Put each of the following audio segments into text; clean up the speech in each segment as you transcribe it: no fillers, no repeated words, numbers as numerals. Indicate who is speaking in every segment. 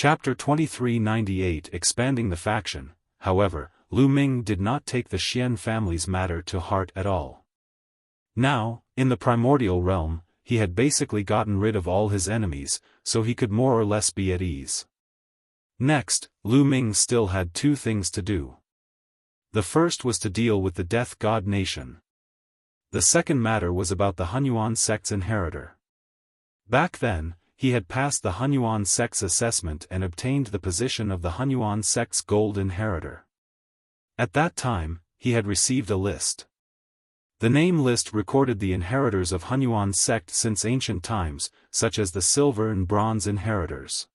Speaker 1: Chapter 2398 Expanding the Faction. However, Lu Ming did not take the Xian family's matter to heart at all. Now, in the primordial realm, he had basically gotten rid of all his enemies, so he could more or less be at ease. Next, Lu Ming still had two things to do. The first was to deal with the Death God Nation. The second matter was about the Hunyuan sect's inheritor. Back then, he had passed the Hunyuan sect's assessment and obtained the position of the Hunyuan sect's gold inheritor. At that time, he had received a list. The name list recorded the inheritors of Hunyuan sect since ancient times, such as the silver and bronze inheritors.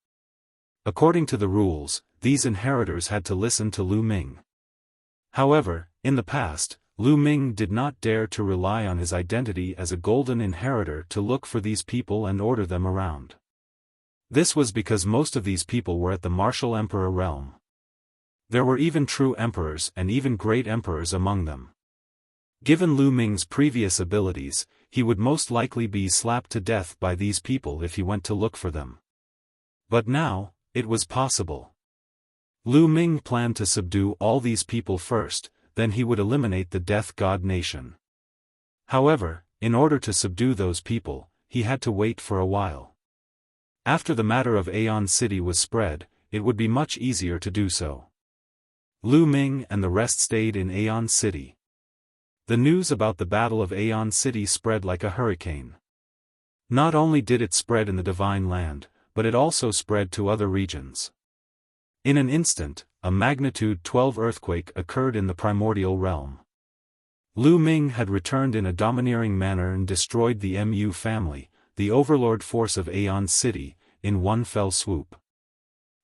Speaker 1: According to the rules, these inheritors had to listen to Lu Ming. However, in the past, Lu Ming did not dare to rely on his identity as a golden inheritor to look for these people and order them around. This was because most of these people were at the martial emperor realm. There were even true emperors and even great emperors among them. Given Lu Ming's previous abilities, he would most likely be slapped to death by these people if he went to look for them. But now, it was possible. Lu Ming planned to subdue all these people first, then he would eliminate the Death God Nation. However, in order to subdue those people, he had to wait for a while. After the matter of Aeon City was spread, it would be much easier to do so. Lu Ming and the rest stayed in Aeon City. The news about the Battle of Aeon City spread like a hurricane. Not only did it spread in the Divine Land, but it also spread to other regions. In an instant, a magnitude 12 earthquake occurred in the primordial realm. Lu Ming had returned in a domineering manner and destroyed the Mu family, the overlord force of Aeon City, in one fell swoop.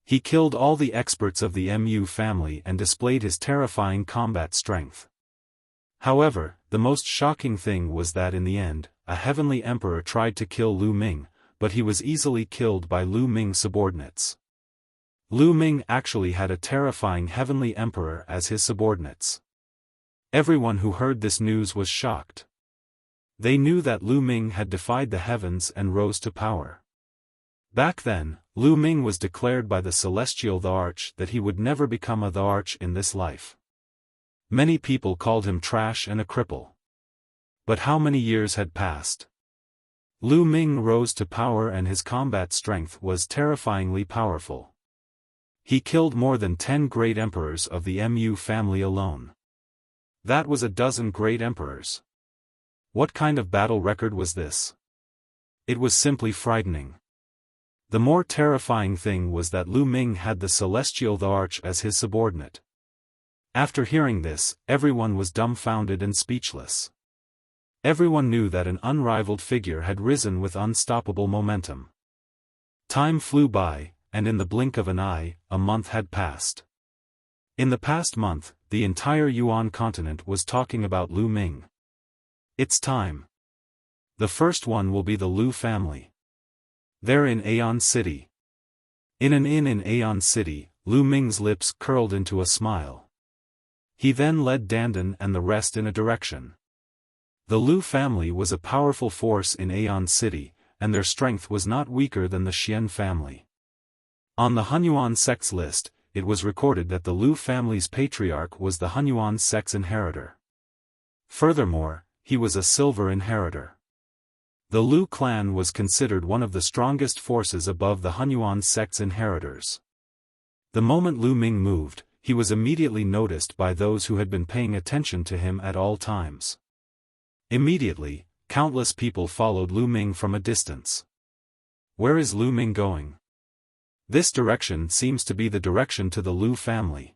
Speaker 1: He killed all the experts of the Mu family and displayed his terrifying combat strength. However, the most shocking thing was that in the end, a heavenly emperor tried to kill Lu Ming, but he was easily killed by Lu Ming's subordinates. Lu Ming actually had a terrifying heavenly emperor as his subordinates. Everyone who heard this news was shocked. They knew that Lu Ming had defied the heavens and rose to power. Back then, Lu Ming was declared by the celestial the Arch that he would never become a the Arch in this life. Many people called him trash and a cripple. But how many years had passed? Lu Ming rose to power and his combat strength was terrifyingly powerful. He killed more than 10 great emperors of the Mu family alone. That was a dozen great emperors. What kind of battle record was this? It was simply frightening. The more terrifying thing was that Lu Ming had the celestial the Arch as his subordinate. After hearing this, everyone was dumbfounded and speechless. Everyone knew that an unrivaled figure had risen with unstoppable momentum. Time flew by, and in the blink of an eye, a month had passed. In the past month, the entire Yuan continent was talking about Lu Ming. It's time. The first one will be the Lu family. They're in Aeon City. In an inn in Aeon City, Lu Ming's lips curled into a smile. He then led Dandan and the rest in a direction. The Lu family was a powerful force in Aeon City, and their strength was not weaker than the Xian family. On the Hunyuan sect's list, it was recorded that the Lu family's patriarch was the Hunyuan sect's inheritor. Furthermore, he was a silver inheritor. The Lu clan was considered one of the strongest forces above the Hunyuan sect's inheritors. The moment Lu Ming moved, he was immediately noticed by those who had been paying attention to him at all times. Immediately, countless people followed Lu Ming from a distance. Where is Lu Ming going? This direction seems to be the direction to the Lu family.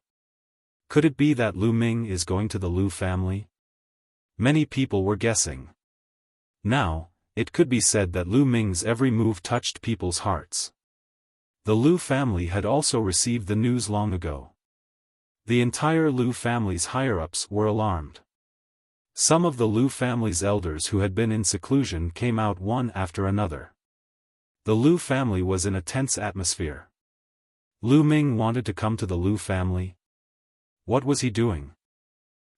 Speaker 1: Could it be that Lu Ming is going to the Lu family? Many people were guessing. Now, it could be said that Lu Ming's every move touched people's hearts. The Lu family had also received the news long ago. The entire Lu family's higher-ups were alarmed. Some of the Lu family's elders who had been in seclusion came out one after another. The Lu family was in a tense atmosphere. Lu Ming wanted to come to the Lu family. What was he doing?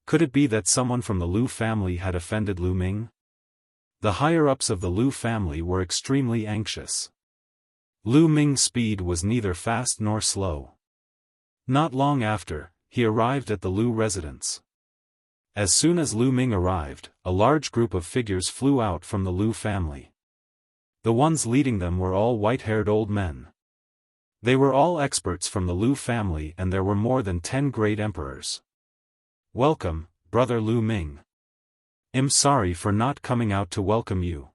Speaker 1: Could it be that someone from the Lu family had offended Lu Ming? The higher-ups of the Lu family were extremely anxious. Lu Ming's speed was neither fast nor slow. Not long after, he arrived at the Lu residence. As soon as Lu Ming arrived, a large group of figures flew out from the Lu family. The ones leading them were all white-haired old men. They were all experts from the Lu family, and there were more than 10 great emperors. "Welcome, brother Lu Ming. I'm sorry for not coming out to welcome you."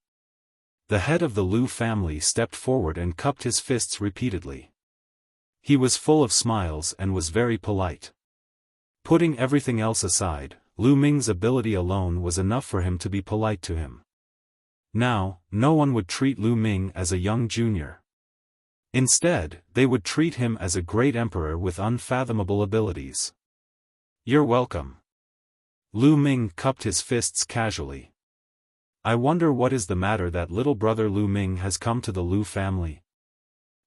Speaker 1: The head of the Lu family stepped forward and cupped his fists repeatedly. He was full of smiles and was very polite. Putting everything else aside, Lu Ming's ability alone was enough for him to be polite to him. Now, no one would treat Lu Ming as a young junior. Instead, they would treat him as a great emperor with unfathomable abilities. "You're welcome." Lu Ming cupped his fists casually. "I wonder what is the matter that little brother Lu Ming has come to the Lu family?"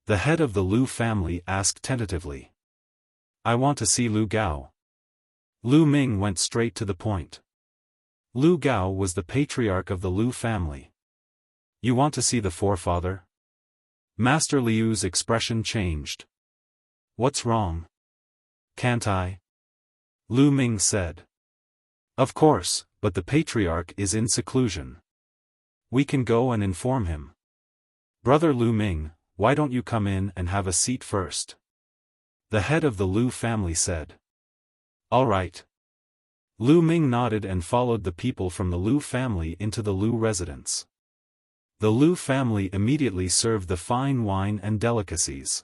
Speaker 1: The head of the Lu family asked tentatively. "I want to see Lu Gao." Lu Ming went straight to the point. Lu Gao was the patriarch of the Lu family. "You want to see the forefather?" Master Liu's expression changed. "What's wrong?" "Can't I?" Lu Ming said. "Of course, but the patriarch is in seclusion. We can go and inform him." "Brother Lu Ming, why don't you come in and have a seat first?" The head of the Lu family said. "All right." Lu Ming nodded and followed the people from the Lu family into the Lu residence. The Lu family immediately served the fine wine and delicacies.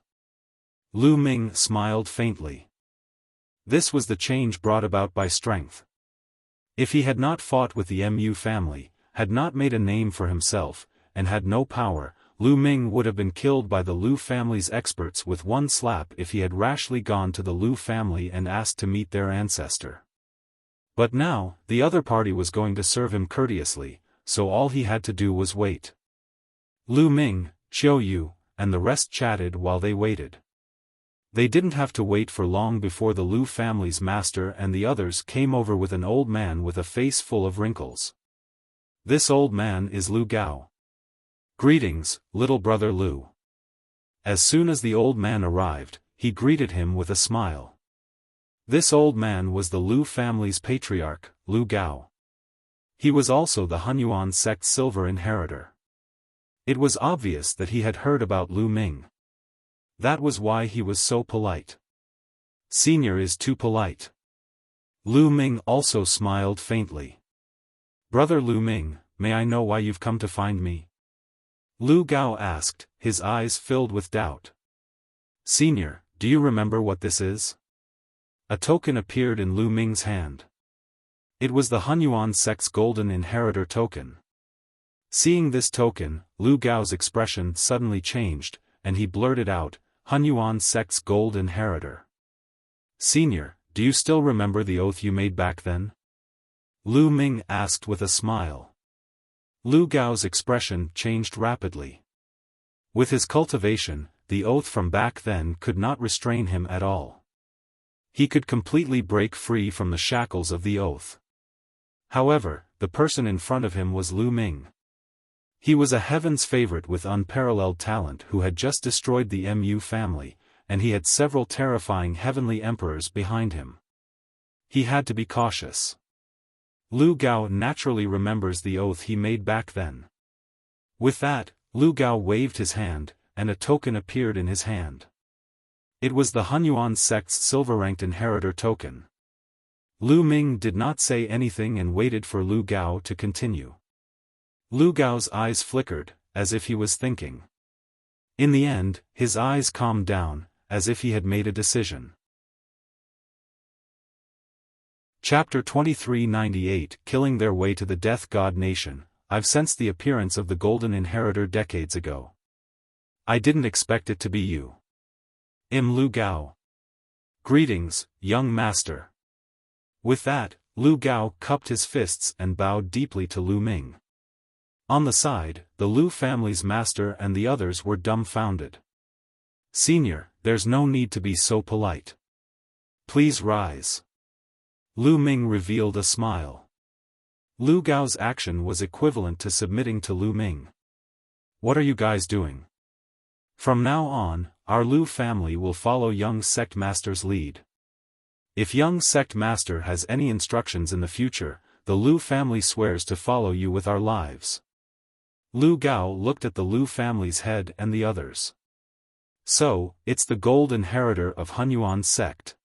Speaker 1: Lu Ming smiled faintly. This was the change brought about by strength. If he had not fought with the Mu family, had not made a name for himself, and had no power, Lu Ming would have been killed by the Lu family's experts with one slap if he had rashly gone to the Lu family and asked to meet their ancestor. But now, the other party was going to serve him courteously, so all he had to do was wait. Lu Ming, Qiu Yu, and the rest chatted while they waited. They didn't have to wait for long before the Lu family's master and the others came over with an old man with a face full of wrinkles. "This old man is Lu Gao. Greetings, little brother Lu." As soon as the old man arrived, he greeted him with a smile. This old man was the Lu family's patriarch, Lu Gao. He was also the Hunyuan sect's silver inheritor. It was obvious that he had heard about Lu Ming. That was why he was so polite. "Senior is too polite." Lu Ming also smiled faintly. "Brother Lu Ming, may I know why you've come to find me?" Lu Gao asked, his eyes filled with doubt. "Senior, do you remember what this is?" A token appeared in Lu Ming's hand. It was the Hunyuan sect's golden inheritor token. Seeing this token, Lu Gao's expression suddenly changed, and he blurted out, "Hunyuan sect's gold inheritor. Senior, do you still remember the oath you made back then?" Lu Ming asked with a smile. Lu Gao's expression changed rapidly. With his cultivation, the oath from back then could not restrain him at all. He could completely break free from the shackles of the oath. However, the person in front of him was Lu Ming. He was a heaven's favorite with unparalleled talent who had just destroyed the Mu family, and he had several terrifying heavenly emperors behind him. He had to be cautious. Lu Gao naturally remembers the oath he made back then. With that, Lu Gao waved his hand, and a token appeared in his hand. It was the Hunyuan sect's silver-ranked inheritor token. Lu Ming did not say anything and waited for Lu Gao to continue. Lu Gao's eyes flickered, as if he was thinking. In the end, his eyes calmed down, as if he had made a decision. Chapter 2398 Killing Their Way to the Death God Nation. I've sensed the appearance of the Golden Inheritor decades ago. I didn't expect it to be you. Lu Gao. Greetings, young master. With that, Lu Gao cupped his fists and bowed deeply to Lu Ming. On the side, the Lu family's master and the others were dumbfounded. Senior, there's no need to be so polite. Please rise. Lu Ming revealed a smile. Lu Gao's action was equivalent to submitting to Lu Ming. What are you guys doing? From now on, our Lu family will follow young sect master's lead. If young sect master has any instructions in the future, the Lu family swears to follow you with our lives. Lu Gao looked at the Lu family's head and the others. So, it's the gold inheritor of Hunyuan's sect.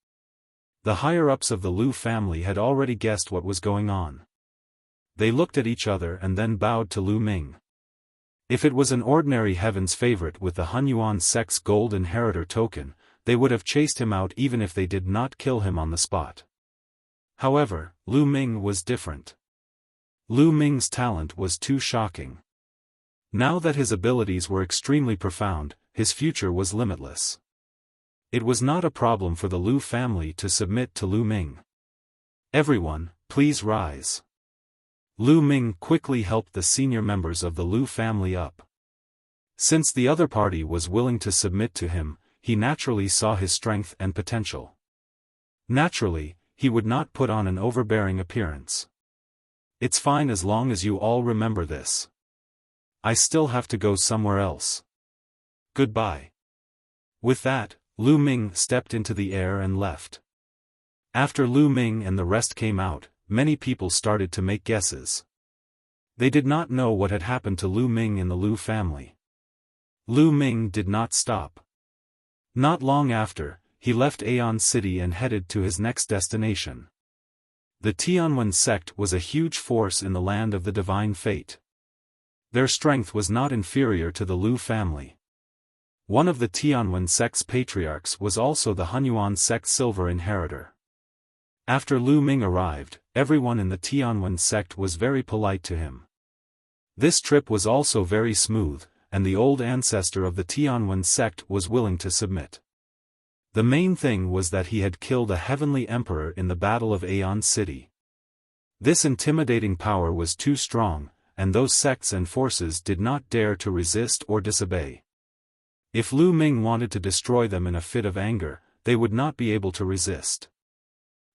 Speaker 1: The higher-ups of the Lu family had already guessed what was going on. They looked at each other and then bowed to Lu Ming. If it was an ordinary heaven's favorite with the Hunyuan sect's gold inheritor token, they would have chased him out even if they did not kill him on the spot. However, Lu Ming was different. Lu Ming's talent was too shocking. Now that his abilities were extremely profound, his future was limitless. It was not a problem for the Lu family to submit to Lu Ming. Everyone, please rise. Lu Ming quickly helped the senior members of the Lu family up. Since the other party was willing to submit to him, he naturally saw his strength and potential. Naturally, he would not put on an overbearing appearance. It's fine as long as you all remember this. I still have to go somewhere else. Goodbye. With that, Lu Ming stepped into the air and left. After Lu Ming and the rest came out, many people started to make guesses. They did not know what had happened to Lu Ming in the Lu family. Lu Ming did not stop. Not long after, he left Aeon City and headed to his next destination. The Tianwen sect was a huge force in the land of the divine fate. Their strength was not inferior to the Lu family. One of the Tianwen sect's patriarchs was also the Hunyuan sect's silver inheritor. After Lu Ming arrived, everyone in the Tianwen sect was very polite to him. This trip was also very smooth, and the old ancestor of the Tianwen sect was willing to submit. The main thing was that he had killed a heavenly emperor in the Battle of Aeon City. This intimidating power was too strong, and those sects and forces did not dare to resist or disobey. If Lu Ming wanted to destroy them in a fit of anger, they would not be able to resist.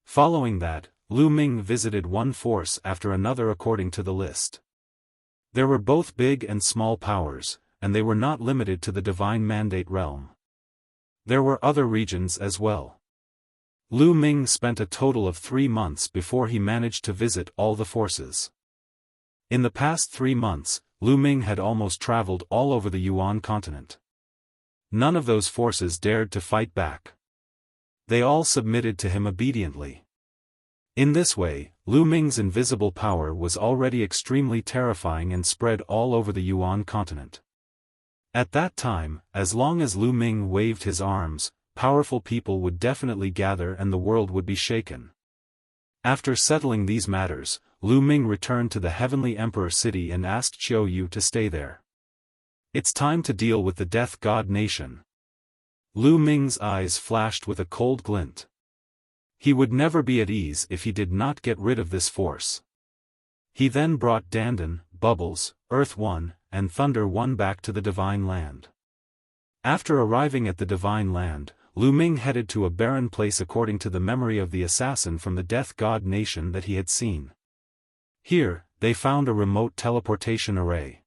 Speaker 1: Following that, Lu Ming visited one force after another according to the list. There were both big and small powers, and they were not limited to the Divine Mandate realm. There were other regions as well. Lu Ming spent a total of 3 months before he managed to visit all the forces. In the past 3 months, Lu Ming had almost traveled all over the Yuan continent. None of those forces dared to fight back. They all submitted to him obediently. In this way, Lu Ming's invisible power was already extremely terrifying and spread all over the Yuan continent. At that time, as long as Lu Ming waved his arms, powerful people would definitely gather and the world would be shaken. After settling these matters, Lu Ming returned to the Heavenly Emperor City and asked Qiu Yu to stay there. It's time to deal with the Death God Nation. Lu Ming's eyes flashed with a cold glint. He would never be at ease if he did not get rid of this force. He then brought Dandan, Bubbles, Earth One, and Thunder One back to the Divine Land. After arriving at the Divine Land, Lu Ming headed to a barren place according to the memory of the assassin from the Death God Nation that he had seen. Here, they found a remote teleportation array.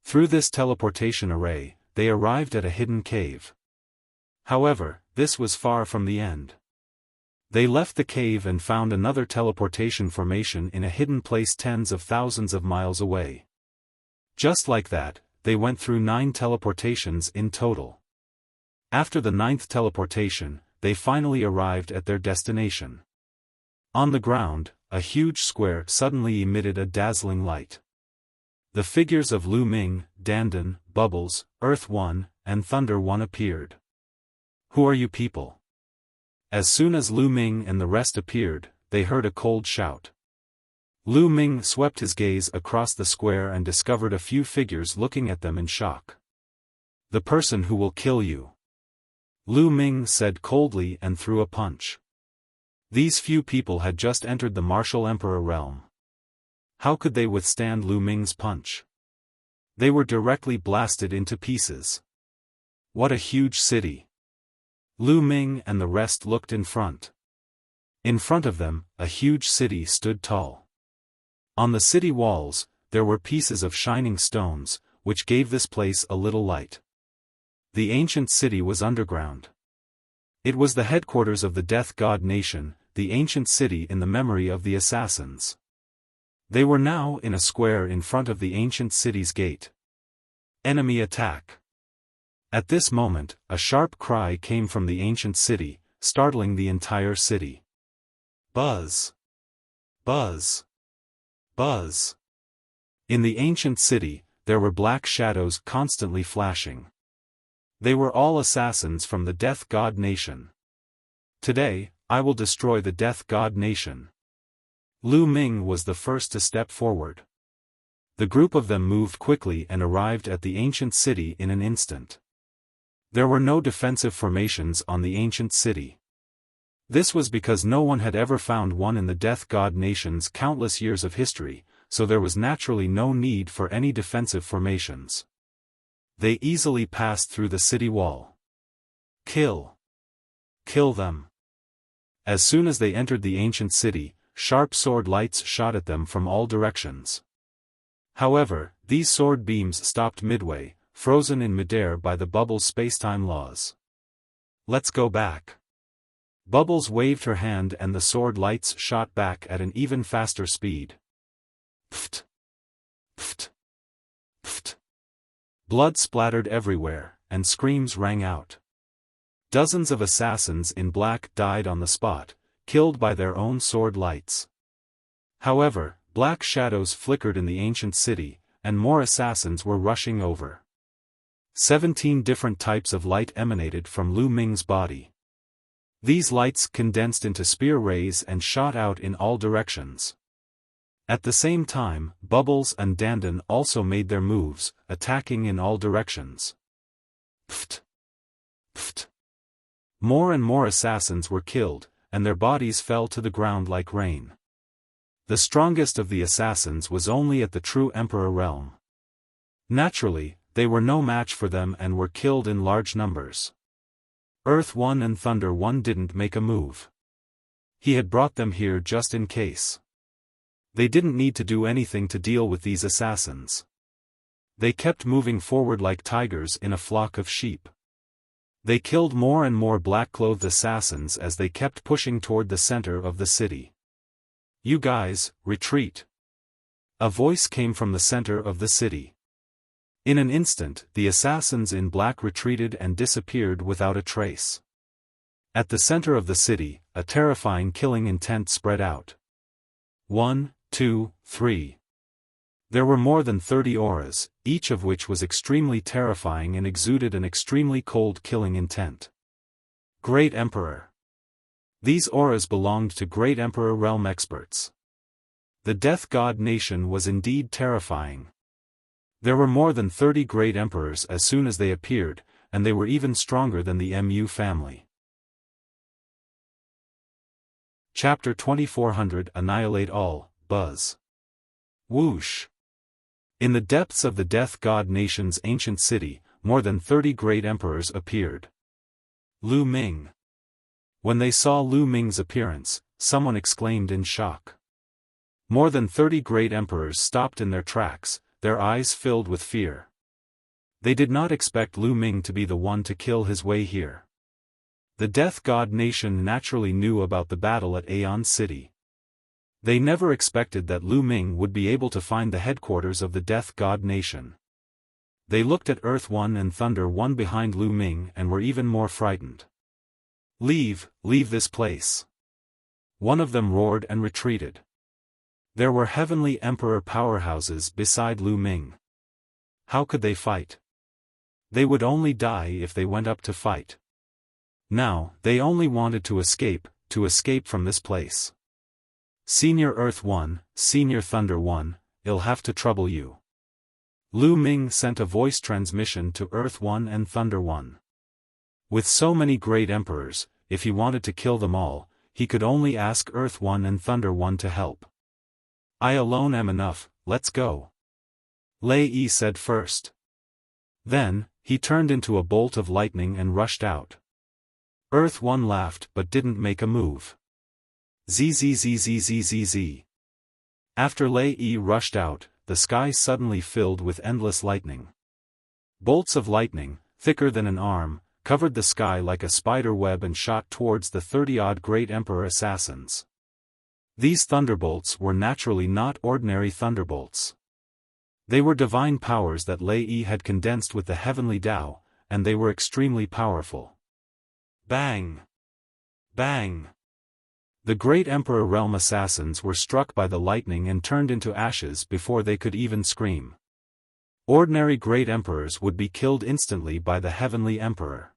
Speaker 1: Through this teleportation array, they arrived at a hidden cave. However, this was far from the end. They left the cave and found another teleportation formation in a hidden place tens of thousands of miles away. Just like that, they went through 9 teleportations in total. After the 9th teleportation, they finally arrived at their destination. On the ground, a huge square suddenly emitted a dazzling light. The figures of Lu Ming, Dandan, Bubbles, Earth One, and Thunder One appeared. Who are you people? As soon as Lu Ming and the rest appeared, they heard a cold shout. Lu Ming swept his gaze across the square and discovered a few figures looking at them in shock. The person who will kill you. Lu Ming said coldly and threw a punch. These few people had just entered the Martial Emperor realm. How could they withstand Lu Ming's punch? They were directly blasted into pieces. What a huge city! Lu Ming and the rest looked in front. In front of them, a huge city stood tall. On the city walls, there were pieces of shining stones, which gave this place a little light. The ancient city was underground. It was the headquarters of the Death God Nation, the ancient city in the memory of the assassins. They were now in a square in front of the ancient city's gate. Enemy attack. At this moment, a sharp cry came from the ancient city, startling the entire city. Buzz! Buzz! Buzz! In the ancient city, there were black shadows constantly flashing. They were all assassins from the Death God Nation. Today, I will destroy the Death God Nation. Lu Ming was the first to step forward. The group of them moved quickly and arrived at the ancient city in an instant. There were no defensive formations on the ancient city. This was because no one had ever found one in the Death God Nation's countless years of history, so there was naturally no need for any defensive formations. They easily passed through the city wall. Kill! Kill them! As soon as they entered the ancient city, sharp sword lights shot at them from all directions. However, these sword beams stopped midway, frozen in midair by the Bubbles' spacetime laws. Let's go back. Bubbles waved her hand and the sword lights shot back at an even faster speed. Pft! Pft! Pft! Blood splattered everywhere, and screams rang out. Dozens of assassins in black died on the spot, killed by their own sword lights. However, black shadows flickered in the ancient city, and more assassins were rushing over. 17 different types of light emanated from Lu Ming's body. These lights condensed into spear rays and shot out in all directions. At the same time, Bubbles and Dandan also made their moves, attacking in all directions. Pft! Pft! More and more assassins were killed, and their bodies fell to the ground like rain. The strongest of the assassins was only at the true Emperor realm. Naturally, they were no match for them and were killed in large numbers. Earth One and Thunder One didn't make a move. He had brought them here just in case. They didn't need to do anything to deal with these assassins. They kept moving forward like tigers in a flock of sheep. They killed more and more black-clothed assassins as they kept pushing toward the center of the city. You guys, retreat. A voice came from the center of the city. In an instant, the assassins in black retreated and disappeared without a trace. At the center of the city, a terrifying killing intent spread out. 1, 2, 3. There were more than 30 auras, each of which was extremely terrifying and exuded an extremely cold killing intent. Great Emperor. These auras belonged to Great Emperor realm experts. The Death God Nation was indeed terrifying. There were more than 30 Great Emperors as soon as they appeared, and they were even stronger than the MU family. Chapter 2400 Annihilate All, Buzz. Whoosh. In the depths of the Death God Nation's ancient city, more than 30 Great Emperors appeared. Lu Ming. When they saw Lu Ming's appearance, someone exclaimed in shock. More than 30 Great Emperors stopped in their tracks, their eyes filled with fear. They did not expect Lu Ming to be the one to kill his way here. The Death God Nation naturally knew about the battle at Aeon City. They never expected that Lu Ming would be able to find the headquarters of the Death God Nation. They looked at Earth One and Thunder One behind Lu Ming and were even more frightened. Leave this place. One of them roared and retreated. There were Heavenly Emperor powerhouses beside Lu Ming. How could they fight? They would only die if they went up to fight. Now, they only wanted to escape from this place. Senior Earth One, Senior Thunder One, I'll have to trouble you. Lu Ming sent a voice transmission to Earth One and Thunder One. With so many great emperors, if he wanted to kill them all, he could only ask Earth One and Thunder One to help. I alone am enough, let's go. Lei Yi said first. Then, he turned into a bolt of lightning and rushed out. Earth One laughed but didn't make a move. Zzzzzzzzz. After Lei Yi rushed out, the sky suddenly filled with endless lightning. Bolts of lightning, thicker than an arm, covered the sky like a spider web and shot towards the 30-odd Great Emperor assassins. These thunderbolts were naturally not ordinary thunderbolts. They were divine powers that Lei Yi had condensed with the heavenly Tao, and they were extremely powerful. Bang! Bang! The Great Emperor Realm assassins were struck by the lightning and turned into ashes before they could even scream. Ordinary Great Emperors would be killed instantly by the Heavenly Emperor.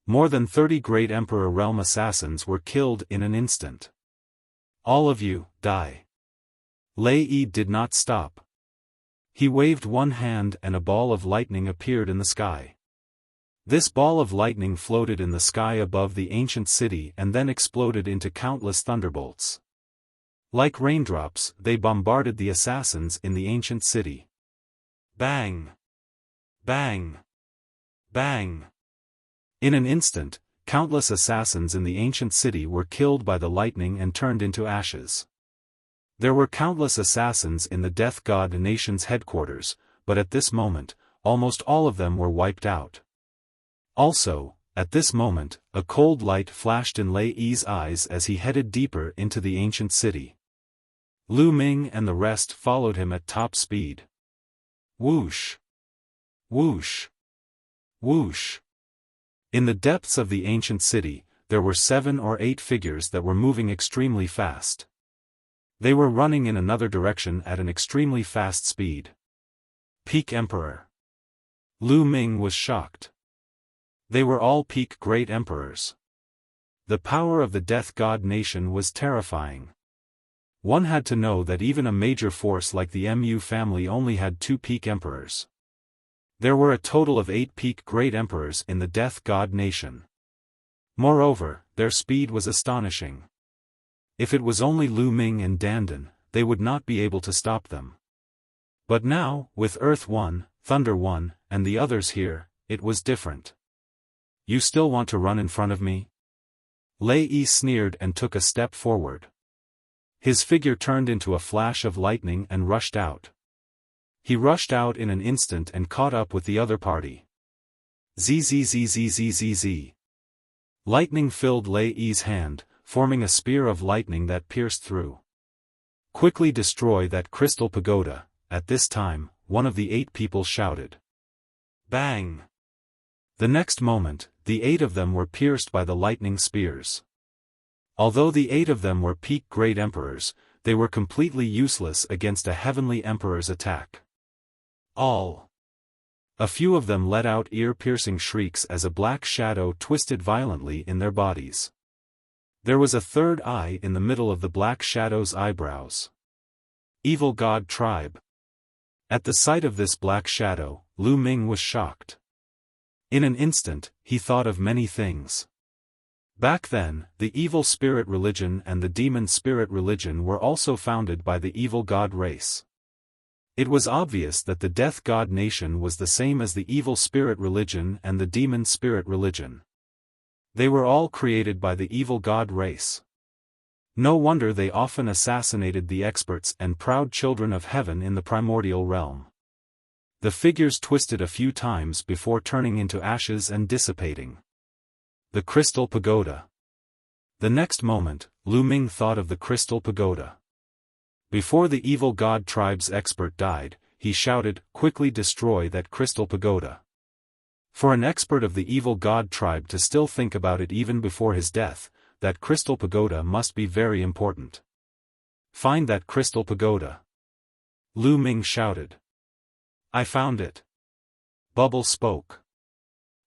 Speaker 1: More than 30 Great Emperor Realm assassins were killed in an instant. All of you, die. Lei Yi did not stop. He waved one hand and a ball of lightning appeared in the sky. This ball of lightning floated in the sky above the ancient city and then exploded into countless thunderbolts. Like raindrops, they bombarded the assassins in the ancient city. Bang! Bang! Bang! In an instant, countless assassins in the ancient city were killed by the lightning and turned into ashes. There were countless assassins in the Death God Nation's headquarters, but at this moment, almost all of them were wiped out. Also, at this moment, a cold light flashed in Lei Yi's eyes as he headed deeper into the ancient city. Lu Ming and the rest followed him at top speed. Whoosh! Whoosh! Whoosh! In the depths of the ancient city, there were 7 or 8 figures that were moving extremely fast. They were running in another direction at an extremely fast speed. Peak Emperor. Lu Ming was shocked. They were all peak Great Emperors. The power of the Death God Nation was terrifying. One had to know that even a major force like the Mu family only had 2 peak Emperors. There were a total of 8 peak Great Emperors in the Death God Nation. Moreover, their speed was astonishing. If it was only Lu Ming and Dandan, they would not be able to stop them. But now, with Earth 1, Thunder 1, and the others here, it was different. You still want to run in front of me? Lei Yi sneered and took a step forward. His figure turned into a flash of lightning and rushed out. He rushed out in an instant and caught up with the other party. Zzzzzzzzz. Lightning filled Lei Yi's hand, forming a spear of lightning that pierced through. Quickly destroy that crystal pagoda. At this time, one of the 8 people shouted. Bang! The next moment, the 8 of them were pierced by the lightning spears. Although the 8 of them were peak Great Emperors, they were completely useless against a Heavenly Emperor's attack. A few of them let out ear-piercing shrieks as a black shadow twisted violently in their bodies. There was a third eye in the middle of the black shadow's eyebrows. Evil God Tribe. At the sight of this black shadow, Lu Ming was shocked. In an instant, he thought of many things. Back then, the evil spirit religion and the demon spirit religion were also founded by the evil god race. It was obvious that the Death God Nation was the same as the evil spirit religion and the demon spirit religion. They were all created by the evil god race. No wonder they often assassinated the experts and proud children of heaven in the primordial realm. The figures twisted a few times before turning into ashes and dissipating. The Crystal Pagoda. The next moment, Lu Ming thought of the Crystal Pagoda. Before the evil god tribe's expert died, he shouted, quickly destroy that Crystal Pagoda. For an expert of the evil god tribe to still think about it even before his death, that Crystal Pagoda must be very important. Find that Crystal Pagoda. Lu Ming shouted. I found it. Bubble spoke.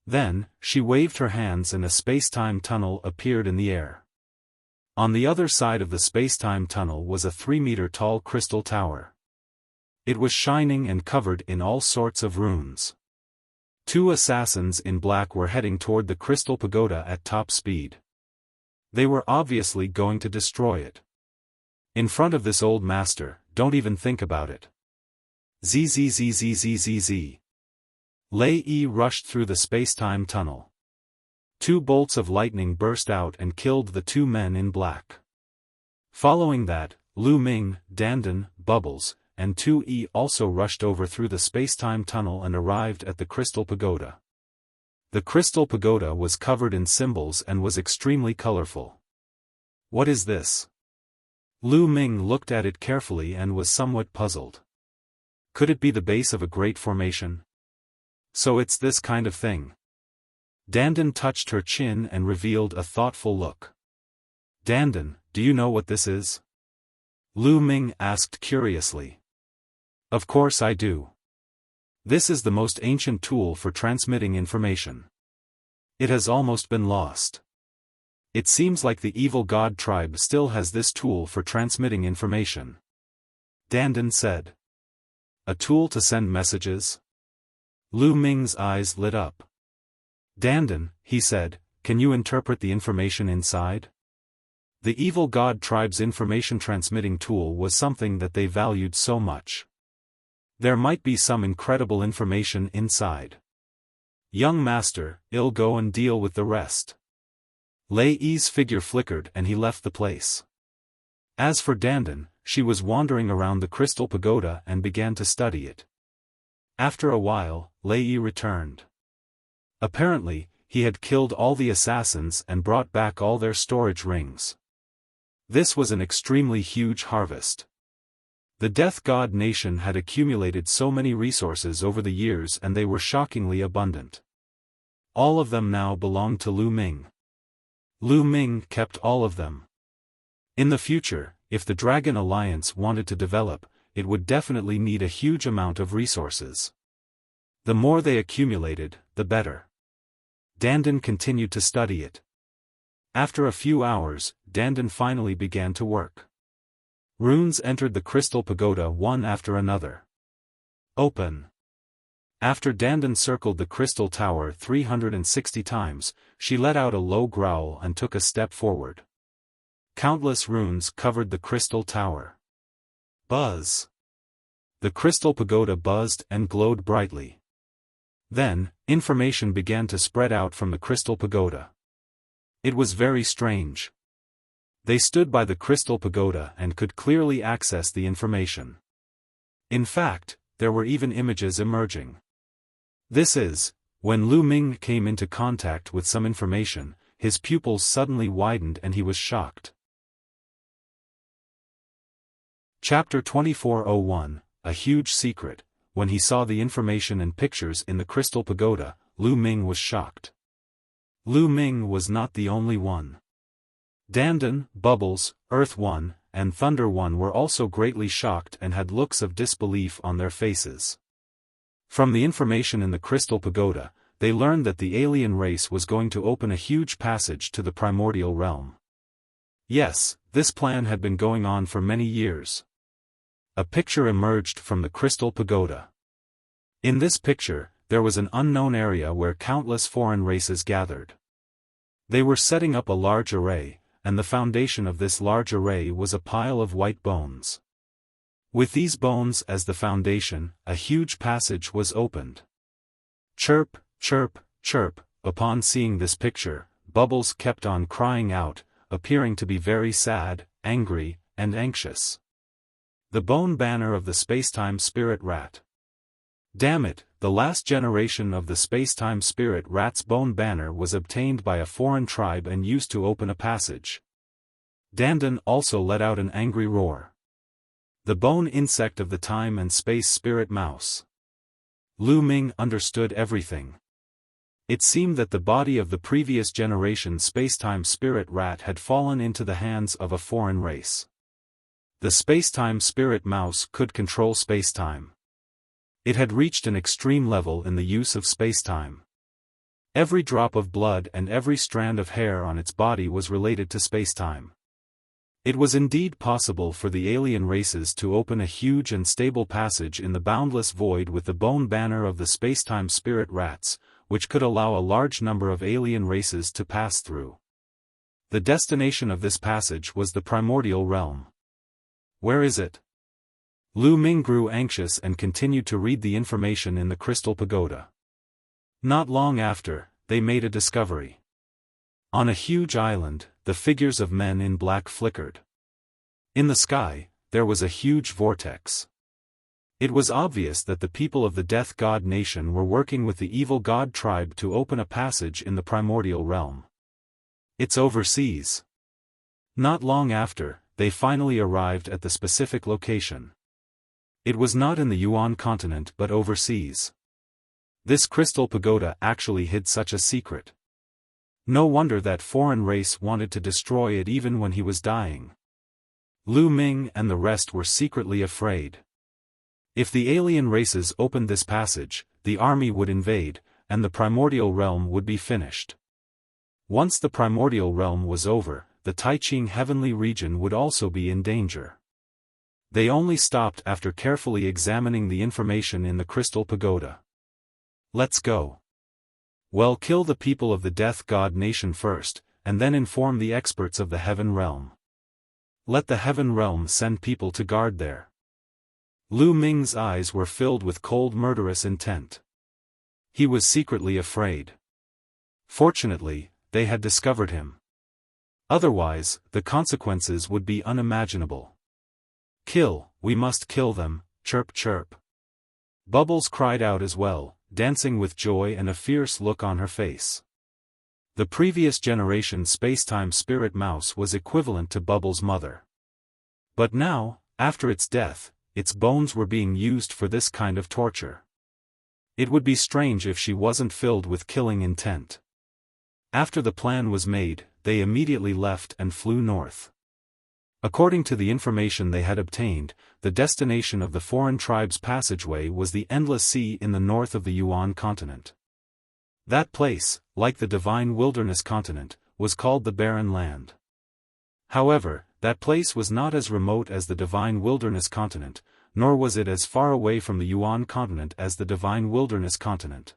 Speaker 1: Then, she waved her hands and a space-time tunnel appeared in the air. On the other side of the space-time tunnel was a 3-meter-tall crystal tower. It was shining and covered in all sorts of runes. 2 assassins in black were heading toward the Crystal Pagoda at top speed. They were obviously going to destroy it. In front of this old master, don't even think about it. Zzzzzzzzz. Lei Yi rushed through the space-time tunnel. 2 bolts of lightning burst out and killed the 2 men in black. Following that, Lu Ming, Dandan, Bubbles, and 2E also rushed over through the space-time tunnel and arrived at the Crystal Pagoda. The crystal pagoda was covered in symbols and was extremely colorful. What is this? Lu Ming looked at it carefully and was somewhat puzzled. Could it be the base of a great formation? So it's this kind of thing. Dandan touched her chin and revealed a thoughtful look. Dandan, do you know what this is? Lu Ming asked curiously. Of course I do. This is the most ancient tool for transmitting information. It has almost been lost. It seems like the evil god tribe still has this tool for transmitting information. Dandan said. A tool to send messages? Lu Ming's eyes lit up. Dandan, he said, can you interpret the information inside? The evil god tribe's information transmitting tool was something that they valued so much. There might be some incredible information inside. Young master, I'll go and deal with the rest. Lei Yi's figure flickered and he left the place. As for Dandan, she was wandering around the crystal pagoda and began to study it. After a while, Lei Yi returned. Apparently, he had killed all the assassins and brought back all their storage rings. This was an extremely huge harvest. The Death God nation had accumulated so many resources over the years and they were shockingly abundant. All of them now belonged to Lu Ming. Lu Ming kept all of them. In the future, if the Dragon Alliance wanted to develop, it would definitely need a huge amount of resources. The more they accumulated, the better. Dandan continued to study it. After a few hours, Dandan finally began to work. Runes entered the crystal pagoda one after another. Open. After Dandan circled the crystal tower 360 times, she let out a low growl and took a step forward. Countless runes covered the crystal tower. Buzz. The crystal pagoda buzzed and glowed brightly. Then, information began to spread out from the crystal pagoda. It was very strange. They stood by the crystal pagoda and could clearly access the information. In fact, there were even images emerging. This is, when Lu Ming came into contact with some information, his pupils suddenly widened and he was shocked. Chapter 2401, A Huge Secret. When he saw the information and pictures in the crystal pagoda, Lu Ming was shocked. Lu Ming was not the only one. Dandan, Bubbles, Earth One, and Thunder One were also greatly shocked and had looks of disbelief on their faces. From the information in the crystal pagoda, they learned that the alien race was going to open a huge passage to the primordial realm. Yes, this plan had been going on for many years. A picture emerged from the crystal pagoda. In this picture, there was an unknown area where countless foreign races gathered. They were setting up a large array, and the foundation of this large array was a pile of white bones. With these bones as the foundation, a huge passage was opened. Chirp, chirp, chirp. Upon seeing this picture, Bubbles kept on crying out, appearing to be very sad, angry, and anxious. The bone banner of the spacetime spirit rat. Damn it, the last generation of the spacetime spirit rat's bone banner was obtained by a foreign tribe and used to open a passage. Dandan also let out an angry roar. The bone insect of the time and space spirit mouse. Lu Ming understood everything. It seemed that the body of the previous generation spacetime spirit rat had fallen into the hands of a foreign race. The spacetime spirit mouse could control spacetime. It had reached an extreme level in the use of spacetime. Every drop of blood and every strand of hair on its body was related to spacetime. It was indeed possible for the alien races to open a huge and stable passage in the boundless void with the bone banner of the spacetime spirit rats, which could allow a large number of alien races to pass through. The destination of this passage was the primordial realm. Where is it? Lu Ming grew anxious and continued to read the information in the crystal pagoda. Not long after, they made a discovery. On a huge island, the figures of men in black flickered. In the sky, there was a huge vortex. It was obvious that the people of the Death God Nation were working with the evil God tribe to open a passage in the primordial realm. It's overseas. Not long after, they finally arrived at the specific location. It was not in the Yuan continent but overseas. This crystal pagoda actually hid such a secret. No wonder that foreign race wanted to destroy it even when he was dying. Lu Ming and the rest were secretly afraid. If the alien races opened this passage, the army would invade, and the primordial realm would be finished. Once the primordial realm was over, the Taiqing heavenly region would also be in danger. They only stopped after carefully examining the information in the crystal pagoda. Let's go. Well, kill the people of the Death God Nation first, and then inform the experts of the Heaven Realm. Let the Heaven Realm send people to guard there. Lu Ming's eyes were filled with cold murderous intent. He was secretly afraid. Fortunately, they had discovered him. Otherwise, the consequences would be unimaginable. Kill, we must kill them, chirp chirp. Bubbles cried out as well, dancing with joy and a fierce look on her face. The previous generation Spacetime Spirit Mouse was equivalent to Bubbles' mother. But now, after its death, its bones were being used for this kind of torture. It would be strange if she wasn't filled with killing intent. After the plan was made, they immediately left and flew north. According to the information they had obtained, the destination of the foreign tribe's passageway was the endless sea in the north of the Yuan continent. That place, like the divine wilderness continent, was called the Barren Land. However, that place was not as remote as the divine wilderness continent, nor was it as far away from the Yuan continent as the divine wilderness continent.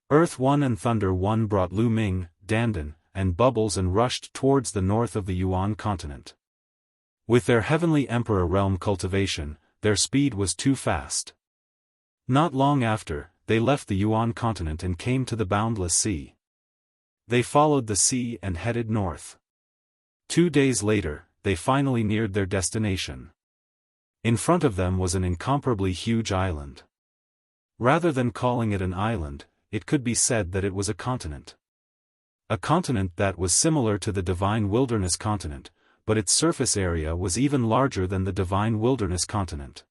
Speaker 1: Earth 1 and Thunder 1 brought Lu Ming, Dandan, and Bubbles and rushed towards the north of the Yuan continent. With their heavenly emperor realm cultivation, their speed was too fast. Not long after, they left the Yuan continent and came to the boundless sea. They followed the sea and headed north. 2 days later, they finally neared their destination. In front of them was an incomparably huge island. Rather than calling it an island, it could be said that it was a continent. A continent that was similar to the divine wilderness continent, but its surface area was even larger than the divine wilderness continent.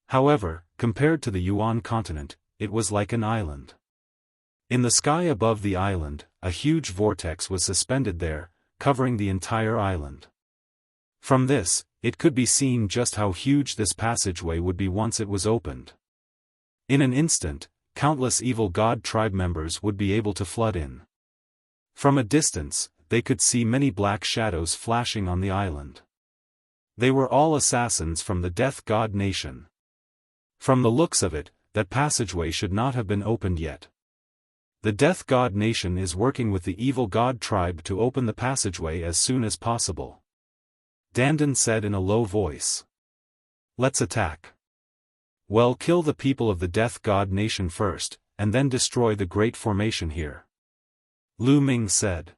Speaker 1: However, compared to the Yuan continent, it was like an island. In the sky above the island, a huge vortex was suspended there, covering the entire island. From this, it could be seen just how huge this passageway would be once it was opened. In an instant, countless evil god tribe members would be able to flood in. From a distance, they could see many black shadows flashing on the island. They were all assassins from the Death God Nation. From the looks of it, that passageway should not have been opened yet. The Death God Nation is working with the evil god tribe to open the passageway as soon as possible. Dandan said in a low voice. Let's attack. Well, kill the people of the Death God Nation first, and then destroy the great formation here. Lu Ming said.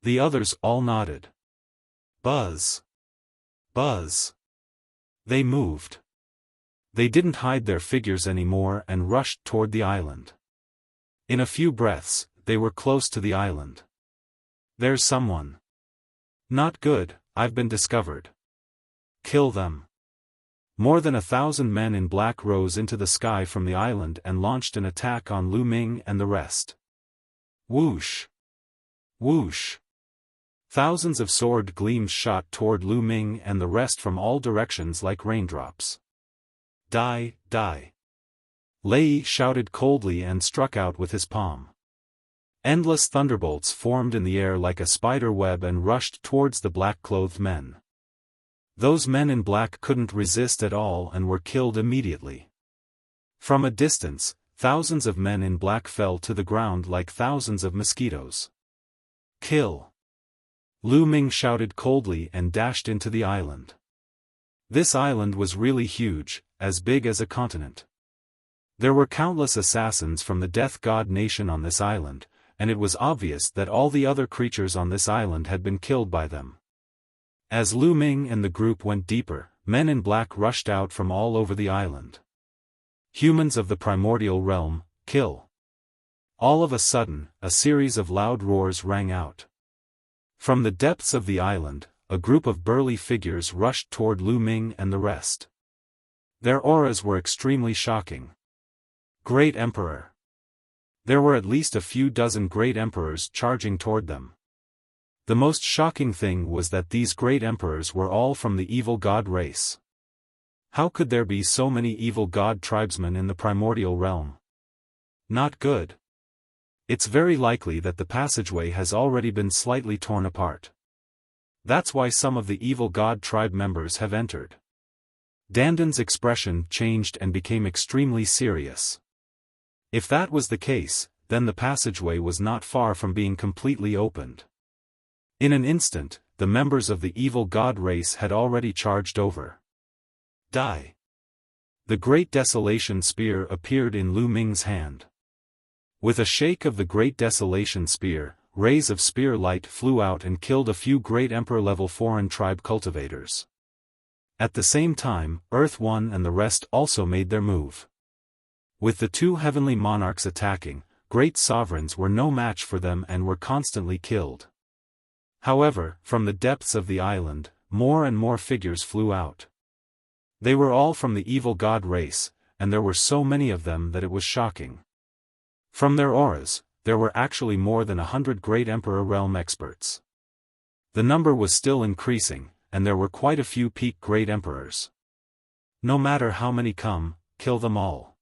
Speaker 1: The others all nodded. Buzz. Buzz. They moved. They didn't hide their figures anymore and rushed toward the island. In a few breaths, they were close to the island. There's someone. Not good, I've been discovered. Kill them. More than 1,000 men in black rose into the sky from the island and launched an attack on Lu Ming and the rest. Whoosh. Whoosh. Thousands of sword gleams shot toward Lu Ming and the rest from all directions like raindrops. Die, die. Lei shouted coldly and struck out with his palm. Endless thunderbolts formed in the air like a spider web and rushed towards the black-clothed men. Those men in black couldn't resist at all and were killed immediately. From a distance, thousands of men in black fell to the ground like thousands of mosquitoes. Kill. Lu Ming shouted coldly and dashed into the island. This island was really huge, as big as a continent. There were countless assassins from the Death God Nation on this island, and it was obvious that all the other creatures on this island had been killed by them. As Lu Ming and the group went deeper, men in black rushed out from all over the island. Humans of the primordial realm, kill. All of a sudden, a series of loud roars rang out. From the depths of the island, a group of burly figures rushed toward Lu Ming and the rest. Their auras were extremely shocking. Great Emperor. There were at least a few dozen great emperors charging toward them. The most shocking thing was that these great emperors were all from the evil god race. How could there be so many evil god tribesmen in the primordial realm? Not good. It's very likely that the passageway has already been slightly torn apart. That's why some of the evil god tribe members have entered. Dandan's expression changed and became extremely serious. If that was the case, then the passageway was not far from being completely opened. In an instant, the members of the evil god race had already charged over. Die. The Great Desolation Spear appeared in Lu Ming's hand. With a shake of the Great Desolation Spear, rays of spear light flew out and killed a few great Emperor-level foreign tribe cultivators. At the same time, Earth One and the rest also made their move. With the two heavenly monarchs attacking, great sovereigns were no match for them and were constantly killed. However, from the depths of the island, more and more figures flew out. They were all from the evil god race, and there were so many of them that it was shocking. From their auras, there were actually more than 100 great Emperor realm experts. The number was still increasing, and there were quite a few peak great emperors. No matter how many come, kill them all.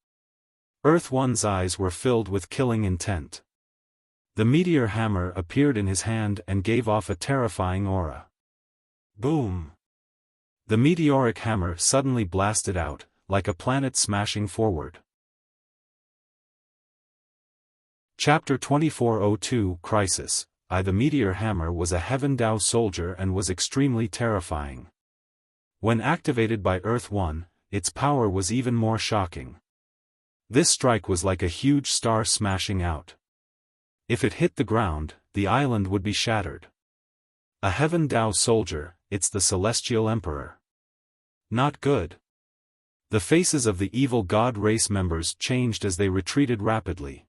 Speaker 1: Earth One's eyes were filled with killing intent. The meteor hammer appeared in his hand and gave off a terrifying aura. Boom! The meteoric hammer suddenly blasted out, like a planet smashing forward. Chapter 2402 Crisis. The meteor hammer was a Heaven Dao soldier and was extremely terrifying. When activated by Earth One, its power was even more shocking. This strike was like a huge star smashing out. If it hit the ground, the island would be shattered. A Heaven Dao soldier, it's the Celestial Emperor. Not good. The faces of the evil god race members changed as they retreated rapidly.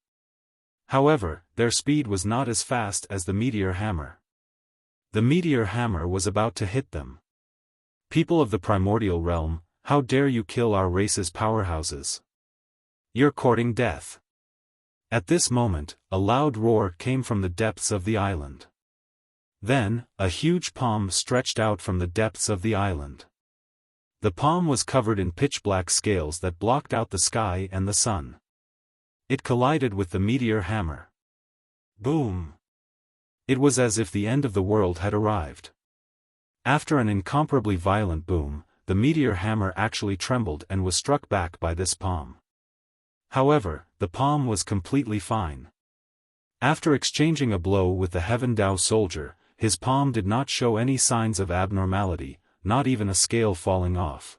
Speaker 1: However, their speed was not as fast as the meteor hammer. The meteor hammer was about to hit them. People of the primordial realm, how dare you kill our race's powerhouses? You're courting death. At this moment, a loud roar came from the depths of the island. Then, a huge palm stretched out from the depths of the island. The palm was covered in pitch-black scales that blocked out the sky and the sun. It collided with the meteor hammer. Boom! It was as if the end of the world had arrived. After an incomparably violent boom, the meteor hammer actually trembled and was struck back by this palm. However, the palm was completely fine. After exchanging a blow with the Heaven Dao soldier, his palm did not show any signs of abnormality, not even a scale falling off.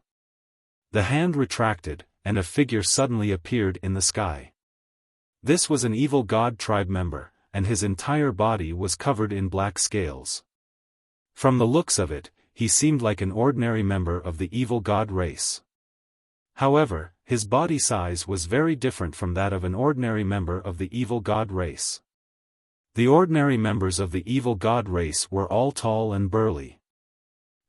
Speaker 1: The hand retracted, and a figure suddenly appeared in the sky. This was an evil god tribe member, and his entire body was covered in black scales. From the looks of it, he seemed like an ordinary member of the evil god race. However, his body size was very different from that of an ordinary member of the evil god race. The ordinary members of the evil god race were all tall and burly.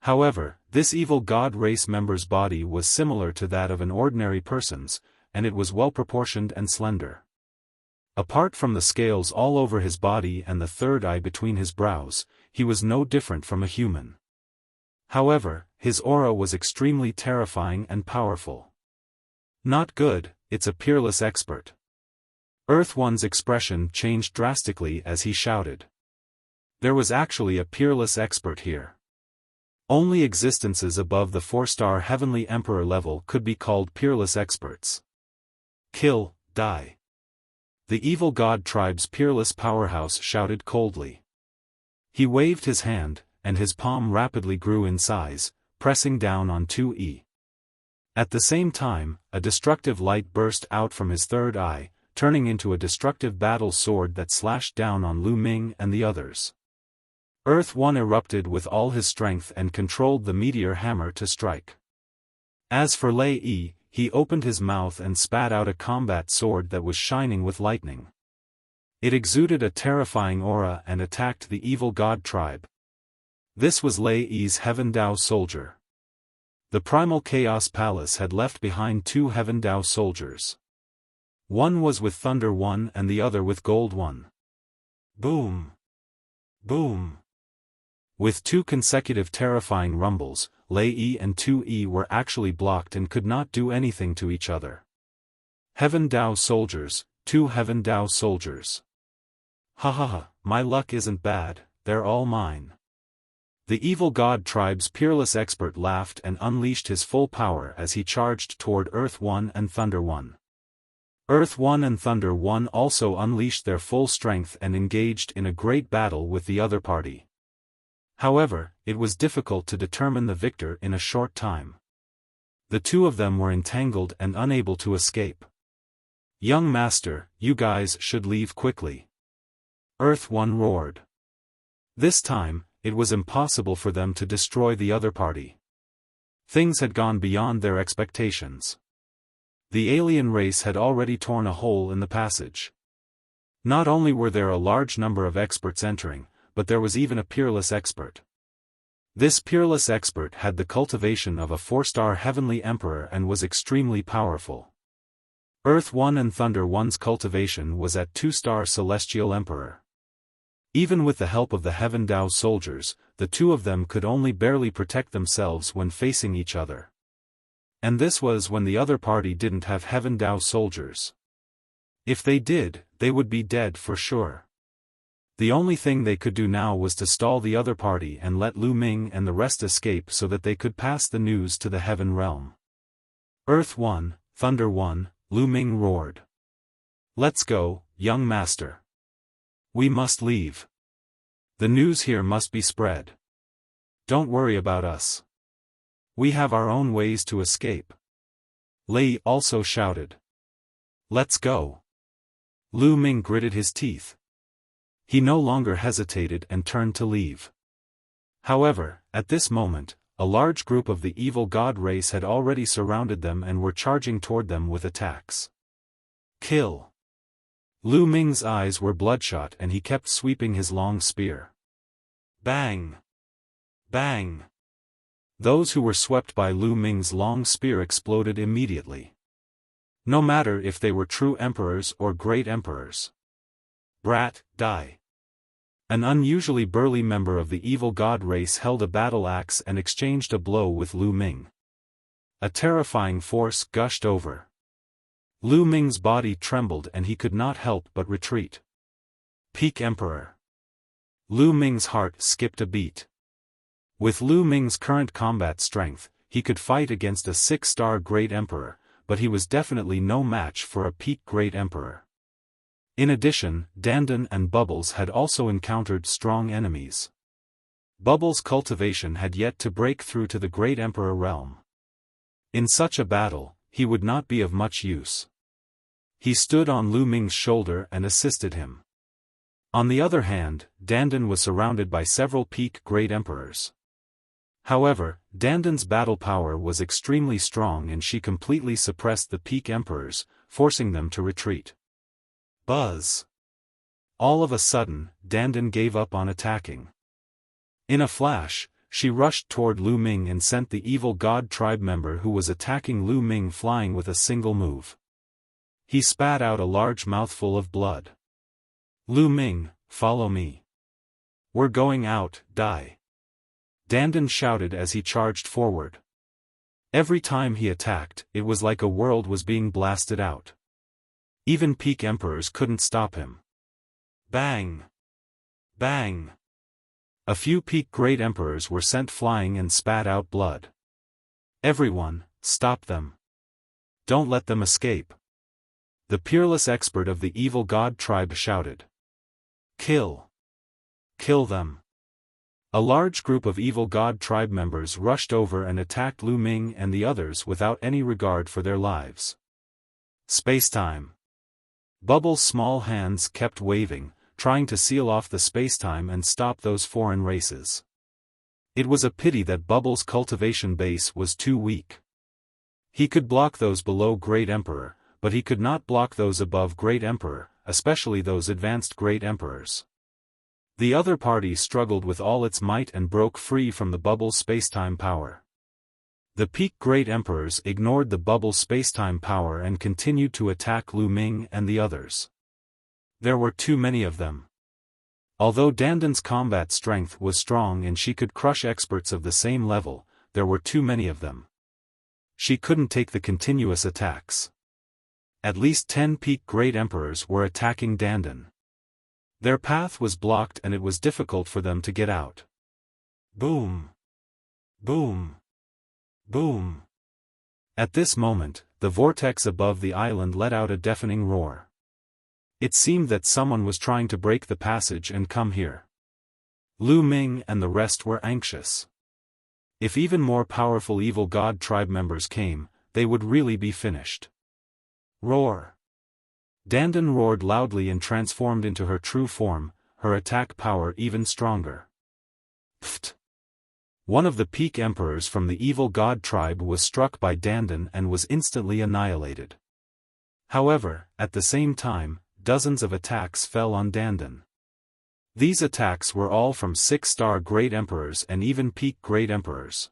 Speaker 1: However, this evil god race member's body was similar to that of an ordinary person's, and it was well proportioned and slender. Apart from the scales all over his body and the third eye between his brows, he was no different from a human. However, his aura was extremely terrifying and powerful. Not good, it's a peerless expert. Earth One's expression changed drastically as he shouted. There was actually a peerless expert here. Only existences above the 4-star Heavenly Emperor level could be called peerless experts. Kill, die. The evil god tribe's peerless powerhouse shouted coldly. He waved his hand, and his palm rapidly grew in size, pressing down on 2E. At the same time, a destructive light burst out from his third eye, turning into a destructive battle sword that slashed down on Lu Ming and the others. Earth One erupted with all his strength and controlled the meteor hammer to strike. As for Lei Yi, he opened his mouth and spat out a combat sword that was shining with lightning. It exuded a terrifying aura and attacked the evil god tribe. This was Lei Yi's Heaven Dao soldier. The Primal Chaos Palace had left behind 2 Heaven Dao soldiers. One was with Thunder One and the other with Gold One. Boom! Boom! With 2 consecutive terrifying rumbles, Lei Yi and 2E were actually blocked and could not do anything to each other. Heaven Dao soldiers, 2 Heaven Dao soldiers. Ha ha ha, my luck isn't bad, they're all mine. The evil god tribe's peerless expert laughed and unleashed his full power as he charged toward Earth One and Thunder One. Earth One and Thunder One also unleashed their full strength and engaged in a great battle with the other party. However, it was difficult to determine the victor in a short time. The 2 of them were entangled and unable to escape. Young master, you guys should leave quickly. Earth One roared. This time, it was impossible for them to destroy the other party. Things had gone beyond their expectations. The alien race had already torn a hole in the passage. Not only were there a large number of experts entering, but there was even a peerless expert. This peerless expert had the cultivation of a 4-star heavenly emperor and was extremely powerful. Earth One and Thunder One's cultivation was at 2-star celestial emperor. Even with the help of the Heaven Dao soldiers, the 2 of them could only barely protect themselves when facing each other. And this was when the other party didn't have Heaven Dao soldiers. If they did, they would be dead for sure. The only thing they could do now was to stall the other party and let Lu Ming and the rest escape so that they could pass the news to the Heaven Realm. Earth One, Thunder One, Lu Ming roared. Let's go, young master. We must leave. The news here must be spread. Don't worry about us. We have our own ways to escape. Lei also shouted. Let's go. Lu Ming gritted his teeth. He no longer hesitated and turned to leave. However, at this moment, a large group of the evil god race had already surrounded them and were charging toward them with attacks. Kill! Lu Ming's eyes were bloodshot and he kept sweeping his long spear. Bang! Bang! Those who were swept by Lu Ming's long spear exploded immediately. No matter if they were true emperors or great emperors. Brat, die! An unusually burly member of the evil god race held a battle axe and exchanged a blow with Lu Ming. A terrifying force gushed over. Lu Ming's body trembled and he could not help but retreat. Peak Emperor. Lu Ming's heart skipped a beat. With Lu Ming's current combat strength, he could fight against a 6-star Great Emperor, but he was definitely no match for a Peak Great Emperor. In addition, Dandan and Bubbles had also encountered strong enemies. Bubbles' cultivation had yet to break through to the Great Emperor realm. In such a battle, he would not be of much use. He stood on Lu Ming's shoulder and assisted him. On the other hand, Dandan was surrounded by several Peak Great Emperors. However, Dandan's battle power was extremely strong and she completely suppressed the Peak Emperors, forcing them to retreat. Buzz! All of a sudden, Dandan gave up on attacking. In a flash, she rushed toward Lu Ming and sent the evil god tribe member who was attacking Lu Ming flying with a single move. He spat out a large mouthful of blood. Lu Ming, follow me. We're going out, die. Dandan shouted as he charged forward. Every time he attacked, it was like a world was being blasted out. Even Peak Emperors couldn't stop him. Bang! Bang! A few Peak Great Emperors were sent flying and spat out blood. Everyone, stop them. Don't let them escape. The peerless expert of the evil god tribe shouted. Kill! Kill them! A large group of evil god tribe members rushed over and attacked Lu Ming and the others without any regard for their lives. Spacetime. Bubbles' small hands kept waving, trying to seal off the spacetime and stop those foreign races. It was a pity that Bubbles' cultivation base was too weak. He could block those below Great Emperor, but he could not block those above Great Emperor, especially those advanced Great Emperors. The other party struggled with all its might and broke free from the bubble spacetime power. The peak Great Emperors ignored the bubble spacetime power and continued to attack Lu Ming and the others. There were too many of them. Although Dandan's combat strength was strong and she could crush experts of the same level, there were too many of them. She couldn't take the continuous attacks. At least 10 peak Great Emperors were attacking Dandan. Their path was blocked and it was difficult for them to get out. Boom! Boom! Boom! At this moment, the vortex above the island let out a deafening roar. It seemed that someone was trying to break the passage and come here. Lu Ming and the rest were anxious. If even more powerful evil god tribe members came, they would really be finished. Roar! Dandan roared loudly and transformed into her true form, her attack power even stronger. Pfft! One of the peak emperors from the evil god tribe was struck by Dandan and was instantly annihilated. However, at the same time, dozens of attacks fell on Dandan. These attacks were all from 6-star Great Emperors and even peak Great Emperors.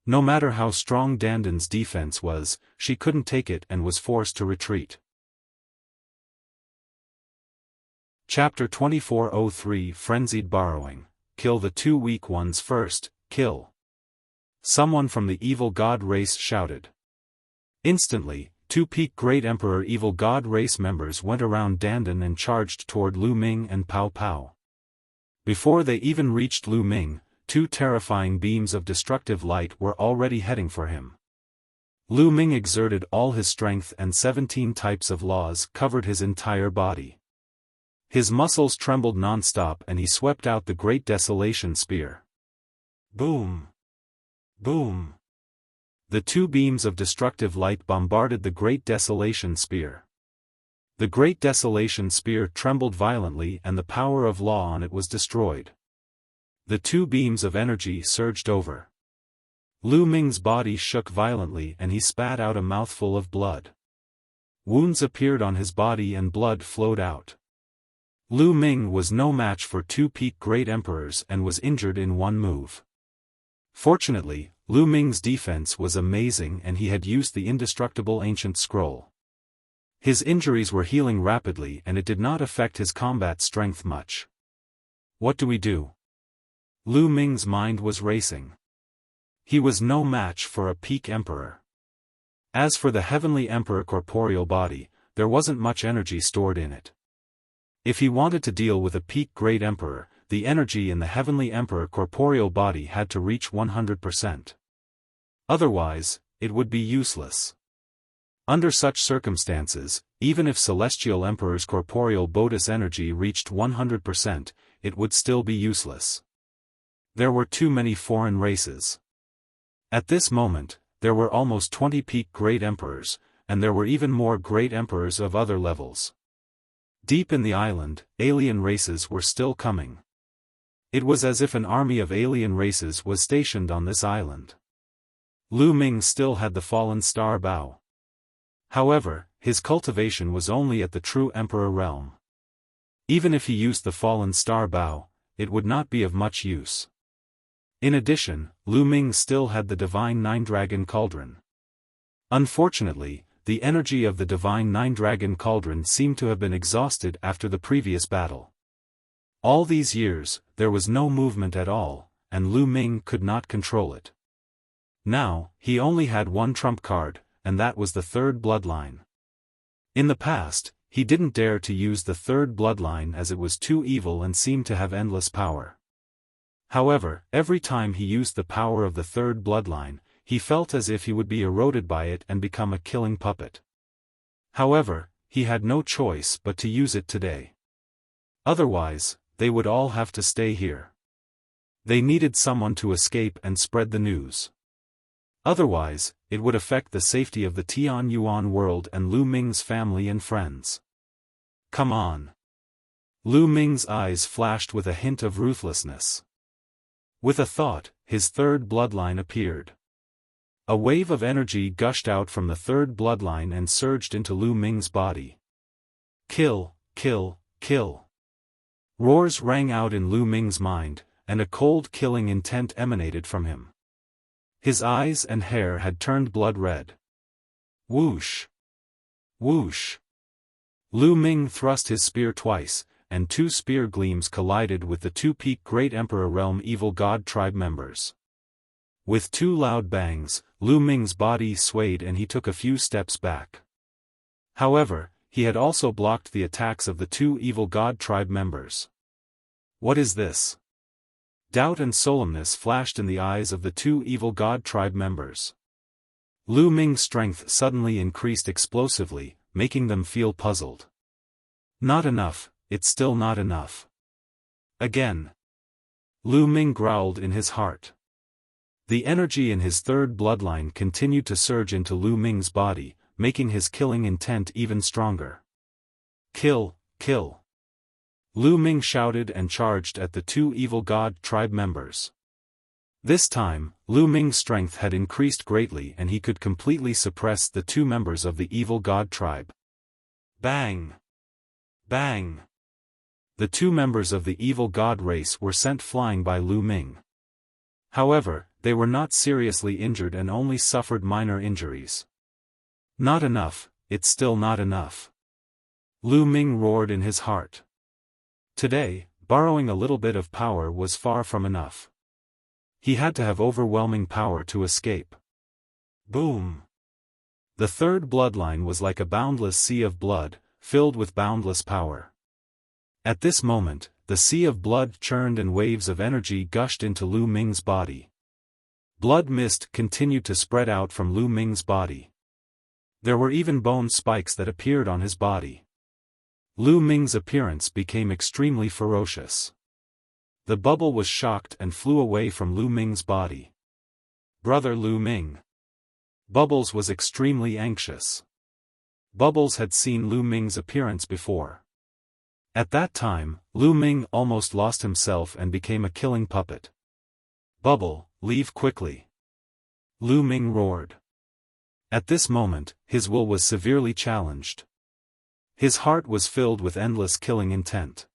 Speaker 1: No matter how strong Dandan's defense was, she couldn't take it and was forced to retreat. Chapter 2403 Frenzied Borrowing. Kill the 2 weak ones first, kill. Someone from the evil god race shouted. Instantly, 2 peak Great Emperor evil god race members went around Dandan and charged toward Lu Ming and Pao Pao. Before they even reached Lu Ming, 2 terrifying beams of destructive light were already heading for him. Lu Ming exerted all his strength and 17 types of laws covered his entire body. His muscles trembled non-stop and he swept out the Great Desolation Spear. Boom! Boom! The 2 beams of destructive light bombarded the Great Desolation Spear. The Great Desolation Spear trembled violently and the power of law on it was destroyed. The 2 beams of energy surged over. Lu Ming's body shook violently and he spat out a mouthful of blood. Wounds appeared on his body and blood flowed out. Lu Ming was no match for 2 peak Great Emperors and was injured in one move. Fortunately, Lu Ming's defense was amazing and he had used the indestructible ancient scroll. His injuries were healing rapidly and it did not affect his combat strength much. What do we do? Lu Ming's mind was racing. He was no match for a peak emperor. As for the heavenly emperor corporeal body, there wasn't much energy stored in it. If he wanted to deal with a peak Great Emperor, the energy in the heavenly emperor corporeal body had to reach 100%. Otherwise, it would be useless. Under such circumstances, even if celestial emperor's corporeal bodhis energy reached 100%, it would still be useless. There were too many foreign races. At this moment, there were almost 20 peak Great Emperors, and there were even more Great Emperors of other levels. Deep in the island, alien races were still coming. It was as if an army of alien races was stationed on this island. Lu Ming still had the fallen star bow. However, his cultivation was only at the true emperor realm. Even if he used the fallen star bow, it would not be of much use. In addition, Lu Ming still had the divine Nine-Dragon Cauldron. Unfortunately, the energy of the divine Nine-Dragon Cauldron seemed to have been exhausted after the previous battle. All these years, there was no movement at all, and Lu Ming could not control it. Now, he only had one trump card, and that was the 3rd bloodline. In the past, he didn't dare to use the 3rd bloodline as it was too evil and seemed to have endless power. However, every time he used the power of the 3rd bloodline, he felt as if he would be eroded by it and become a killing puppet. However, he had no choice but to use it today. Otherwise, they would all have to stay here. They needed someone to escape and spread the news. Otherwise, it would affect the safety of the Tian Yuan world and Lu Ming's family and friends. Come on. Lu Ming's eyes flashed with a hint of ruthlessness. With a thought, his 3rd bloodline appeared. A wave of energy gushed out from the third bloodline and surged into Lu Ming's body. Kill, kill, kill. Roars rang out in Lu Ming's mind, and a cold killing intent emanated from him. His eyes and hair had turned blood red. Whoosh! Whoosh! Lu Ming thrust his spear twice, and two spear gleams collided with the two-peak Great Emperor Realm Evil God tribe members. With two loud bangs, Lu Ming's body swayed and he took a few steps back. However, he had also blocked the attacks of the two Evil God tribe members. What is this? Doubt and solemnness flashed in the eyes of the two Evil God tribe members. Lu Ming's strength suddenly increased explosively, making them feel puzzled. Not enough, it's still not enough. Again. Lu Ming growled in his heart. The energy in his third bloodline continued to surge into Lu Ming's body, making his killing intent even stronger. Kill, kill. Lu Ming shouted and charged at the two Evil God tribe members. This time, Lu Ming's strength had increased greatly and he could completely suppress the two members of the Evil God tribe. Bang! Bang! The two members of the Evil God race were sent flying by Lu Ming. However, they were not seriously injured and only suffered minor injuries. Not enough, it's still not enough. Lu Ming roared in his heart. Today, borrowing a little bit of power was far from enough. He had to have overwhelming power to escape. Boom! The third bloodline was like a boundless sea of blood, filled with boundless power. At this moment, the sea of blood churned and waves of energy gushed into Lu Ming's body. Blood mist continued to spread out from Lu Ming's body. There were even bone spikes that appeared on his body. Lu Ming's appearance became extremely ferocious. The bubble was shocked and flew away from Lu Ming's body. Brother Lu Ming. Bubbles was extremely anxious. Bubbles had seen Lu Ming's appearance before. At that time, Lu Ming almost lost himself and became a killing puppet. Bubble, leave quickly. Lu Ming roared. At this moment, his will was severely challenged. His heart was filled with endless killing intent.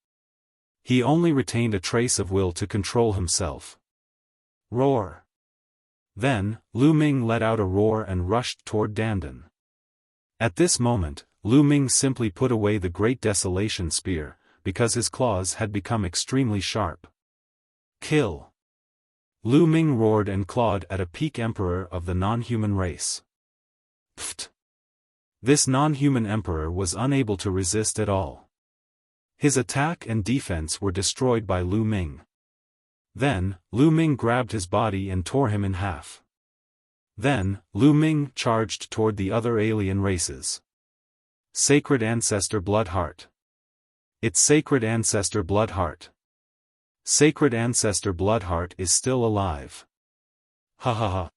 Speaker 1: He only retained a trace of will to control himself. Roar. Then, Lu Ming let out a roar and rushed toward Dandan. At this moment, Lu Ming simply put away the Great Desolation Spear, because his claws had become extremely sharp. Kill. Lu Ming roared and clawed at a peak emperor of the non-human race. Pfft. This non-human emperor was unable to resist at all. His attack and defense were destroyed by Lu Ming. Then, Lu Ming grabbed his body and tore him in half. Then, Lu Ming charged toward the other alien races. Sacred Ancestor Bloodheart. It's Sacred Ancestor Bloodheart. Sacred Ancestor Bloodheart is still alive. Ha ha ha.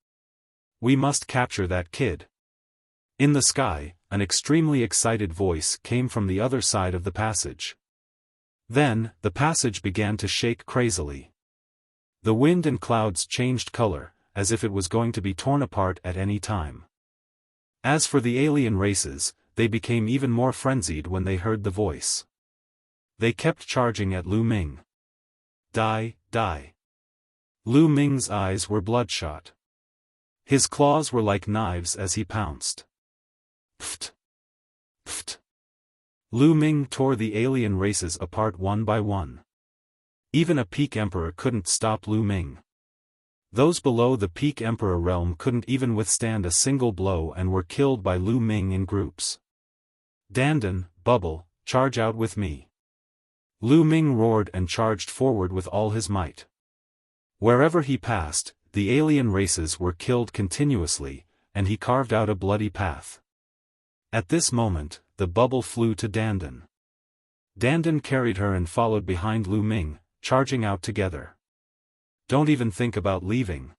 Speaker 1: We must capture that kid. In the sky, an extremely excited voice came from the other side of the passage. Then, the passage began to shake crazily. The wind and clouds changed color, as if it was going to be torn apart at any time. As for the alien races, they became even more frenzied when they heard the voice. They kept charging at Lu Ming. Die, die. Lu Ming's eyes were bloodshot. His claws were like knives as he pounced. Pfft. Pfft. Lu Ming tore the alien races apart one by one. Even a peak emperor couldn't stop Lu Ming. Those below the peak emperor realm couldn't even withstand a single blow and were killed by Lu Ming in groups. Dandan, Bubble, charge out with me. Lu Ming roared and charged forward with all his might. Wherever he passed, the alien races were killed continuously, and he carved out a bloody path. At this moment, the bubble flew to Dandan. Dandan carried her and followed behind Lu Ming, charging out together. Don't even think about leaving.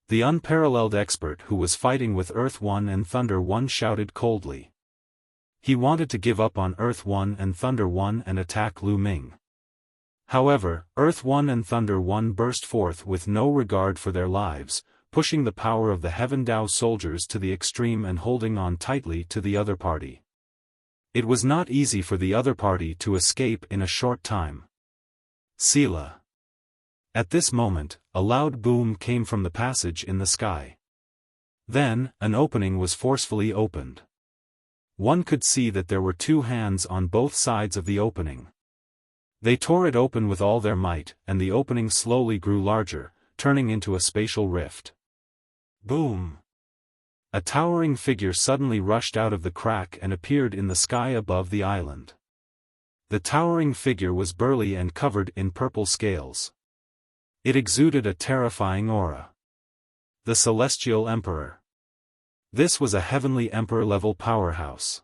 Speaker 1: The unparalleled expert who was fighting with Earth 1 and Thunder 1 shouted coldly. He wanted to give up on Earth 1 and Thunder 1 and attack Lu Ming. However, Earth 1 and Thunder 1 burst forth with no regard for their lives, pushing the power of the Heaven Dao soldiers to the extreme and holding on tightly to the other party. It was not easy for the other party to escape in a short time. Sela. At this moment, a loud boom came from the passage in the sky. Then, an opening was forcefully opened. One could see that there were two hands on both sides of the opening. They tore it open with all their might, and the opening slowly grew larger, turning into a spatial rift. Boom! A towering figure suddenly rushed out of the crack and appeared in the sky above the island. The towering figure was burly and covered in purple scales. It exuded a terrifying aura. The Celestial Emperor. This was a heavenly emperor-level powerhouse.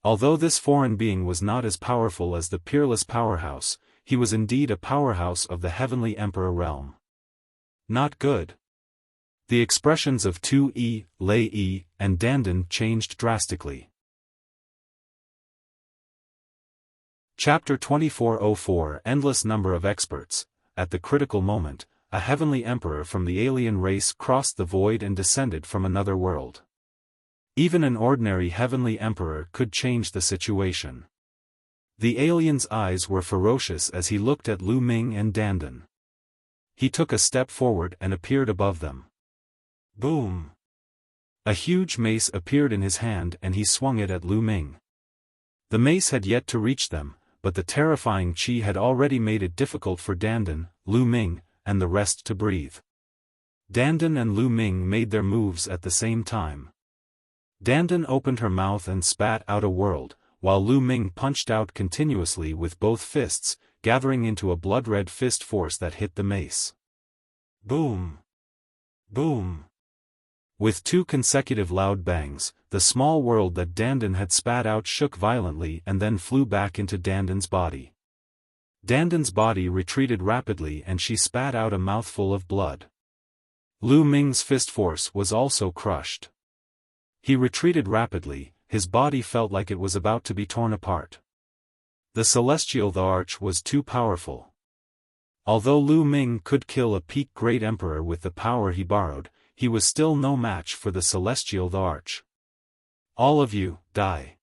Speaker 1: Although this foreign being was not as powerful as the peerless powerhouse, he was indeed a powerhouse of the heavenly emperor realm. Not good. The expressions of Tu-yi, Lei-yi, and Dandan changed drastically. Chapter 2404 Endless number of experts. At the critical moment, a heavenly emperor from the alien race crossed the void and descended from another world. Even an ordinary heavenly emperor could change the situation. The alien's eyes were ferocious as he looked at Lu Ming and Dandan. He took a step forward and appeared above them. Boom! A huge mace appeared in his hand and he swung it at Lu Ming. The mace had yet to reach them, but the terrifying qi had already made it difficult for Dandan, Lu Ming, and the rest to breathe. Dandan and Lu Ming made their moves at the same time. Dandan opened her mouth and spat out a world, while Lu Ming punched out continuously with both fists, gathering into a blood-red fist force that hit the mace. Boom! Boom! With two consecutive loud bangs, the small world that Dandan had spat out shook violently and then flew back into Dandan's body. Dandan's body retreated rapidly and she spat out a mouthful of blood. Lu Ming's fist force was also crushed. He retreated rapidly, his body felt like it was about to be torn apart. The Celestial the Arch was too powerful. Although Lu Ming could kill a peak great emperor with the power he borrowed, he was still no match for the Celestial the Arch. All of you, die.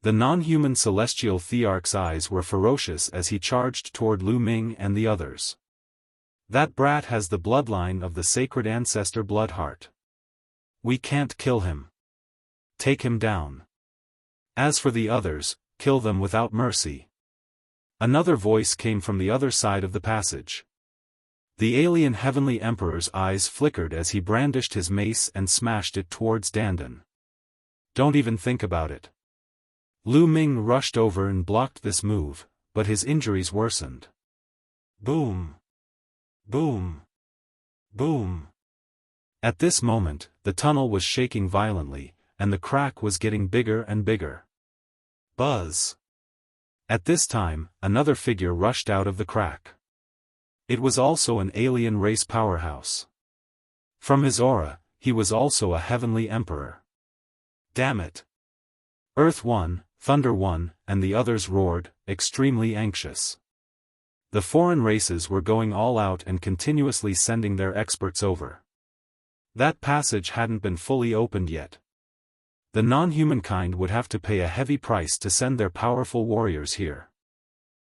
Speaker 1: The non-human Celestial Thearch's eyes were ferocious as he charged toward Lu Ming and the others. That brat has the bloodline of the sacred ancestor Bloodheart. We can't kill him. Take him down. As for the others, kill them without mercy. Another voice came from the other side of the passage. The alien heavenly emperor's eyes flickered as he brandished his mace and smashed it towards Dandan. Don't even think about it. Lu Ming rushed over and blocked this move, but his injuries worsened. Boom! Boom! Boom! At this moment, the tunnel was shaking violently, and the crack was getting bigger and bigger. Buzz! At this time, another figure rushed out of the crack. It was also an alien race powerhouse. From his aura, he was also a heavenly emperor. Damn it! Earth 1, Thunder 1, and the others roared, extremely anxious. The foreign races were going all out and continuously sending their experts over. That passage hadn't been fully opened yet. The non-humankind would have to pay a heavy price to send their powerful warriors here.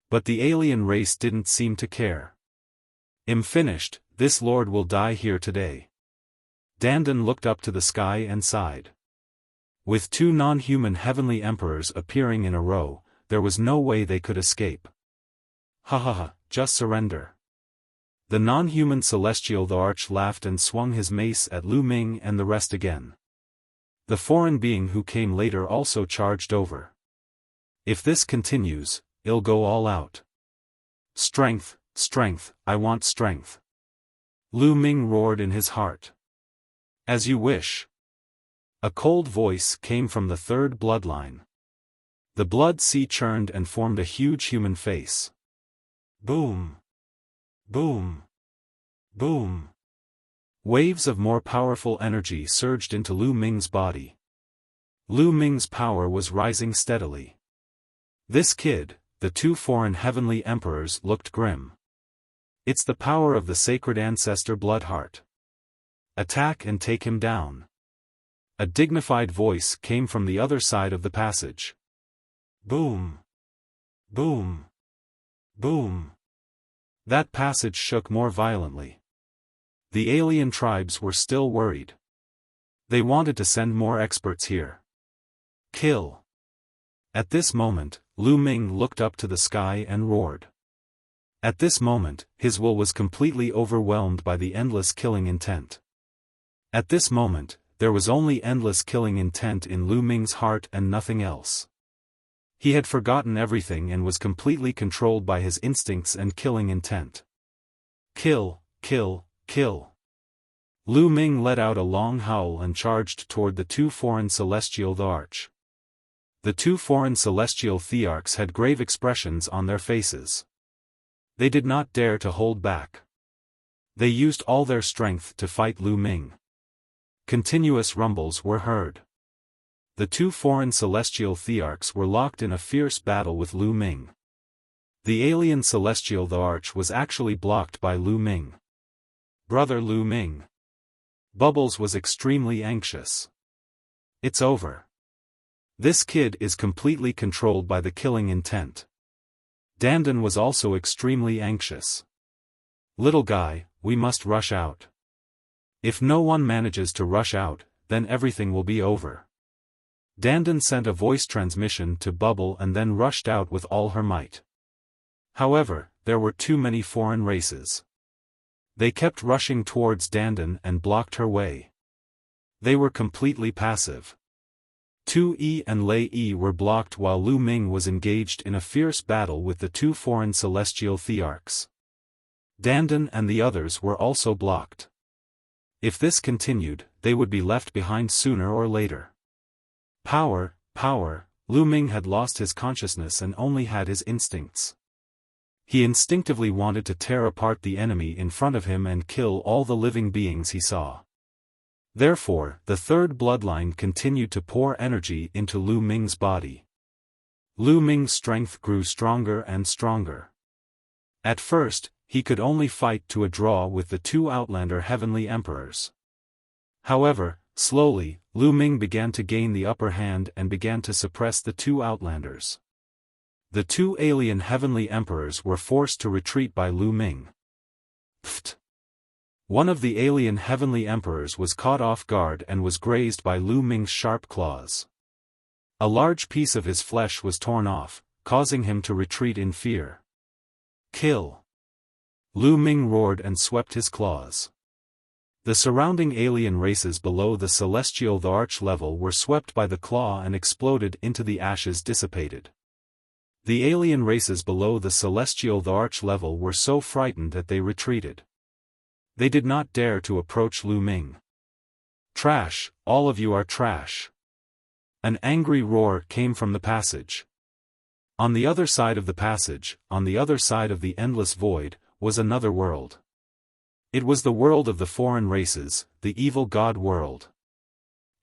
Speaker 1: But the alien race didn't seem to care. I'm finished, this lord will die here today. Dandan looked up to the sky and sighed. With two non-human heavenly emperors appearing in a row, there was no way they could escape. Ha ha ha, just surrender. The non-human Celestial the Arch laughed and swung his mace at Lu Ming and the rest again. The foreign being who came later also charged over. If this continues, it'll go all out. Strength, strength, I want strength. Lu Ming roared in his heart. As you wish. A cold voice came from the third bloodline. The blood sea churned and formed a huge human face. Boom! Boom! Boom! Waves of more powerful energy surged into Lu Ming's body. Lu Ming's power was rising steadily. This kid, the two foreign heavenly emperors, looked grim. It's the power of the sacred ancestor Bloodheart. Attack and take him down. A dignified voice came from the other side of the passage. Boom! Boom! Boom! That passage shook more violently. The alien tribes were still worried. They wanted to send more experts here. Kill! At this moment, Lu Ming looked up to the sky and roared. At this moment, his will was completely overwhelmed by the endless killing intent. At this moment, there was only endless killing intent in Lu Ming's heart and nothing else. He had forgotten everything and was completely controlled by his instincts and killing intent. Kill, kill, kill. Lu Ming let out a long howl and charged toward the two foreign celestial thearchs. The two foreign celestial thearchs had grave expressions on their faces. They did not dare to hold back. They used all their strength to fight Lu Ming. Continuous rumbles were heard. The two foreign celestial thearchs were locked in a fierce battle with Lu Ming. The alien celestial thearch was actually blocked by Lu Ming. Brother Lu Ming. Bubbles was extremely anxious. It's over. This kid is completely controlled by the killing intent. Dandan was also extremely anxious. Little guy, we must rush out. If no one manages to rush out, then everything will be over. Dandan sent a voice transmission to Bubble and then rushed out with all her might. However, there were too many foreign races. They kept rushing towards Dandan and blocked her way. They were completely passive. 2E and Lei E were blocked while Lu Ming was engaged in a fierce battle with the two foreign celestial thearchs. Dandan and the others were also blocked. If this continued, they would be left behind sooner or later. Power, power, Lu Ming had lost his consciousness and only had his instincts. He instinctively wanted to tear apart the enemy in front of him and kill all the living beings he saw. Therefore, the third bloodline continued to pour energy into Lu Ming's body. Lu Ming's strength grew stronger and stronger. At first, he could only fight to a draw with the two Outlander Heavenly Emperors. However, slowly, Lu Ming began to gain the upper hand and began to suppress the two Outlanders. The two alien Heavenly Emperors were forced to retreat by Lu Ming. Pfft! One of the alien Heavenly Emperors was caught off guard and was grazed by Lu Ming's sharp claws. A large piece of his flesh was torn off, causing him to retreat in fear. Kill! Lu Ming roared and swept his claws. The surrounding alien races below the celestial thearch level were swept by the claw and exploded into the ashes dissipated. The alien races below the celestial thearch level were so frightened that they retreated. They did not dare to approach Lu Ming. Trash, all of you are trash. An angry roar came from the passage. On the other side of the passage, on the other side of the endless void, was another world. It was the world of the foreign races, the evil god world.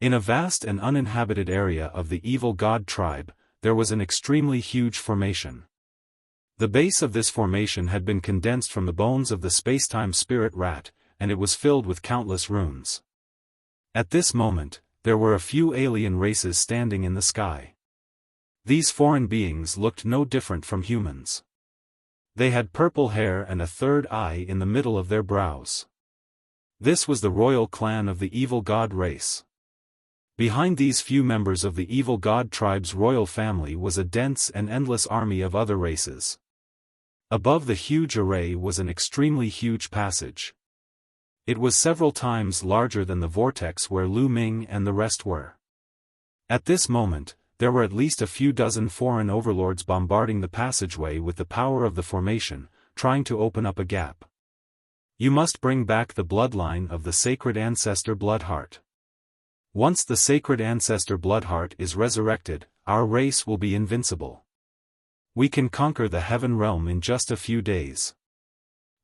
Speaker 1: In a vast and uninhabited area of the evil god tribe, there was an extremely huge formation. The base of this formation had been condensed from the bones of the spacetime spirit rat, and it was filled with countless runes. At this moment, there were a few alien races standing in the sky. These foreign beings looked no different from humans. They had purple hair and a third eye in the middle of their brows. This was the royal clan of the evil god race. Behind these few members of the evil god tribe's royal family was a dense and endless army of other races. Above the huge array was an extremely huge passage. It was several times larger than the vortex where Lu Ming and the rest were. At this moment, there were at least a few dozen foreign overlords bombarding the passageway with the power of the formation, trying to open up a gap. You must bring back the bloodline of the sacred ancestor Bloodheart. Once the sacred ancestor Bloodheart is resurrected, our race will be invincible. We can conquer the heaven realm in just a few days.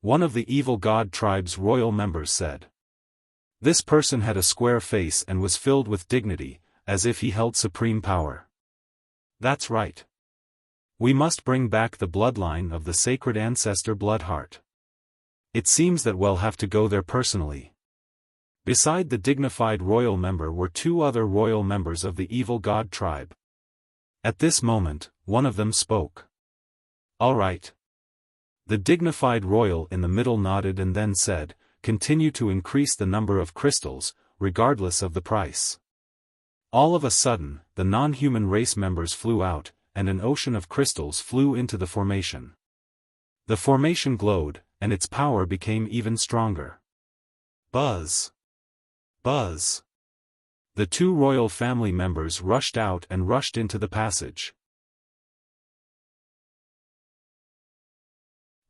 Speaker 1: One of the evil god tribe's royal members said. This person had a square face and was filled with dignity, as if he held supreme power. That's right. We must bring back the bloodline of the sacred ancestor Bloodheart. It seems that we'll have to go there personally. Beside the dignified royal member were two other royal members of the evil god tribe. At this moment, one of them spoke. "All right." The dignified royal in the middle nodded and then said, "Continue to increase the number of crystals, regardless of the price." All of a sudden, the non-human race members flew out, and an ocean of crystals flew into the formation. The formation glowed, and its power became even stronger. Buzz! Buzz! The two royal family members rushed out and rushed into the passage.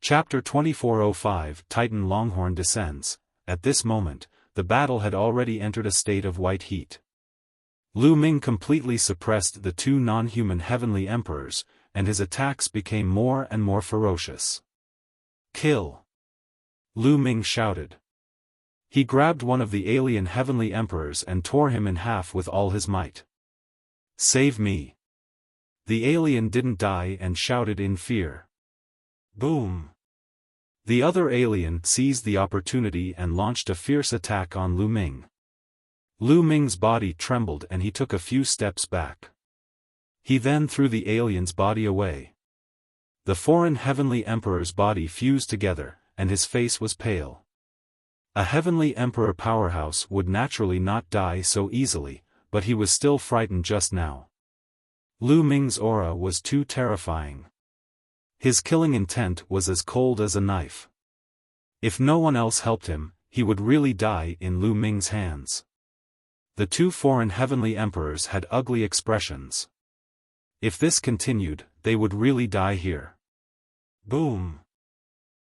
Speaker 1: Chapter 2405 Titan Longhorn descends. At this moment, the battle had already entered a state of white heat. Lu Ming completely suppressed the two non-human heavenly emperors, and his attacks became more and more ferocious. "Kill!" Lu Ming shouted. He grabbed one of the alien heavenly emperors and tore him in half with all his might. "Save me!" The alien didn't die and shouted in fear. Boom! The other alien seized the opportunity and launched a fierce attack on Lu Ming. Lu Ming's body trembled and he took a few steps back. He then threw the alien's body away. The foreign heavenly emperor's body fused together, and his face was pale. A heavenly emperor powerhouse would naturally not die so easily, but he was still frightened just now. Lu Ming's aura was too terrifying. His killing intent was as cold as a knife. If no one else helped him, he would really die in Lu Ming's hands. The two foreign heavenly emperors had ugly expressions. If this continued, they would really die here. Boom!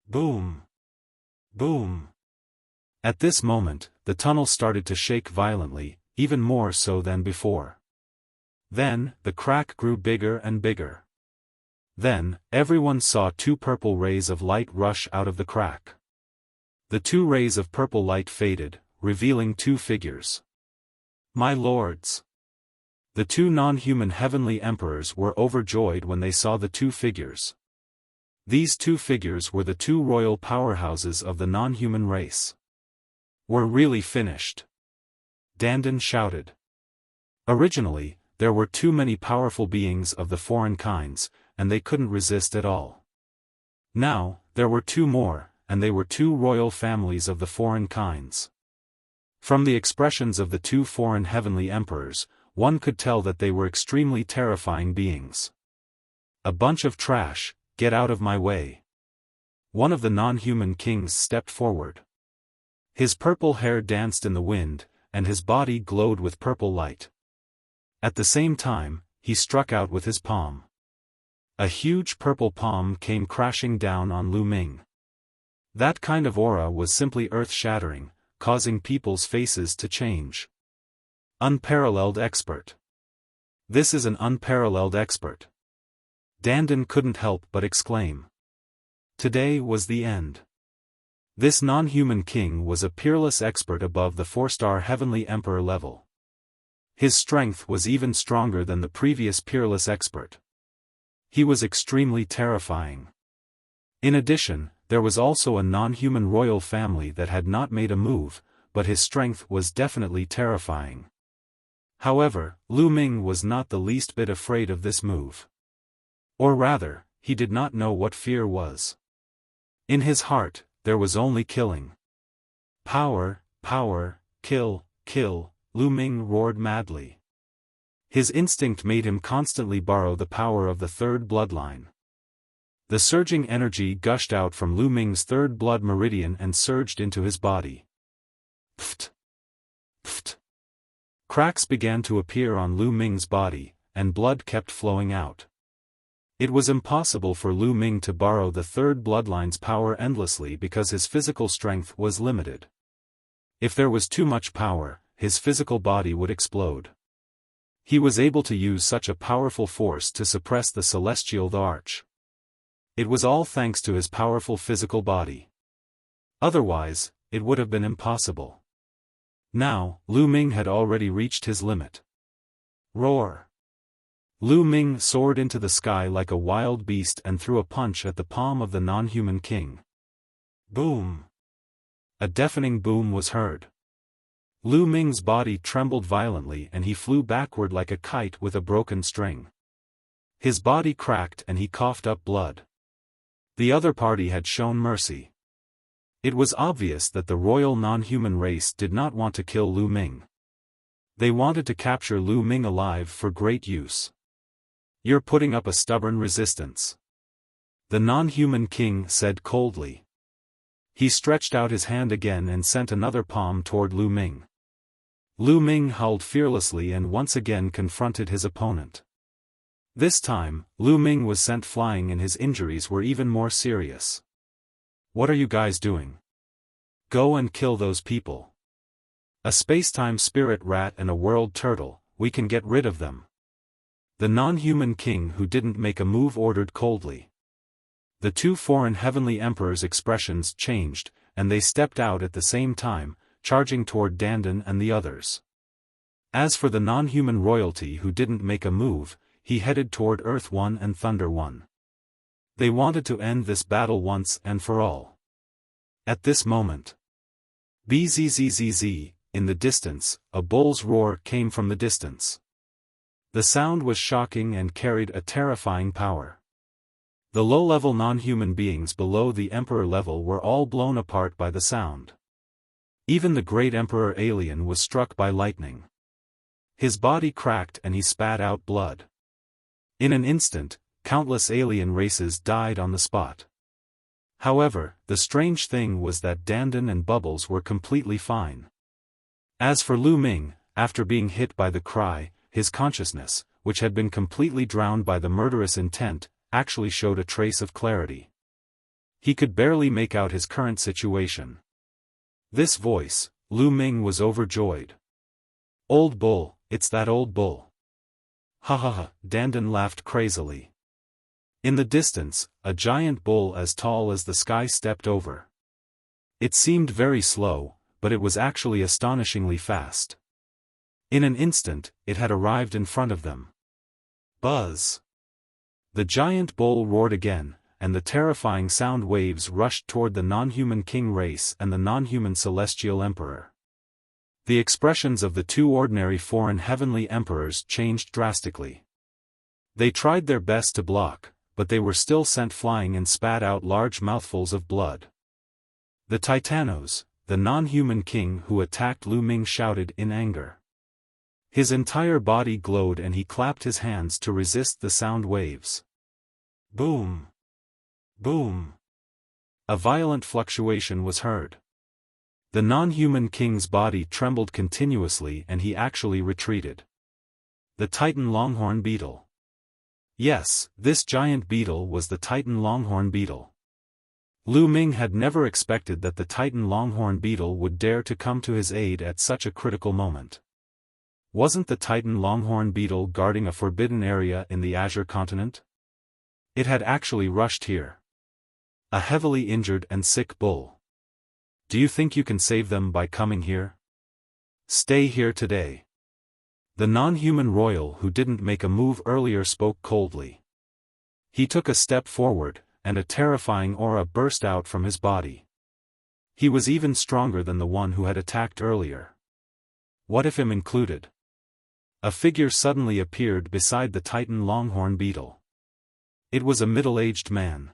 Speaker 1: Boom! Boom! At this moment, the tunnel started to shake violently, even more so than before. Then, the crack grew bigger and bigger. Then, everyone saw two purple rays of light rush out of the crack. The two rays of purple light faded, revealing two figures. My lords! The two non-human heavenly emperors were overjoyed when they saw the two figures. These two figures were the two royal powerhouses of the non-human race. "We're really finished!" Dandan shouted. Originally, there were too many powerful beings of the foreign kinds, and they couldn't resist at all. Now, there were two more, and they were two royal families of the foreign kinds. From the expressions of the two foreign heavenly emperors, one could tell that they were extremely terrifying beings. "A bunch of trash, get out of my way." One of the non-human kings stepped forward. His purple hair danced in the wind, and his body glowed with purple light. At the same time, he struck out with his palm. A huge purple palm came crashing down on Lu Ming. That kind of aura was simply earth-shattering, causing people's faces to change. Unparalleled expert. This is an unparalleled expert. Dandan couldn't help but exclaim. Today was the end. This non-human king was a peerless expert above the 4-star heavenly emperor level. His strength was even stronger than the previous peerless expert. He was extremely terrifying. In addition, there was also a non-human royal family that had not made a move, but his strength was definitely terrifying. However, Lu Ming was not the least bit afraid of this move. Or rather, he did not know what fear was. In his heart, there was only killing. Power, power, kill, kill, Lu Ming roared madly. His instinct made him constantly borrow the power of the third bloodline. The surging energy gushed out from Lu Ming's third blood meridian and surged into his body. Pft! Pft! Cracks began to appear on Lu Ming's body, and blood kept flowing out. It was impossible for Lu Ming to borrow the third bloodline's power endlessly because his physical strength was limited. If there was too much power, his physical body would explode. He was able to use such a powerful force to suppress the celestial arch. It was all thanks to his powerful physical body. Otherwise, it would have been impossible. Now, Lu Ming had already reached his limit. Roar! Lu Ming soared into the sky like a wild beast and threw a punch at the palm of the non-human king. Boom! A deafening boom was heard. Lu Ming's body trembled violently and he flew backward like a kite with a broken string. His body cracked and he coughed up blood. The other party had shown mercy. It was obvious that the royal non-human race did not want to kill Lu Ming. They wanted to capture Lu Ming alive for great use. "You're putting up a stubborn resistance," the non-human king said coldly. He stretched out his hand again and sent another palm toward Lu Ming. Lu Ming howled fearlessly and once again confronted his opponent. This time, Lu Ming was sent flying and his injuries were even more serious. "What are you guys doing? Go and kill those people. A space-time spirit rat and a world turtle, we can get rid of them," the non-human king who didn't make a move ordered coldly. The two foreign heavenly emperors' expressions changed, and they stepped out at the same time, charging toward Dandan and the others. As for the non-human royalty who didn't make a move, he headed toward Earth One and Thunder One. They wanted to end this battle once and for all. At this moment, bzzz, in the distance, a bull's roar came from the distance. The sound was shocking and carried a terrifying power. The low-level non-human beings below the Emperor level were all blown apart by the sound. Even the great Emperor alien was struck by lightning. His body cracked and he spat out blood. In an instant, countless alien races died on the spot. However, the strange thing was that Dandan and Bubbles were completely fine. As for Lu Ming, after being hit by the cry, his consciousness, which had been completely drowned by the murderous intent, actually showed a trace of clarity. He could barely make out his current situation. This voice, Lu Ming was overjoyed. "Old bull, it's that old bull." "Ha ha ha," Dandan laughed crazily. In the distance, a giant bull as tall as the sky stepped over. It seemed very slow, but it was actually astonishingly fast. In an instant, it had arrived in front of them. Buzz! The giant bull roared again, and the terrifying sound waves rushed toward the non-human king race and the non-human celestial emperor. The expressions of the two ordinary foreign heavenly emperors changed drastically. They tried their best to block, but they were still sent flying and spat out large mouthfuls of blood. The Titanos, the non-human king who attacked Lu Ming, shouted in anger. His entire body glowed and he clapped his hands to resist the sound waves. Boom! Boom! A violent fluctuation was heard. The non-human king's body trembled continuously and he actually retreated. The Titan Longhorn beetle. Yes, this giant beetle was the Titan Longhorn beetle. Lu Ming had never expected that the Titan Longhorn beetle would dare to come to his aid at such a critical moment. Wasn't the Titan Longhorn beetle guarding a forbidden area in the Azure continent? It had actually rushed here. A heavily injured and sick bull. Do you think you can save them by coming here? Stay here today. The non-human royal who didn't make a move earlier spoke coldly. He took a step forward, and a terrifying aura burst out from his body. He was even stronger than the one who had attacked earlier. What if him included? A figure suddenly appeared beside the Titan Longhorn beetle. It was a middle-aged man.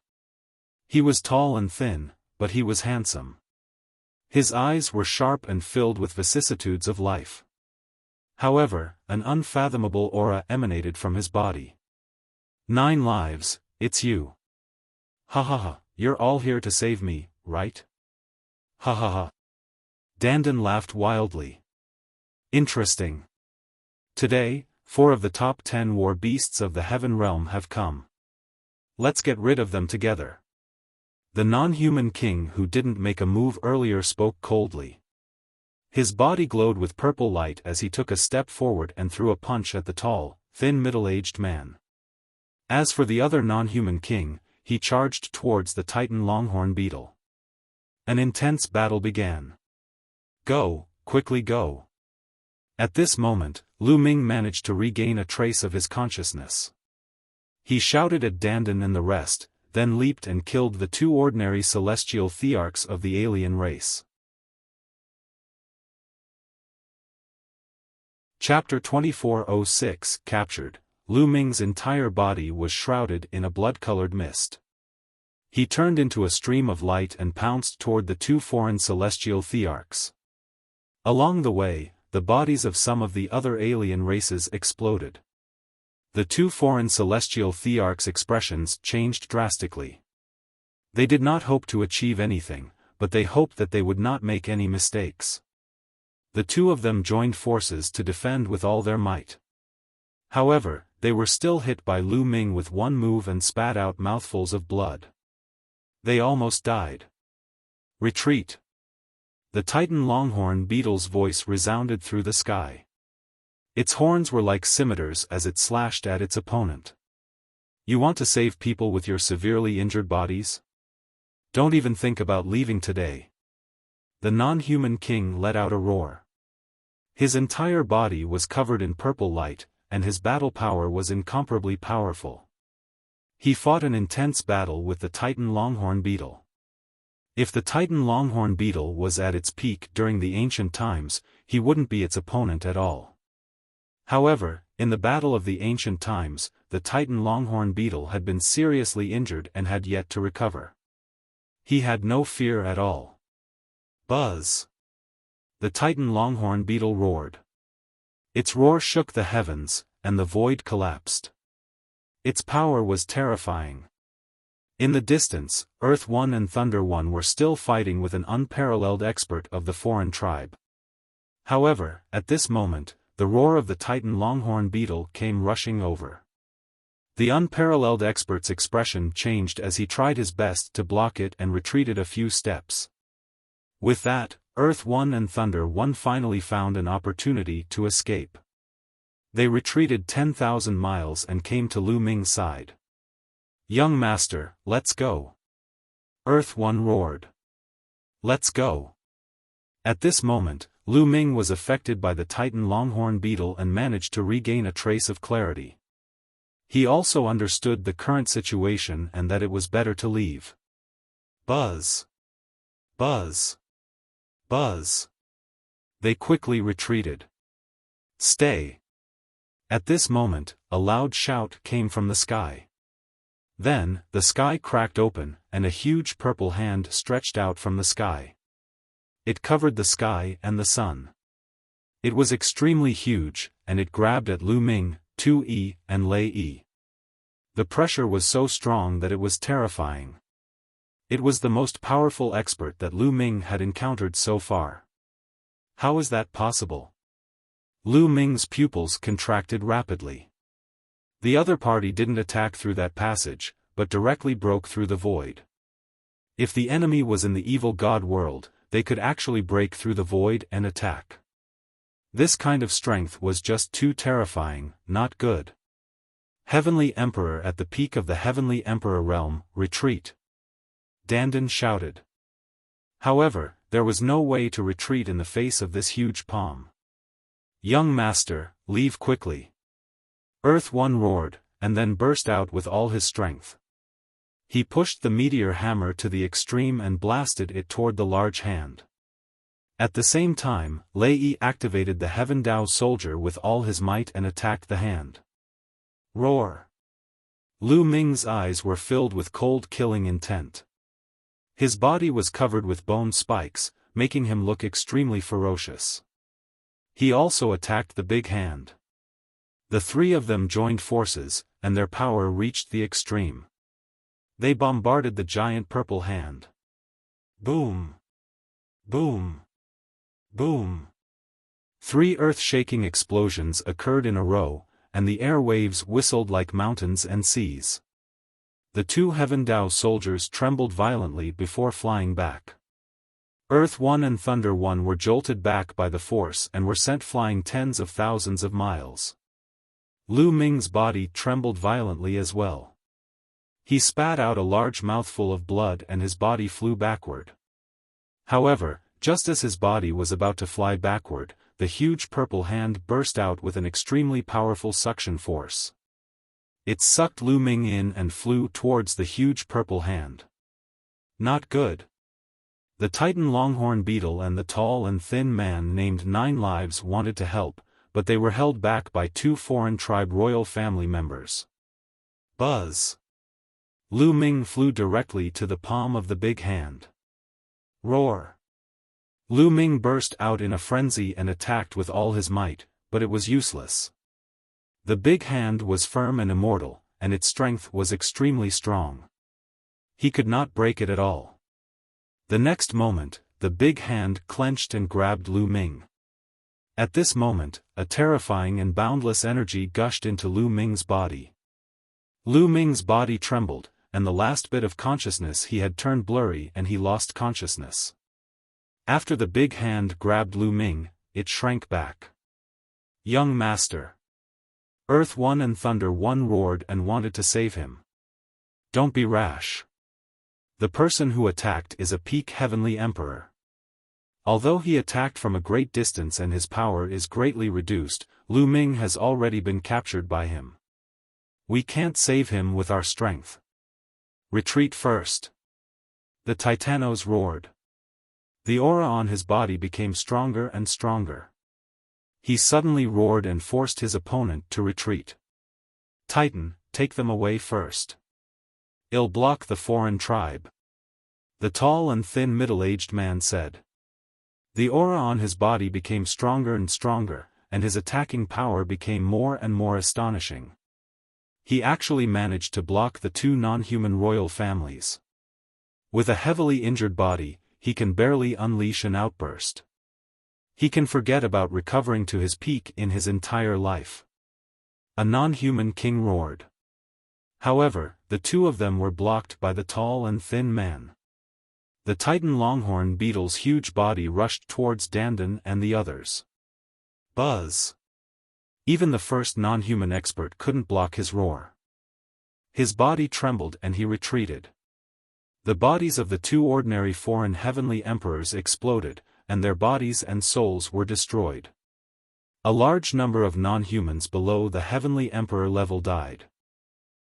Speaker 1: He was tall and thin, but he was handsome. His eyes were sharp and filled with vicissitudes of life. However, an unfathomable aura emanated from his body. 9 lives, it's you. Ha ha ha, you're all here to save me, right? Ha ha ha. Dandan laughed wildly. Interesting. Today, 4 of the top 10 war beasts of the heaven realm have come. Let's get rid of them together. The non-human king who didn't make a move earlier spoke coldly. His body glowed with purple light as he took a step forward and threw a punch at the tall, thin middle-aged man. As for the other non-human king, he charged towards the Titan Longhorn beetle. An intense battle began. Go, quickly go. At this moment, Lu Ming managed to regain a trace of his consciousness. He shouted at Dandan and the rest, then leaped and killed the 2 ordinary celestial thearchs of the alien race. Chapter 2406 Captured. Lu Ming's entire body was shrouded in a blood-colored mist. He turned into a stream of light and pounced toward the two foreign celestial thearchs. Along the way, the bodies of some of the other alien races exploded. The two foreign celestial thearchs' expressions changed drastically. They did not hope to achieve anything, but they hoped that they would not make any mistakes. The two of them joined forces to defend with all their might. However, they were still hit by Lu Ming with one move and spat out mouthfuls of blood. They almost died. Retreat! The Titan Longhorn beetle's voice resounded through the sky. Its horns were like scimitars as it slashed at its opponent. You want to save people with your severely injured bodies? Don't even think about leaving today. The non-human king let out a roar. His entire body was covered in purple light, and his battle power was incomparably powerful. He fought an intense battle with the Titan Longhorn beetle. If the Titan Longhorn beetle was at its peak during the ancient times, he wouldn't be its opponent at all. However, in the battle of the ancient times, the Titan Longhorn beetle had been seriously injured and had yet to recover. He had no fear at all. Buzz! The Titan Longhorn beetle roared. Its roar shook the heavens, and the void collapsed. Its power was terrifying. In the distance, Earth One and Thunder One were still fighting with an unparalleled expert of the foreign tribe. However, at this moment, the roar of the Titan Longhorn beetle came rushing over. The unparalleled expert's expression changed as he tried his best to block it and retreated a few steps. With that, Earth One and Thunder One finally found an opportunity to escape. They retreated 10,000 miles and came to Lu Ming's side. "Young master, let's go!" Earth One roared. "Let's go!" At this moment, Lu Ming was affected by the Titan Longhorn beetle and managed to regain a trace of clarity. He also understood the current situation and that it was better to leave. Buzz! Buzz! Buzz! They quickly retreated. "Stay!" At this moment, a loud shout came from the sky. Then, the sky cracked open, and a huge purple hand stretched out from the sky. It covered the sky and the sun. It was extremely huge, and it grabbed at Lu Ming, 2E, and Lei Yi. The pressure was so strong that it was terrifying. It was the most powerful expert that Lu Ming had encountered so far. How is that possible? Lu Ming's pupils contracted rapidly. The other party didn't attack through that passage, but directly broke through the void. If the enemy was in the evil god world, they could actually break through the void and attack. This kind of strength was just too terrifying, not good. Heavenly Emperor at the peak of the Heavenly Emperor realm, retreat! Dandan shouted. However, there was no way to retreat in the face of this huge palm. "Young master, leave quickly!" Earth One roared, and then burst out with all his strength. He pushed the meteor hammer to the extreme and blasted it toward the large hand. At the same time, Lei Yi activated the Heaven Dao soldier with all his might and attacked the hand. Roar! Lu Ming's eyes were filled with cold killing intent. His body was covered with bone spikes, making him look extremely ferocious. He also attacked the big hand. The three of them joined forces, and their power reached the extreme. They bombarded the giant purple hand. Boom! Boom! Boom! 3 earth-shaking explosions occurred in a row, and the air waves whistled like mountains and seas. The 2 Heaven Dao soldiers trembled violently before flying back. Earth One and Thunder One were jolted back by the force and were sent flying tens of thousands of miles. Lu Ming's body trembled violently as well. He spat out a large mouthful of blood and his body flew backward. However, just as his body was about to fly backward, the huge purple hand burst out with an extremely powerful suction force. It sucked Lu Ming in and flew towards the huge purple hand. Not good. The Titan Longhorn beetle and the tall and thin man named 9 Lives wanted to help, but they were held back by two foreign tribe royal family members. Buzz! Lu Ming flew directly to the palm of the big hand. Roar! Lu Ming burst out in a frenzy and attacked with all his might, but it was useless. The big hand was firm and immortal, and its strength was extremely strong. He could not break it at all. The next moment, the big hand clenched and grabbed Lu Ming. At this moment, a terrifying and boundless energy gushed into Lu Ming's body. Lu Ming's body trembled, and the last bit of consciousness he had turned blurry and he lost consciousness. After the big hand grabbed Lu Ming, it shrank back. Young master! Earth One and Thunder One roared and wanted to save him. Don't be rash. The person who attacked is a peak heavenly emperor. Although he attacked from a great distance and his power is greatly reduced, Lu Ming has already been captured by him. We can't save him with our strength. Retreat first. The Titanos roared. The aura on his body became stronger and stronger. He suddenly roared and forced his opponent to retreat. Titan, take them away first. I'll block the foreign tribe. The tall and thin middle-aged man said. The aura on his body became stronger and stronger, and his attacking power became more and more astonishing. He actually managed to block the two non-human royal families. With a heavily injured body, he can barely unleash an outburst. He can forget about recovering to his peak in his entire life. A non-human king roared. However, the two of them were blocked by the tall and thin man. The Titan Longhorn beetle's huge body rushed towards Dandan and the others. Buzz! Even the first non-human expert couldn't block his roar. His body trembled and he retreated. The bodies of the two ordinary foreign heavenly emperors exploded, and their bodies and souls were destroyed. A large number of non-humans below the heavenly emperor level died.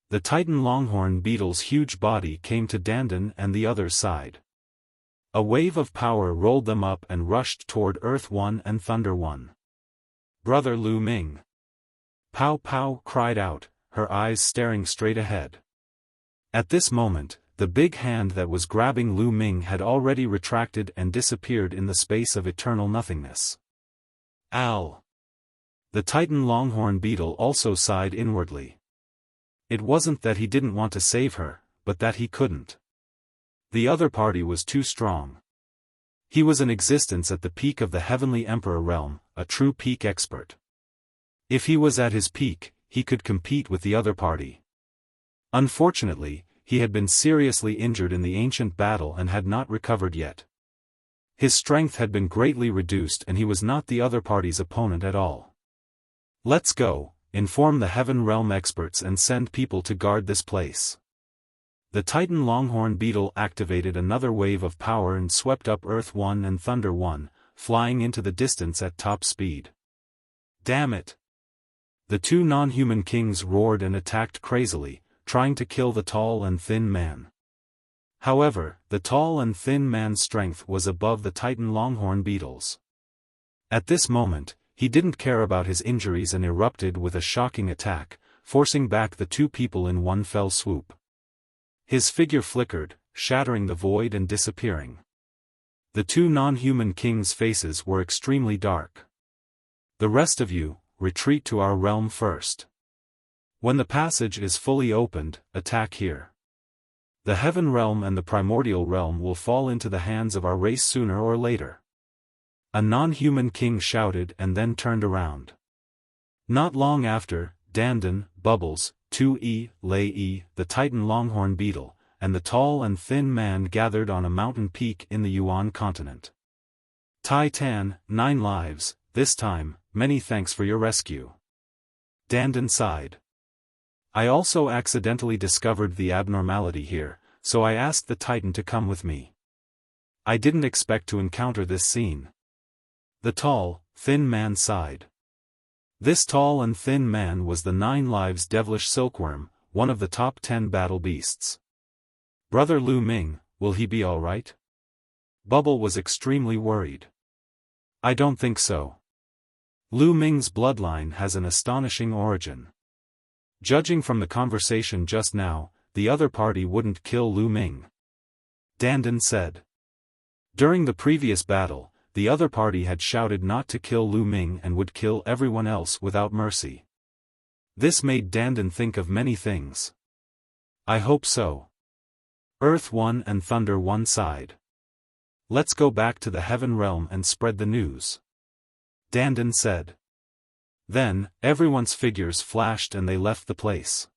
Speaker 1: The Titan Longhorn beetle's huge body came to Dandan and the other's side. A wave of power rolled them up and rushed toward Earth One and Thunder One. Brother Lu Ming! Pow Pow cried out, her eyes staring straight ahead. At this moment, the big hand that was grabbing Lu Ming had already retracted and disappeared in the space of eternal nothingness. Ow! The Titan Longhorn beetle also sighed inwardly. It wasn't that he didn't want to save her, but that he couldn't. The other party was too strong. He was in existence at the peak of the Heavenly Emperor realm, a true peak expert. If he was at his peak, he could compete with the other party. Unfortunately, he had been seriously injured in the ancient battle and had not recovered yet. His strength had been greatly reduced and he was not the other party's opponent at all. Let's go, inform the Heaven Realm experts and send people to guard this place. The Titan Longhorn beetle activated another wave of power and swept up Earth One and Thunder One, flying into the distance at top speed. Damn it! The two non-human kings roared and attacked crazily, trying to kill the tall and thin man. However, the tall and thin man's strength was above the Titan Longhorn beetle's. At this moment, he didn't care about his injuries and erupted with a shocking attack, forcing back the two people in one fell swoop. His figure flickered, shattering the void and disappearing. The two non-human kings' faces were extremely dark. The rest of you, retreat to our realm first. When the passage is fully opened, attack here. The Heaven Realm and the Primordial Realm will fall into the hands of our race sooner or later. A non-human king shouted and then turned around. Not long after, Dandan, Bubbles, 2E, Lei, the Titan Longhorn beetle, and the tall and thin man gathered on a mountain peak in the Yuan continent. Titan, 9 lives, this time, many thanks for your rescue. Dandan sighed. I also accidentally discovered the abnormality here, so I asked the Titan to come with me. I didn't expect to encounter this scene. The tall, thin man sighed. This tall and thin man was the 9 lives devilish silkworm, one of the top 10 battle beasts. Brother Lu Ming, will he be alright? Bubble was extremely worried. I don't think so. Lu Ming's bloodline has an astonishing origin. Judging from the conversation just now, the other party wouldn't kill Lu Ming. Dandan said. During the previous battle, the other party had shouted not to kill Lu Ming and would kill everyone else without mercy. This made Dandan think of many things. I hope so. Earth won and Thunder one side. Let's go back to the Heaven Realm and spread the news. Dandan said. Then, everyone's figures flashed and they left the place.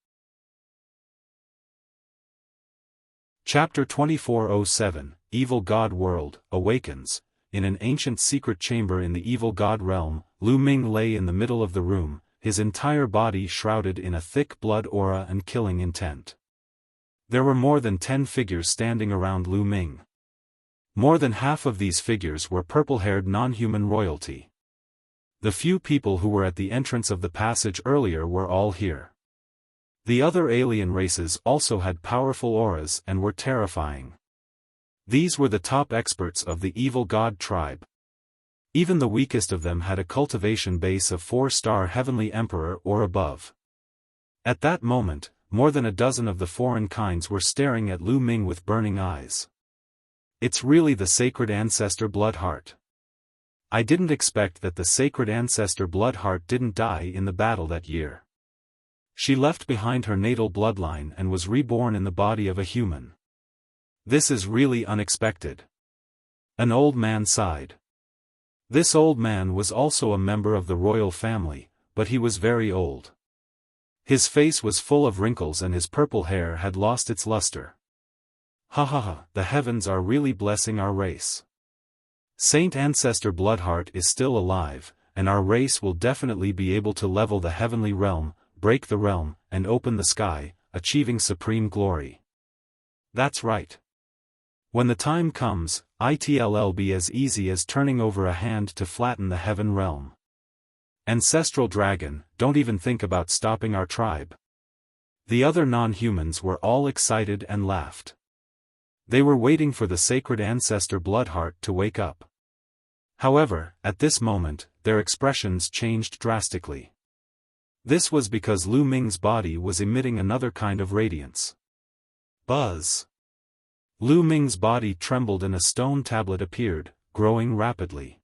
Speaker 1: Chapter 2407, Evil God World, Awakens. In an ancient secret chamber in the Evil God Realm, Lu Ming lay in the middle of the room, his entire body shrouded in a thick blood aura and killing intent. There were more than 10 figures standing around Lu Ming. More than half of these figures were purple-haired non-human royalty. The few people who were at the entrance of the passage earlier were all here. The other alien races also had powerful auras and were terrifying. These were the top experts of the Evil God tribe. Even the weakest of them had a cultivation base of 4-star Heavenly Emperor or above. At that moment, more than a dozen of the foreign kinds were staring at Lu Ming with burning eyes. It's really the Sacred Ancestor Bloodheart. I didn't expect that the Sacred Ancestor Bloodheart didn't die in the battle that year. She left behind her natal bloodline and was reborn in the body of a human. This is really unexpected. An old man sighed. This old man was also a member of the royal family, but he was very old. His face was full of wrinkles and his purple hair had lost its luster. Ha ha ha, the heavens are really blessing our race. Saint Ancestor Bloodheart is still alive, and our race will definitely be able to level the heavenly realm, break the realm, and open the sky, achieving supreme glory. That's right. When the time comes, it'll be as easy as turning over a hand to flatten the heaven realm. Ancestral Dragon, don't even think about stopping our tribe. The other non-humans were all excited and laughed. They were waiting for the Sacred Ancestor Bloodheart to wake up. However, at this moment, their expressions changed drastically. This was because Lu Ming's body was emitting another kind of radiance. Buzz! Lu Ming's body trembled and a stone tablet appeared, growing rapidly.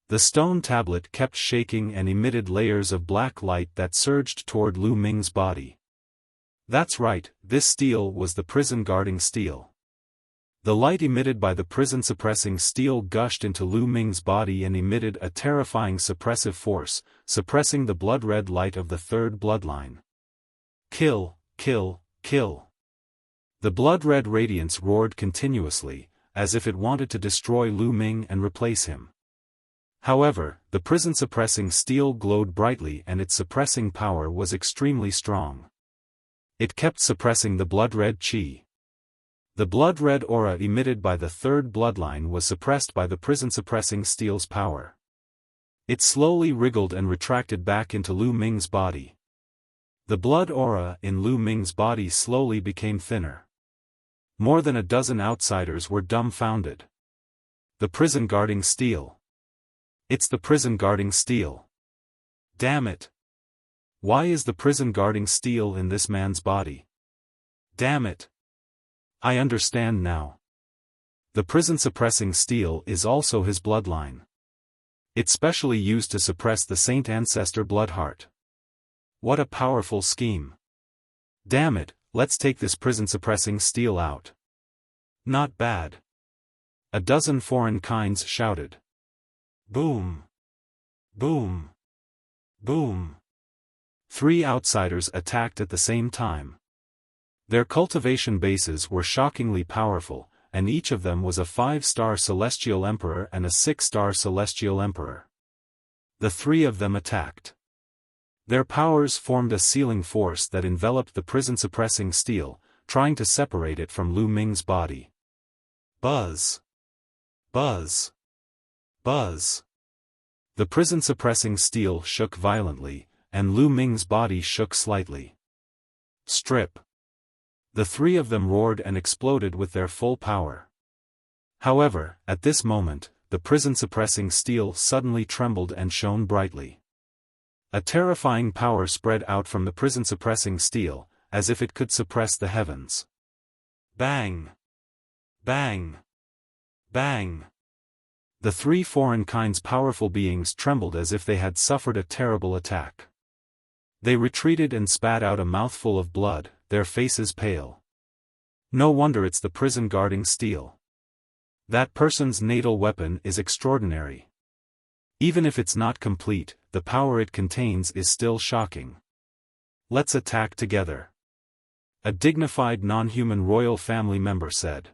Speaker 1: The stone tablet kept shaking and emitted layers of black light that surged toward Lu Ming's body. That's right, this steel was the prison-guarding steel. The light emitted by the prison-suppressing steel gushed into Lu Ming's body and emitted a terrifying suppressive force, suppressing the blood-red light of the third bloodline. Kill, kill, kill. The blood-red radiance roared continuously, as if it wanted to destroy Lu Ming and replace him. However, the prison-suppressing steel glowed brightly and its suppressing power was extremely strong. It kept suppressing the blood-red chi. The blood-red aura emitted by the third bloodline was suppressed by the prison-suppressing steel's power. It slowly wriggled and retracted back into Lu Ming's body. The blood aura in Lu Ming's body slowly became thinner. More than a dozen outsiders were dumbfounded. The prison-guarding steel. It's the prison-guarding steel. Damn it! Why is the prison-guarding steel in this man's body? Damn it! I understand now. The prison-suppressing steel is also his bloodline. It's specially used to suppress the Saint Ancestor Bloodheart. What a powerful scheme. Damn it, let's take this prison-suppressing steel out. Not bad. A dozen foreign kinds shouted. Boom. Boom. Boom. 3 outsiders attacked at the same time. Their cultivation bases were shockingly powerful, and each of them was a 5-star Celestial Emperor and a 6-star Celestial Emperor. The 3 of them attacked. Their powers formed a sealing force that enveloped the prison-suppressing steel, trying to separate it from Lu Ming's body. Buzz! Buzz! Buzz! The prison-suppressing steel shook violently, and Lu Ming's body shook slightly. Strip! The 3 of them roared and exploded with their full power. However, at this moment, the prison-suppressing steel suddenly trembled and shone brightly. A terrifying power spread out from the prison-suppressing steel, as if it could suppress the heavens. Bang! Bang! Bang! The three foreign kinds' powerful beings trembled as if they had suffered a terrible attack. They retreated and spat out a mouthful of blood, their faces pale. No wonder it's the prison guarding steel. That person's natal weapon is extraordinary. Even if it's not complete, the power it contains is still shocking. Let's attack together. A dignified non-human royal family member said.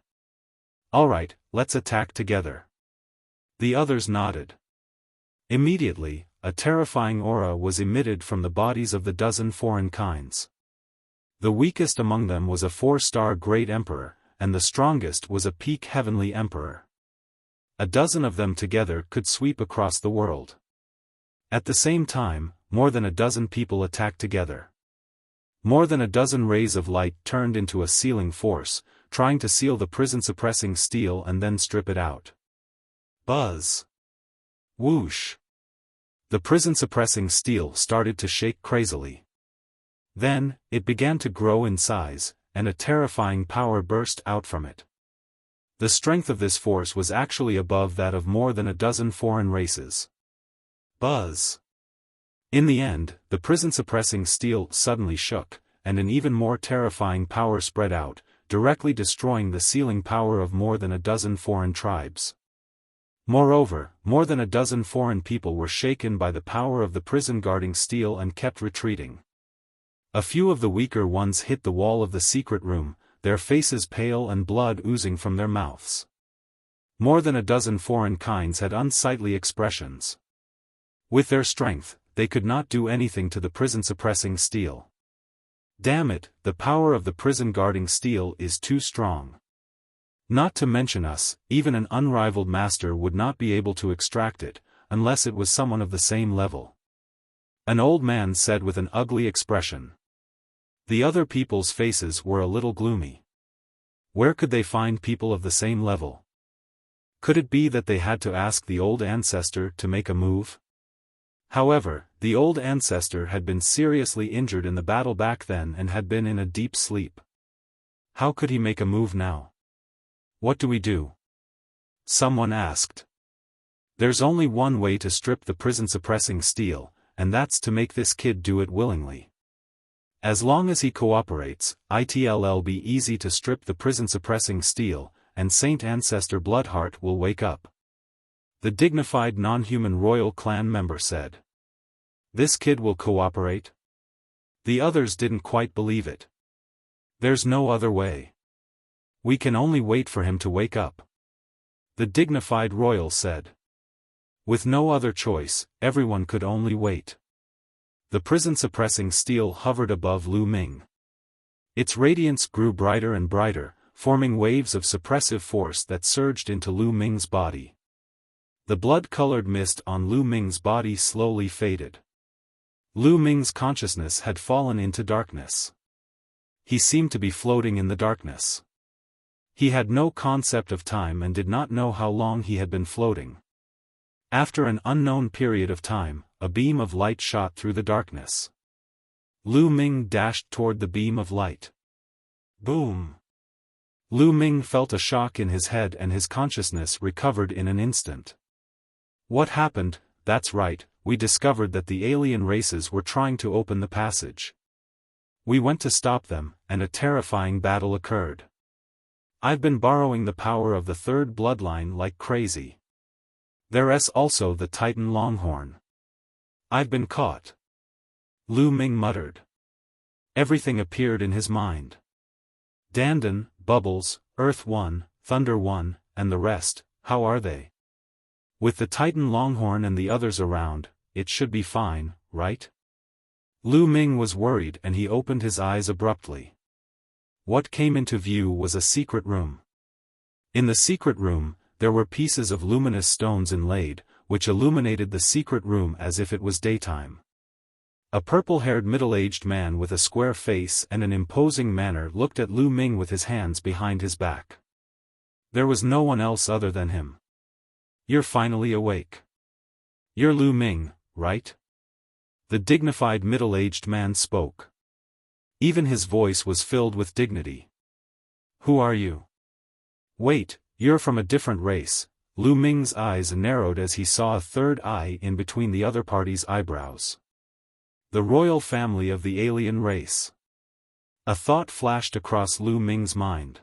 Speaker 1: Alright, let's attack together. The others nodded. Immediately, a terrifying aura was emitted from the bodies of the dozen foreign kinds. The weakest among them was a 4-star Great Emperor, and the strongest was a peak Heavenly Emperor. A dozen of them together could sweep across the world. At the same time, more than a dozen people attacked together. More than a dozen rays of light turned into a sealing force, trying to seal the prison-suppressing steel and then strip it out. Buzz! Whoosh! The prison-suppressing steel started to shake crazily. Then, it began to grow in size, and a terrifying power burst out from it. The strength of this force was actually above that of more than a dozen foreign races. Buzz! In the end, the prison-suppressing steel suddenly shook, and an even more terrifying power spread out, directly destroying the sealing power of more than a dozen foreign tribes. Moreover, more than a dozen foreign people were shaken by the power of the prison-guarding steel and kept retreating. A few of the weaker ones hit the wall of the secret room, their faces pale and blood oozing from their mouths. More than a dozen foreign kinds had unsightly expressions. With their strength, they could not do anything to the prison-suppressing steel. Damn it, the power of the prison-guarding steel is too strong. Not to mention us, even an unrivaled master would not be able to extract it, unless it was someone of the same level. An old man said with an ugly expression. The other people's faces were a little gloomy. Where could they find people of the same level? Could it be that they had to ask the old ancestor to make a move? However, the old ancestor had been seriously injured in the battle back then and had been in a deep sleep. How could he make a move now? What do we do? Someone asked. There's only one way to strip the prison-suppressing steel, and that's to make this kid do it willingly. As long as he cooperates, it'll be easy to strip the prison-suppressing steel, and Saint Ancestor Bloodheart will wake up. The dignified non-human royal clan member said. This kid will cooperate? The others didn't quite believe it. There's no other way. We can only wait for him to wake up. The dignified royal said. With no other choice, everyone could only wait. The prison-suppressing steel hovered above Lu Ming. Its radiance grew brighter and brighter, forming waves of suppressive force that surged into Lu Ming's body. The blood-colored mist on Lu Ming's body slowly faded. Lu Ming's consciousness had fallen into darkness. He seemed to be floating in the darkness. He had no concept of time and did not know how long he had been floating. After an unknown period of time, a beam of light shot through the darkness. Lu Ming dashed toward the beam of light. Boom! Lu Ming felt a shock in his head and his consciousness recovered in an instant. What happened? That's right, we discovered that the alien races were trying to open the passage. We went to stop them, and a terrifying battle occurred. I've been borrowing the power of the third bloodline like crazy. There's also the Titan Longhorn. I've been caught. Lu Ming muttered. Everything appeared in his mind. Dandan, Bubbles, Earth 1, Thunder 1, and the rest, how are they? With the Titan Longhorn and the others around, it should be fine, right? Lu Ming was worried and he opened his eyes abruptly. What came into view was a secret room. In the secret room, there were pieces of luminous stones inlaid, which illuminated the secret room as if it was daytime. A purple-haired middle-aged man with a square face and an imposing manner looked at Lu Ming with his hands behind his back. There was no one else other than him. You're finally awake. You're Lu Ming, right? The dignified middle-aged man spoke. Even his voice was filled with dignity. Who are you? Wait, you're from a different race. Lu Ming's eyes narrowed as he saw a third eye in between the other party's eyebrows. The royal family of the alien race. A thought flashed across Lu Ming's mind.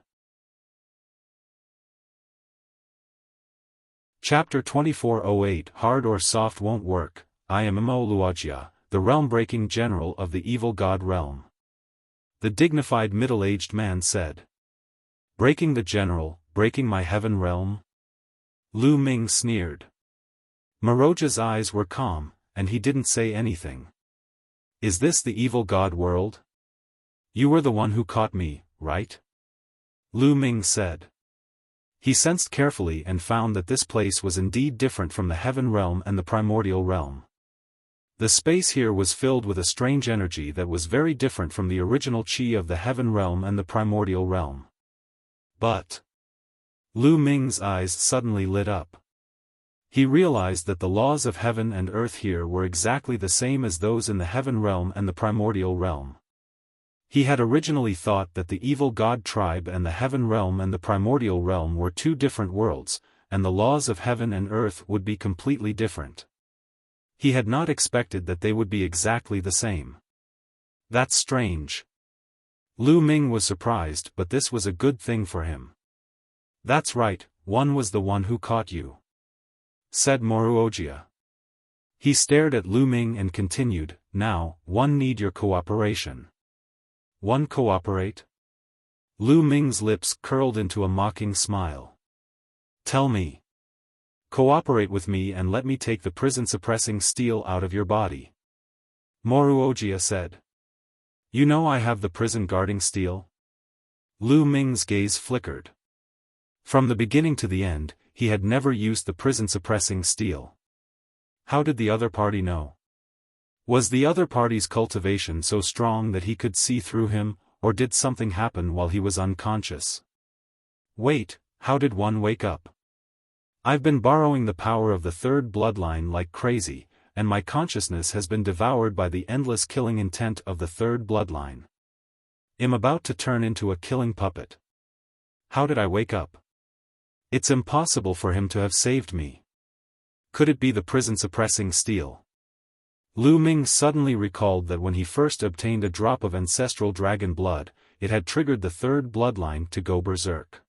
Speaker 1: Chapter 2408 Hard or soft won't work. I am Wuxia, the realm-breaking general of the evil god realm. The dignified middle-aged man said. Breaking the general, breaking my heaven realm? Lu Ming sneered. Myriad's eyes were calm, and he didn't say anything. Is this the evil god world? You were the one who caught me, right? Lu Ming said. He sensed carefully and found that this place was indeed different from the heaven realm and the primordial realm. The space here was filled with a strange energy that was very different from the original qi of the heaven realm and the primordial realm. But Lu Ming's eyes suddenly lit up. He realized that the laws of heaven and earth here were exactly the same as those in the heaven realm and the primordial realm. He had originally thought that the evil god tribe and the heaven realm and the primordial realm were two different worlds, and the laws of heaven and earth would be completely different. He had not expected that they would be exactly the same. That's strange. Lu Ming was surprised, but this was a good thing for him. That's right, one was the one who caught you, said Wuxia. He stared at Lu Ming and continued, now, one need your cooperation. One cooperate? Lu Ming's lips curled into a mocking smile. Tell me. Cooperate with me and let me take the prison-suppressing steel out of your body. Wuxia said. You know I have the prison-guarding steel? Lu Ming's gaze flickered. From the beginning to the end, he had never used the prison-suppressing steel. How did the other party know? Was the other party's cultivation so strong that he could see through him, or did something happen while he was unconscious? Wait, how did one wake up? I've been borrowing the power of the third bloodline like crazy, and my consciousness has been devoured by the endless killing intent of the third bloodline. I'm about to turn into a killing puppet. How did I wake up? It's impossible for him to have saved me. Could it be the prison-suppressing steel? Lu Ming suddenly recalled that when he first obtained a drop of ancestral dragon blood, it had triggered the third bloodline to go berserk.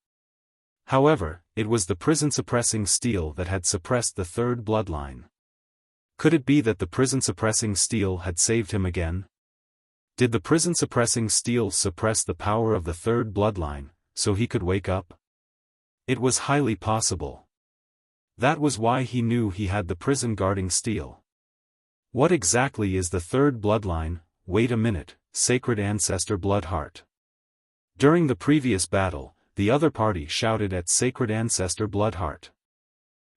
Speaker 1: However, it was the prison-suppressing steel that had suppressed the third bloodline. Could it be that the prison-suppressing steel had saved him again? Did the prison-suppressing steel suppress the power of the third bloodline, so he could wake up? It was highly possible. That was why he knew he had the prison-guarding steel. What exactly is the third bloodline? Wait a minute, sacred ancestor Bloodheart. During the previous battle, the other party shouted at sacred ancestor Bloodheart.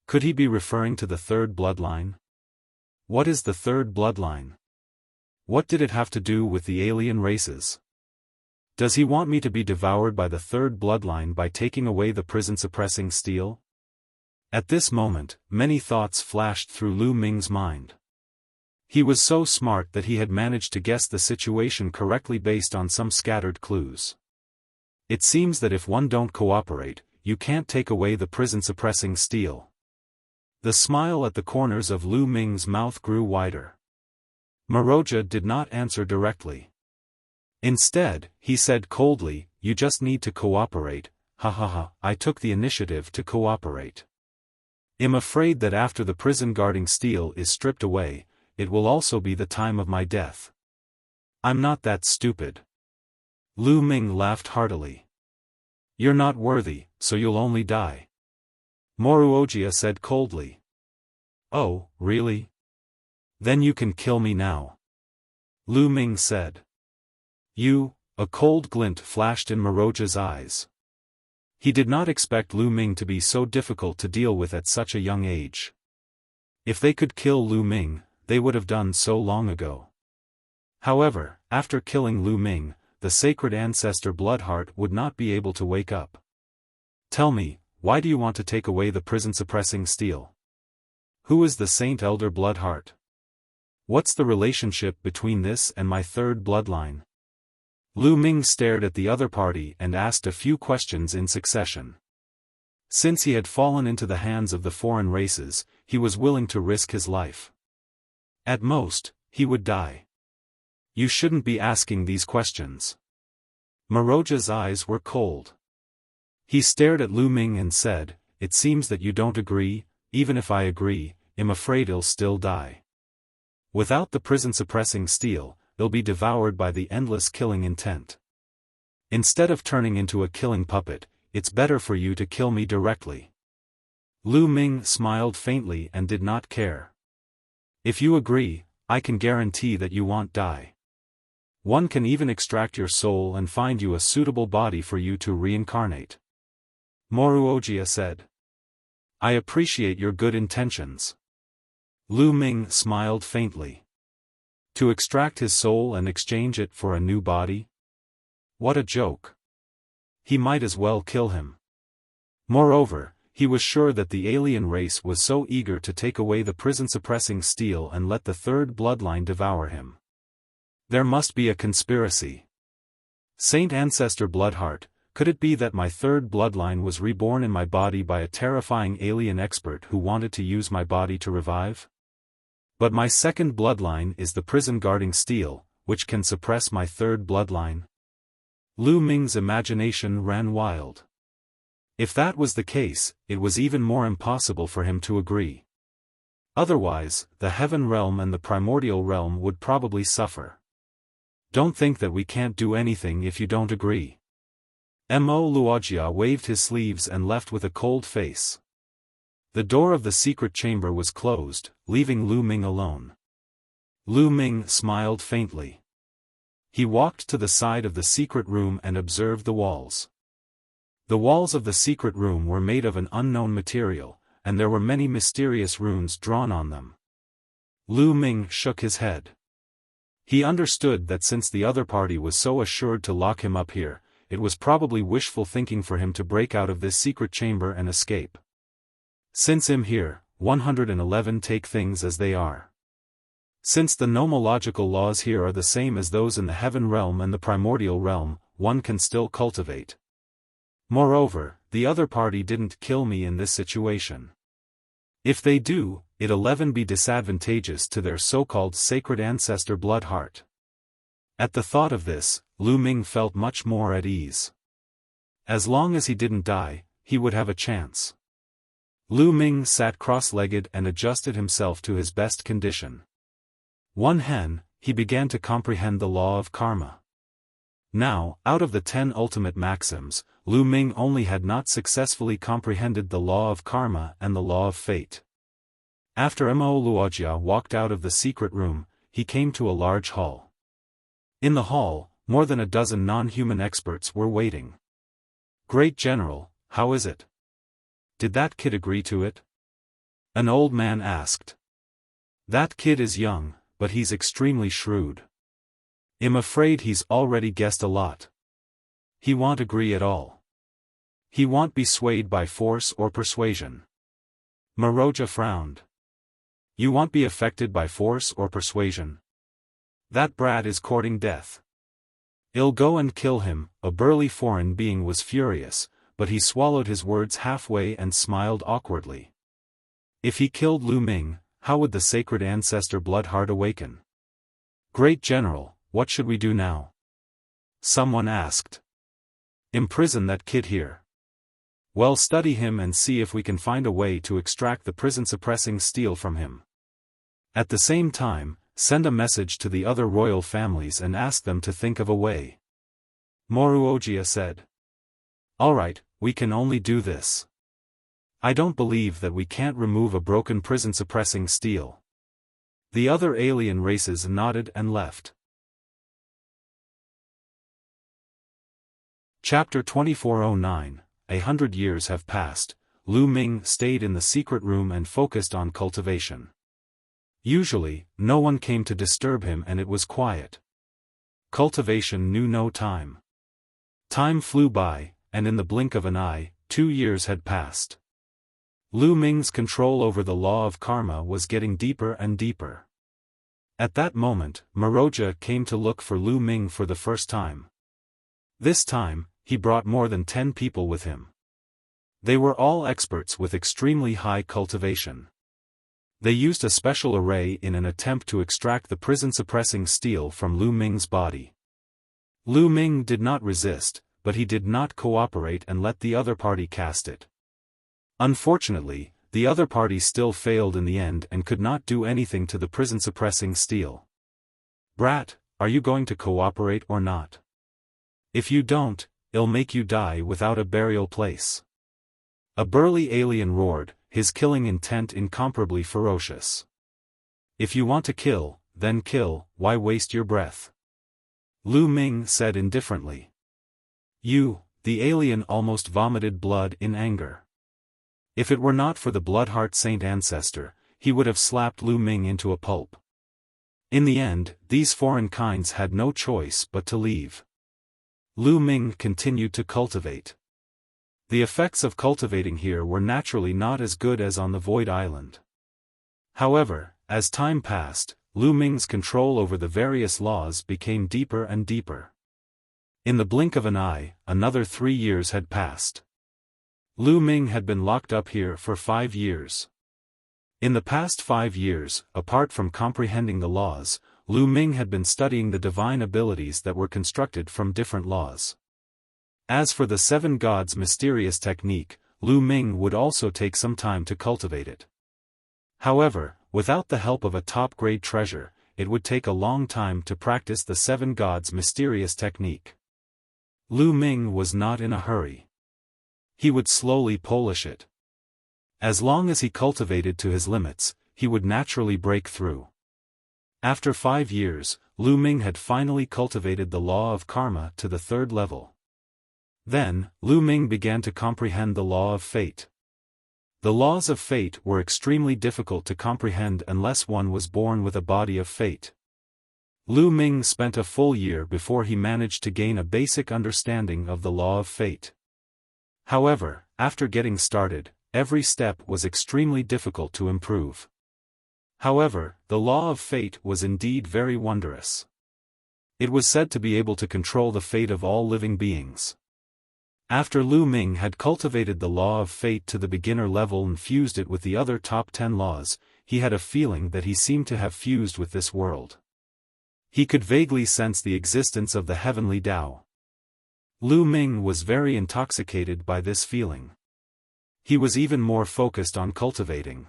Speaker 1: Could he be referring to the third bloodline? What is the third bloodline? What did it have to do with the alien races? Does he want me to be devoured by the third bloodline by taking away the prison-suppressing steel? At this moment, many thoughts flashed through Lu Ming's mind. He was so smart that he had managed to guess the situation correctly based on some scattered clues. It seems that if one don't cooperate, you can't take away the prison-suppressing steel. The smile at the corners of Lu Ming's mouth grew wider. Myriad did not answer directly. Instead, he said coldly, you just need to cooperate. Ha ha ha, I took the initiative to cooperate. I'm afraid that after the prison-guarding steel is stripped away, it will also be the time of my death. I'm not that stupid. Lu Ming laughed heartily. You're not worthy, so you'll only die. Wuxia said coldly. Oh, really? Then you can kill me now. Lu Ming said. You, a cold glint flashed in Myriad's eyes. He did not expect Lu Ming to be so difficult to deal with at such a young age. If they could kill Lu Ming, they would have done so long ago. However, after killing Lu Ming, the sacred ancestor Bloodheart would not be able to wake up. Tell me, why do you want to take away the prison-suppressing steel? Who is the Saint Elder Bloodheart? What's the relationship between this and my third bloodline? Lu Ming stared at the other party and asked a few questions in succession. Since he had fallen into the hands of the foreign races, he was willing to risk his life. At most, he would die. You shouldn't be asking these questions. Moroja's eyes were cold. He stared at Lu Ming and said, "It seems that you don't agree. Even if I agree, I'm afraid he'll still die. Without the prison-suppressing steel, they'll be devoured by the endless killing intent. Instead of turning into a killing puppet, it's better for you to kill me directly." Lu Ming smiled faintly and did not care. "If you agree, I can guarantee that you won't die. One can even extract your soul and find you a suitable body for you to reincarnate," Wuxia said. "I appreciate your good intentions." Lu Ming smiled faintly. To extract his soul and exchange it for a new body? What a joke. He might as well kill him. Moreover, he was sure that the alien race was so eager to take away the prison-suppressing steel and let the third bloodline devour him. There must be a conspiracy. Saint Ancestor Bloodheart, could it be that my third bloodline was reborn in my body by a terrifying alien expert who wanted to use my body to revive? But my second bloodline is the prison-guarding steel, which can suppress my third bloodline. Lu Ming's imagination ran wild. If that was the case, it was even more impossible for him to agree. Otherwise, the Heaven Realm and the Primordial Realm would probably suffer. Don't think that we can't do anything if you don't agree. Luojia waved his sleeves and left with a cold face. The door of the secret chamber was closed, leaving Lu Ming alone. Lu Ming smiled faintly. He walked to the side of the secret room and observed the walls. The walls of the secret room were made of an unknown material, and there were many mysterious runes drawn on them. Lu Ming shook his head. He understood that since the other party was so assured to lock him up here, it was probably wishful thinking for him to break out of this secret chamber and escape. Since I'm here, 111 take things as they are. Since the nomological laws here are the same as those in the Heaven Realm and the Primordial Realm, one can still cultivate. Moreover, the other party didn't kill me in this situation. If they do, it'll 11 be disadvantageous to their so-called sacred ancestor Bloodheart. At the thought of this, Lu Ming felt much more at ease. As long as he didn't die, he would have a chance. Lu Ming sat cross-legged and adjusted himself to his best condition. One hand, he began to comprehend the law of karma. Now, out of the 10 ultimate maxims, Lu Ming only had not successfully comprehended the law of karma and the law of fate. After Luojia walked out of the secret room, he came to a large hall. In the hall, more than a dozen non-human experts were waiting. "Great General, how is it? Did that kid agree to it?" An old man asked. "That kid is young, but he's extremely shrewd. I'm afraid he's already guessed a lot. He won't agree at all. He won't be swayed by force or persuasion." Moroja frowned. "You won't be affected by force or persuasion? That brat is courting death. I'll go and kill him." A burly foreign being was furious, but he swallowed his words halfway and smiled awkwardly. If he killed Lu Ming, how would the sacred ancestor Bloodheart awaken? "Great General, what should we do now?" someone asked. "Imprison that kid here. Well, study him and see if we can find a way to extract the prison-suppressing steel from him. At the same time, send a message to the other royal families and ask them to think of a way," Wuxia said. "All right, we can only do this. I don't believe that we can't remove a broken prison-suppressing steel." The other alien races nodded and left. Chapter 2409, 100 years have passed. Lu Ming stayed in the secret room and focused on cultivation. Usually, no one came to disturb him and it was quiet. Cultivation knew no time. Time flew by, and in the blink of an eye, 2 years had passed. Lu Ming's control over the law of karma was getting deeper and deeper. At that moment, Myriad came to look for Lu Ming for the first time. This time, he brought more than 10 people with him. They were all experts with extremely high cultivation. They used a special array in an attempt to extract the prison-suppressing steel from Lu Ming's body. Lu Ming did not resist, but he did not cooperate and let the other party cast it. Unfortunately, the other party still failed in the end and could not do anything to the prison-suppressing steel. "Brat, are you going to cooperate or not? If you don't, it'll make you die without a burial place." A burly alien roared, his killing intent incomparably ferocious. "If you want to kill, then kill, why waste your breath?" Lu Ming said indifferently. The alien almost vomited blood in anger. If it were not for the Bloodheart Saint ancestor, he would have slapped Lu Ming into a pulp. In the end, these foreign kinds had no choice but to leave. Lu Ming continued to cultivate. The effects of cultivating here were naturally not as good as on the Void Island. However, as time passed, Lu Ming's control over the various laws became deeper and deeper. In the blink of an eye, another 3 years had passed. Lu Ming had been locked up here for 5 years. In the past 5 years, apart from comprehending the laws, Lu Ming had been studying the divine abilities that were constructed from different laws. As for the 7 gods' mysterious technique, Lu Ming would also take some time to cultivate it. However, without the help of a top-grade treasure, it would take a long time to practice the 7 gods' mysterious technique. Lu Ming was not in a hurry. He would slowly polish it. As long as he cultivated to his limits, he would naturally break through. After 5 years, Lu Ming had finally cultivated the law of karma to the 3rd level. Then, Lu Ming began to comprehend the law of fate. The laws of fate were extremely difficult to comprehend unless one was born with a body of fate. Lu Ming spent a full year before he managed to gain a basic understanding of the law of fate. However, after getting started, every step was extremely difficult to improve. However, the law of fate was indeed very wondrous. It was said to be able to control the fate of all living beings. After Lu Ming had cultivated the law of fate to the beginner level and fused it with the other top 10 laws, he had a feeling that he seemed to have fused with this world. He could vaguely sense the existence of the heavenly Tao. Lu Ming was very intoxicated by this feeling. He was even more focused on cultivating.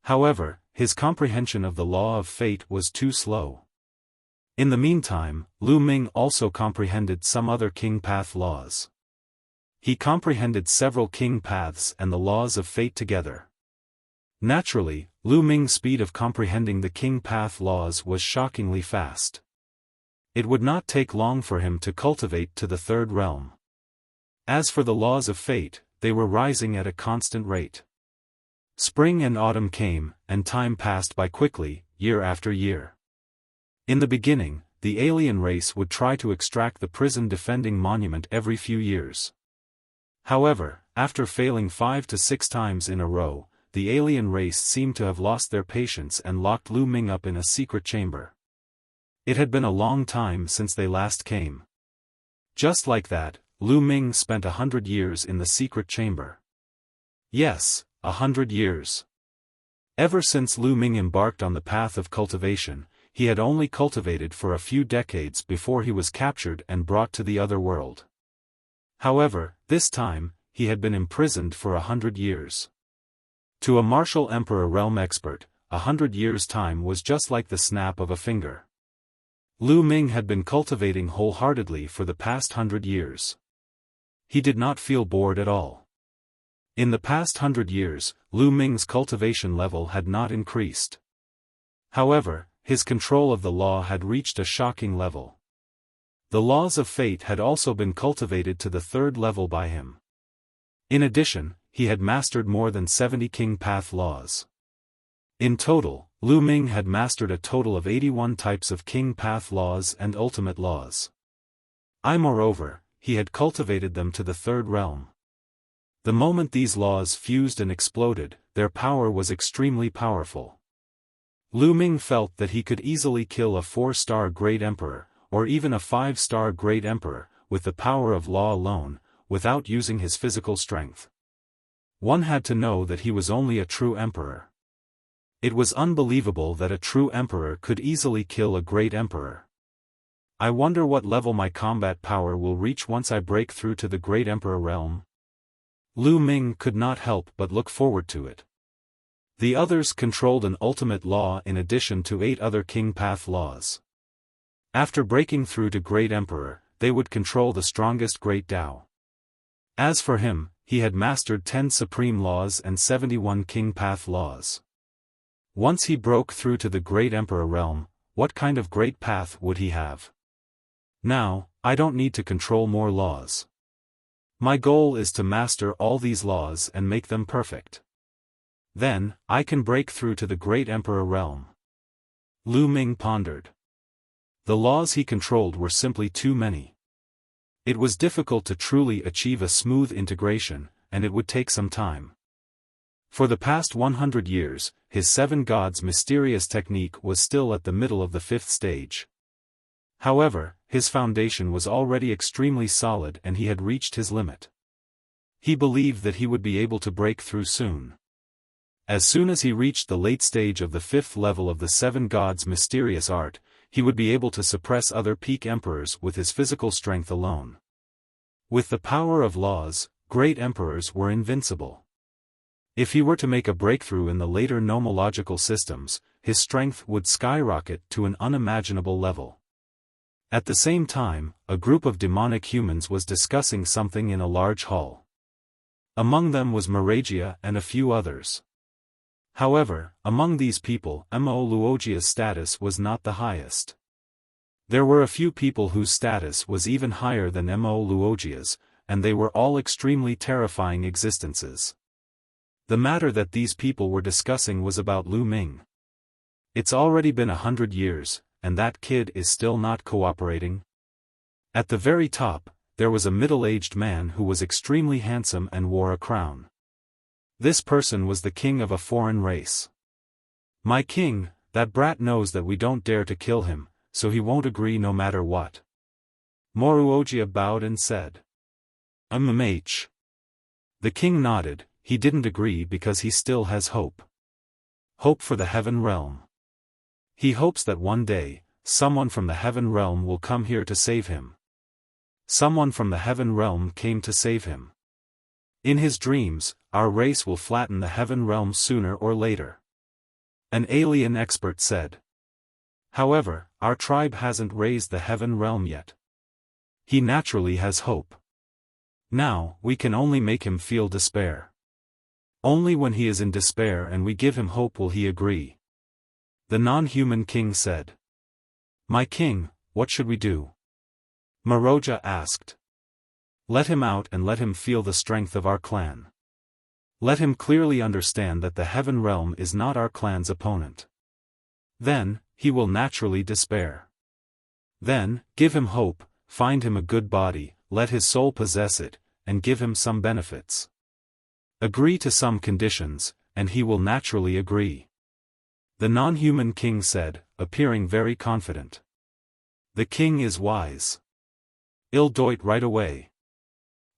Speaker 1: However, his comprehension of the law of fate was too slow. In the meantime, Lu Ming also comprehended some other king path laws. He comprehended several king paths and the laws of fate together. Naturally, Lu Ming's speed of comprehending the king path laws was shockingly fast. It would not take long for him to cultivate to the 3rd realm. As for the laws of fate, they were rising at a constant rate. Spring and autumn came, and time passed by quickly, year after year. In the beginning, the alien race would try to extract the prison-defending monument every few years. However, after failing 5 to 6 times in a row, the alien race seemed to have lost their patience and locked Lu Ming up in a secret chamber. It had been a long time since they last came. Just like that, Lu Ming spent 100 years in the secret chamber. Yes, 100 years. Ever since Lu Ming embarked on the path of cultivation, he had only cultivated for a few decades before he was captured and brought to the other world. However, this time, he had been imprisoned for 100 years. To a martial emperor realm expert, 100 years' time was just like the snap of a finger. Lu Ming had been cultivating wholeheartedly for the past 100 years. He did not feel bored at all. In the past 100 years, Lu Ming's cultivation level had not increased. However, his control of the law had reached a shocking level. The laws of fate had also been cultivated to the 3rd level by him. In addition, he had mastered more than 70 king path laws. In total, Lu Ming had mastered a total of 81 types of king path laws and ultimate laws. Moreover, he had cultivated them to the 3rd realm. The moment these laws fused and exploded, their power was extremely powerful. Lu Ming felt that he could easily kill a 4-star Great Emperor, or even a 5-star Great Emperor, with the power of law alone, without using his physical strength. One had to know that he was only a true emperor. It was unbelievable that a true emperor could easily kill a great emperor. I wonder what level my combat power will reach once I break through to the Great Emperor realm. Lu Ming could not help but look forward to it. The others controlled an ultimate law in addition to 8 other King Path laws. After breaking through to Great Emperor, they would control the strongest Great Tao. As for him, he had mastered 10 Supreme Laws and 71 King Path laws. Once he broke through to the Great Emperor realm, what kind of Great Path would he have? Now, I don't need to control more laws. My goal is to master all these laws and make them perfect. Then, I can break through to the Great Emperor realm. Lu Ming pondered. The laws he controlled were simply too many. It was difficult to truly achieve a smooth integration, and it would take some time. For the past 100 years, his 7 gods mysterious technique was still at the middle of the 5th stage. However, his foundation was already extremely solid and he had reached his limit. He believed that he would be able to break through soon. As soon as he reached the late stage of the 5th level of the 7 gods mysterious art, he would be able to suppress other peak emperors with his physical strength alone. With the power of laws, great emperors were invincible. If he were to make a breakthrough in the later nomological systems, his strength would skyrocket to an unimaginable level. At the same time, a group of demonic humans was discussing something in a large hall. Among them was Myriad and a few others. However, among these people, Mo Luojia's status was not the highest. There were a few people whose status was even higher than Mo Luojia's, and they were all extremely terrifying existences. The matter that these people were discussing was about Lu Ming. It's already been 100 years, and that kid is still not cooperating? At the very top, there was a middle-aged man who was extremely handsome and wore a crown. This person was the king of a foreign race. My king, that brat knows that we don't dare to kill him, so he won't agree no matter what. Moruojia bowed and said. The king nodded. He didn't agree because he still has hope. Hope for the heaven realm. He hopes that one day, someone from the heaven realm will come here to save him. Someone from the heaven realm came to save him. In his dreams, our race will flatten the heaven realm sooner or later. An alien expert said. However, our tribe hasn't raised the heaven realm yet. He naturally has hope. Now, we can only make him feel despair. Only when he is in despair and we give him hope will he agree. The non-human king said. My king, what should we do? Maroja asked. Let him out and let him feel the strength of our clan. Let him clearly understand that the heaven realm is not our clan's opponent. Then, he will naturally despair. Then, give him hope, find him a good body, let his soul possess it, and give him some benefits. Agree to some conditions, and he will naturally agree. The non-human king said, appearing very confident. The king is wise. I'll do it right away.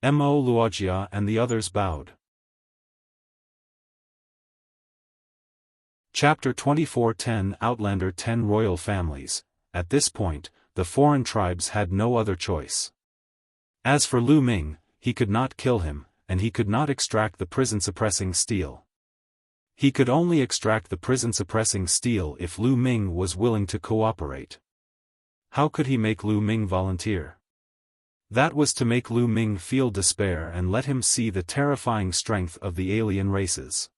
Speaker 1: Mo Luogia and the others bowed. Chapter 24:10 Outlander 10 Royal Families. At this point, the foreign tribes had no other choice. As for Lu Ming, he could not kill him, and he could not extract the prison-suppressing steel. He could only extract the prison-suppressing steel if Lu Ming was willing to cooperate. How could he make Lu Ming volunteer? That was to make Lu Ming feel despair and let him see the terrifying strength of the alien races.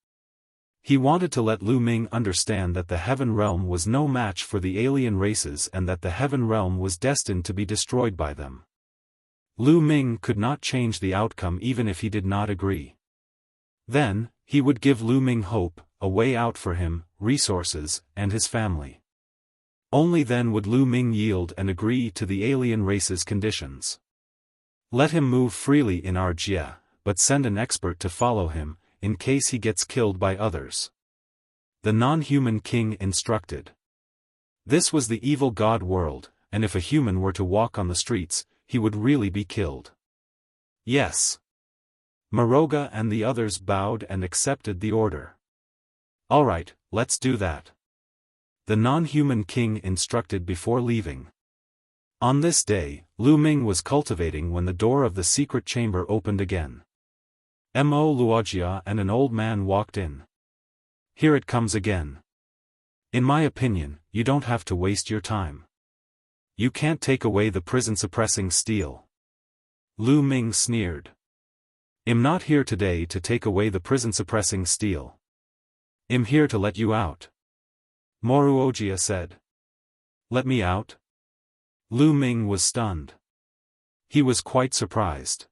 Speaker 1: He wanted to let Lu Ming understand that the heaven realm was no match for the alien races and that the heaven realm was destined to be destroyed by them. Lu Ming could not change the outcome even if he did not agree. Then, he would give Lu Ming hope, a way out for him, resources, and his family. Only then would Lu Ming yield and agree to the alien race's conditions. Let him move freely in our Jia, but send an expert to follow him, in case he gets killed by others. The non-human king instructed. This was the evil god world, and if a human were to walk on the streets, he would really be killed. Yes. Myriad and the others bowed and accepted the order. Alright, let's do that. The non-human king instructed before leaving. On this day, Lu Ming was cultivating when the door of the secret chamber opened again. Mo Luojia and an old man walked in. Here it comes again. In my opinion, you don't have to waste your time. You can't take away the prison-suppressing steel. Lu Ming sneered. I'm not here today to take away the prison-suppressing steel. I'm here to let you out. Luojia said. Let me out? Lu Ming was stunned. He was quite surprised.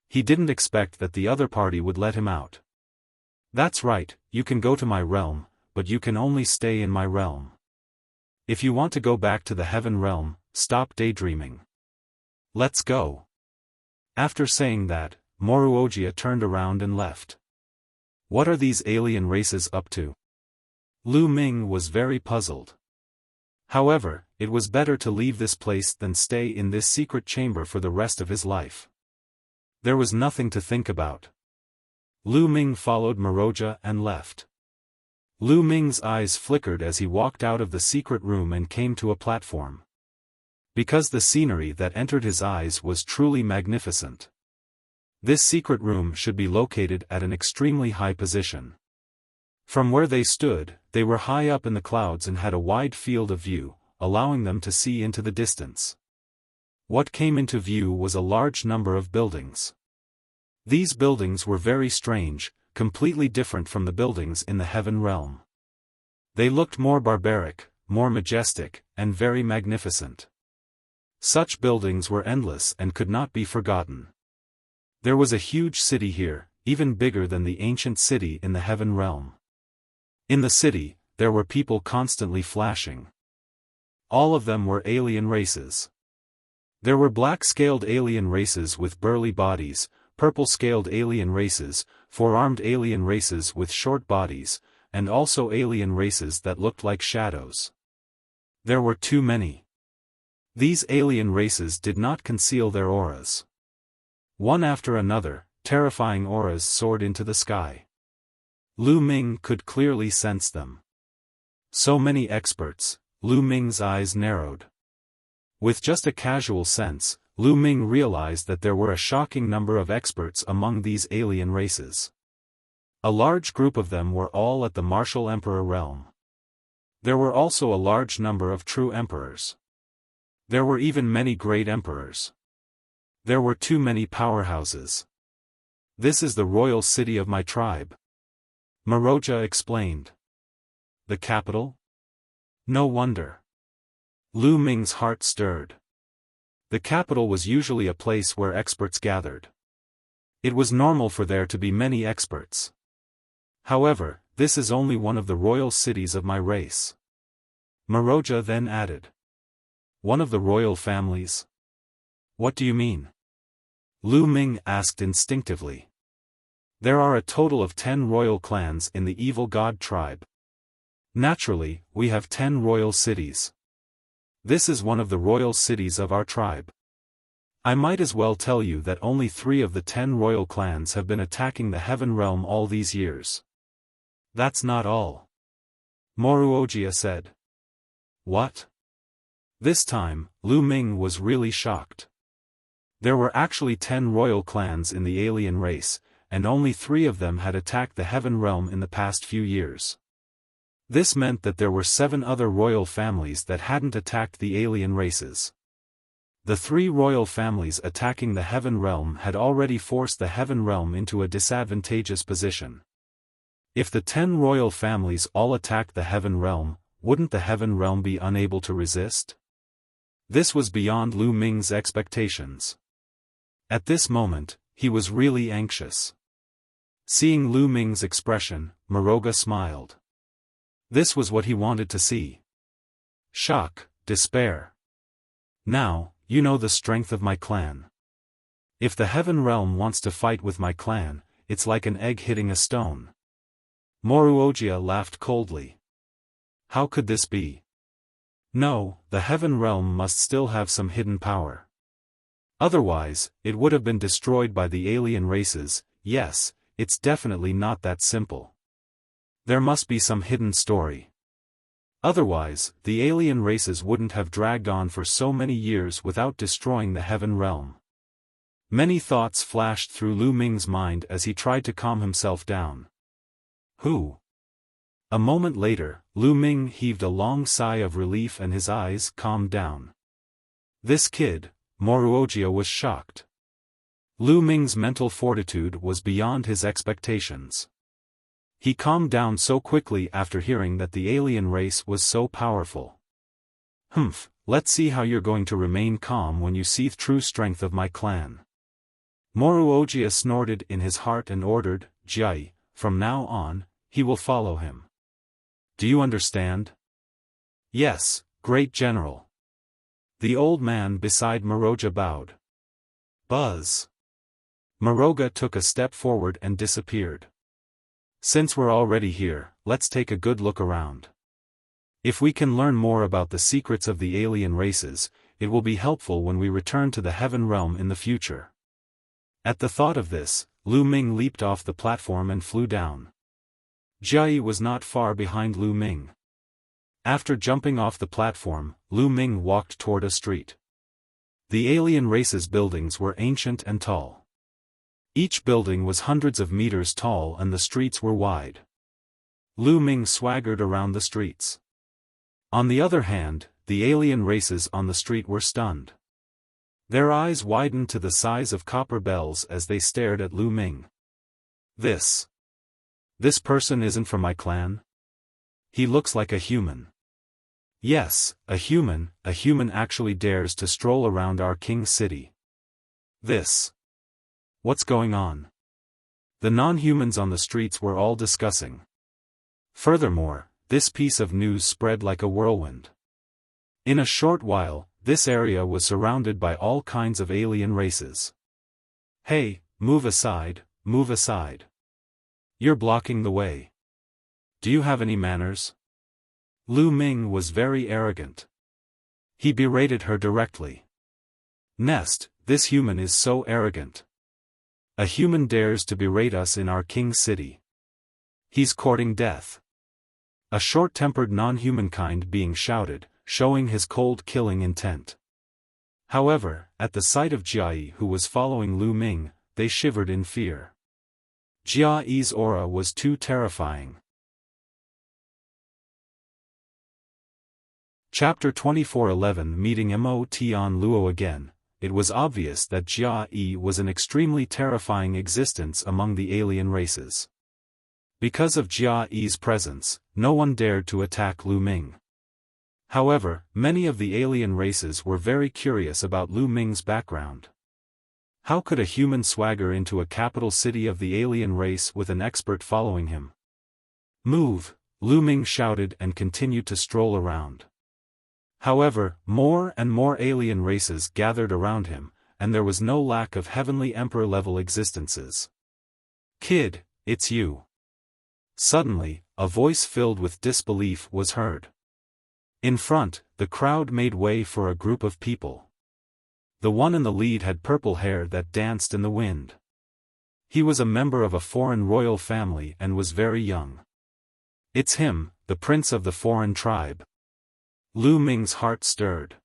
Speaker 1: He didn't expect that the other party would let him out. That's right, you can go to my realm, but you can only stay in my realm. If you want to go back to the heaven realm, stop daydreaming. Let's go. After saying that, Luojia turned around and left. What are these alien races up to? Lu Ming was very puzzled. However, it was better to leave this place than stay in this secret chamber for the rest of his life. There was nothing to think about. Lu Ming followed Myriad and left. Lu Ming's eyes flickered as he walked out of the secret room and came to a platform. Because the scenery that entered his eyes was truly magnificent. This secret room should be located at an extremely high position. From where they stood, they were high up in the clouds and had a wide field of view, allowing them to see into the distance. What came into view was a large number of buildings. These buildings were very strange, completely different from the buildings in the heaven realm. They looked more barbaric, more majestic, and very magnificent. Such buildings were endless and could not be forgotten. There was a huge city here, even bigger than the ancient city in the heaven realm. In the city, there were people constantly flashing. All of them were alien races. There were black-scaled alien races with burly bodies, purple-scaled alien races, four-armed alien races with short bodies, and also alien races that looked like shadows. There were too many. These alien races did not conceal their auras. One after another, terrifying auras soared into the sky. Lu Ming could clearly sense them. So many experts, Lu Ming's eyes narrowed. With just a casual sense, Lu Ming realized that there were a shocking number of experts among these alien races. A large group of them were all at the martial emperor realm. There were also a large number of true emperors. There were even many great emperors. There were too many powerhouses. This is the royal city of my tribe. Myriad explained. The capital? No wonder. Lu Ming's heart stirred. The capital was usually a place where experts gathered. It was normal for there to be many experts. However, this is only one of the royal cities of my race. Myriad then added. One of the royal families? What do you mean? Lu Ming asked instinctively. There are a total of 10 royal clans in the evil god tribe. Naturally, we have 10 royal cities. This is one of the royal cities of our tribe. I might as well tell you that only 3 of the 10 royal clans have been attacking the heaven realm all these years. That's not all. Luojia said. What? This time, Lu Ming was really shocked. There were actually 10 royal clans in the alien race, and only 3 of them had attacked the heaven realm in the past few years. This meant that there were 7 other royal families that hadn't attacked the alien races. The 3 royal families attacking the heaven realm had already forced the heaven realm into a disadvantageous position. If the 10 royal families all attacked the heaven realm, wouldn't the heaven realm be unable to resist? This was beyond Lu Ming's expectations. At this moment, he was really anxious. Seeing Lu Ming's expression, Myriad smiled. This was what he wanted to see. Shock, despair. Now, you know the strength of my clan. If the heaven realm wants to fight with my clan, it's like an egg hitting a stone. Wuxia laughed coldly. How could this be? No, the heaven realm must still have some hidden power. Otherwise, it would have been destroyed by the alien races. Yes, it's definitely not that simple. There must be some hidden story. Otherwise, the alien races wouldn't have dragged on for so many years without destroying the heaven realm. Many thoughts flashed through Lu Ming's mind as he tried to calm himself down. Who? A moment later, Lu Ming heaved a long sigh of relief and his eyes calmed down. This kid, Wuxia was shocked. Lu Ming's mental fortitude was beyond his expectations. He calmed down so quickly after hearing that the alien race was so powerful. Let's see how you're going to remain calm when you see the true strength of my clan. Wuxia snorted in his heart and ordered, Jia, from now on, he will follow him. Do you understand? Yes, great general. The old man beside Wuxia bowed. Buzz. Wuxia took a step forward and disappeared. Since we're already here, let's take a good look around. If we can learn more about the secrets of the alien races, it will be helpful when we return to the heaven realm in the future. At the thought of this, Lu Ming leaped off the platform and flew down. Jia was not far behind Lu Ming. After jumping off the platform, Lu Ming walked toward a street. The alien race's buildings were ancient and tall. Each building was hundreds of meters tall and the streets were wide. Lu Ming swaggered around the streets. On the other hand, the alien races on the street were stunned. Their eyes widened to the size of copper bells as they stared at Lu Ming. This person isn't from my clan? He looks like a human. Yes, a human actually dares to stroll around our king's city. What's going on? The non-humans on the streets were all discussing. Furthermore, this piece of news spread like a whirlwind. In a short while, this area was surrounded by all kinds of alien races. Hey, move aside, move aside. You're blocking the way. Do you have any manners? Lu Ming was very arrogant. He berated her directly. This human is so arrogant. A human dares to berate us in our king's city. He's courting death. A short-tempered non-humankind being shouted, showing his cold killing intent. However, at the sight of Jia who was following Lu Ming, they shivered in fear. Jia's aura was too terrifying. Chapter 24:11 Meeting Tian Luo again. It was obvious that Jia was an extremely terrifying existence among the alien races. Because of Jia's presence, no one dared to attack Lu Ming. However, many of the alien races were very curious about Lu Ming's background. How could a human swagger into a capital city of the alien race with an expert following him? Move, Lu Ming shouted and continued to stroll around. However, more and more alien races gathered around him, and there was no lack of heavenly emperor-level existences. Kid, it's you. Suddenly, a voice filled with disbelief was heard. In front, the crowd made way for a group of people. The one in the lead had purple hair that danced in the wind. He was a member of a foreign royal family and was very young. It's him, the prince of the foreign tribe. Lu Ming's heart stirred.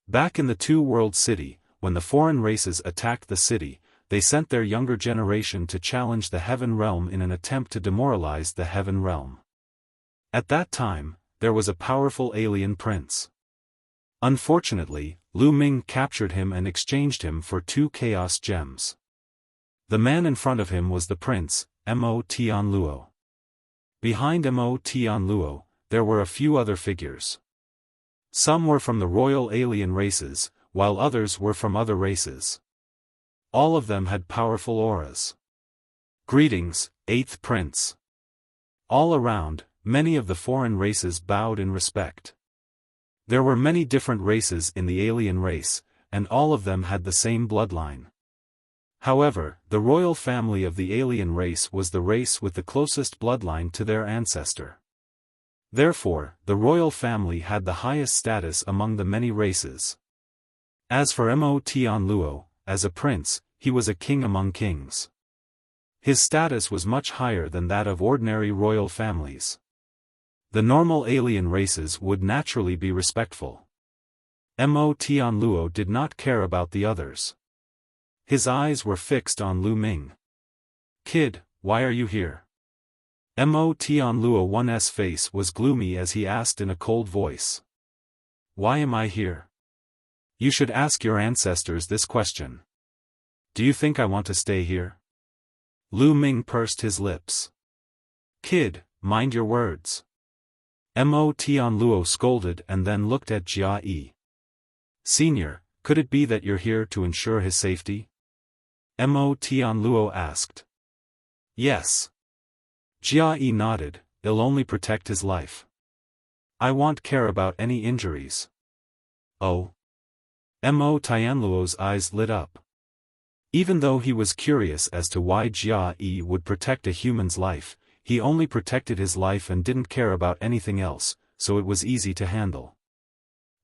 Speaker 1: Back in the Two-World City, when the foreign races attacked the city, they sent their younger generation to challenge the Heaven Realm in an attempt to demoralize the Heaven Realm. At that time, there was a powerful alien prince. Unfortunately, Lu Ming captured him and exchanged him for 2 chaos gems. The man in front of him was the prince, Tian Luo. Behind Tian Luo, there were a few other figures. Some were from the royal alien races, while others were from other races. All of them had powerful auras. Greetings, 8th Prince. All around, many of the foreign races bowed in respect. There were many different races in the alien race, and all of them had the same bloodline. However, the royal family of the alien race was the race with the closest bloodline to their ancestor. Therefore, the royal family had the highest status among the many races. As for Tian Luo, as a prince, he was a king among kings. His status was much higher than that of ordinary royal families. The normal alien races would naturally be respectful. Tian Luo did not care about the others. His eyes were fixed on Lu Ming. "Kid, why are you here?" Tian Luo's face was gloomy as he asked in a cold voice. "Why am I here? You should ask your ancestors this question. Do you think I want to stay here?" Lu Ming pursed his lips. "Kid, mind your words." Tian Luo scolded and then looked at Jia Yi. "Senior, could it be that you're here to ensure his safety?" Tian Luo asked. "Yes." Jia Yi nodded, "I'll only protect his life. I won't care about any injuries." "Oh?" Tian Luo's eyes lit up. Even though he was curious as to why Jia Yi would protect a human's life, he only protected his life and didn't care about anything else, so it was easy to handle.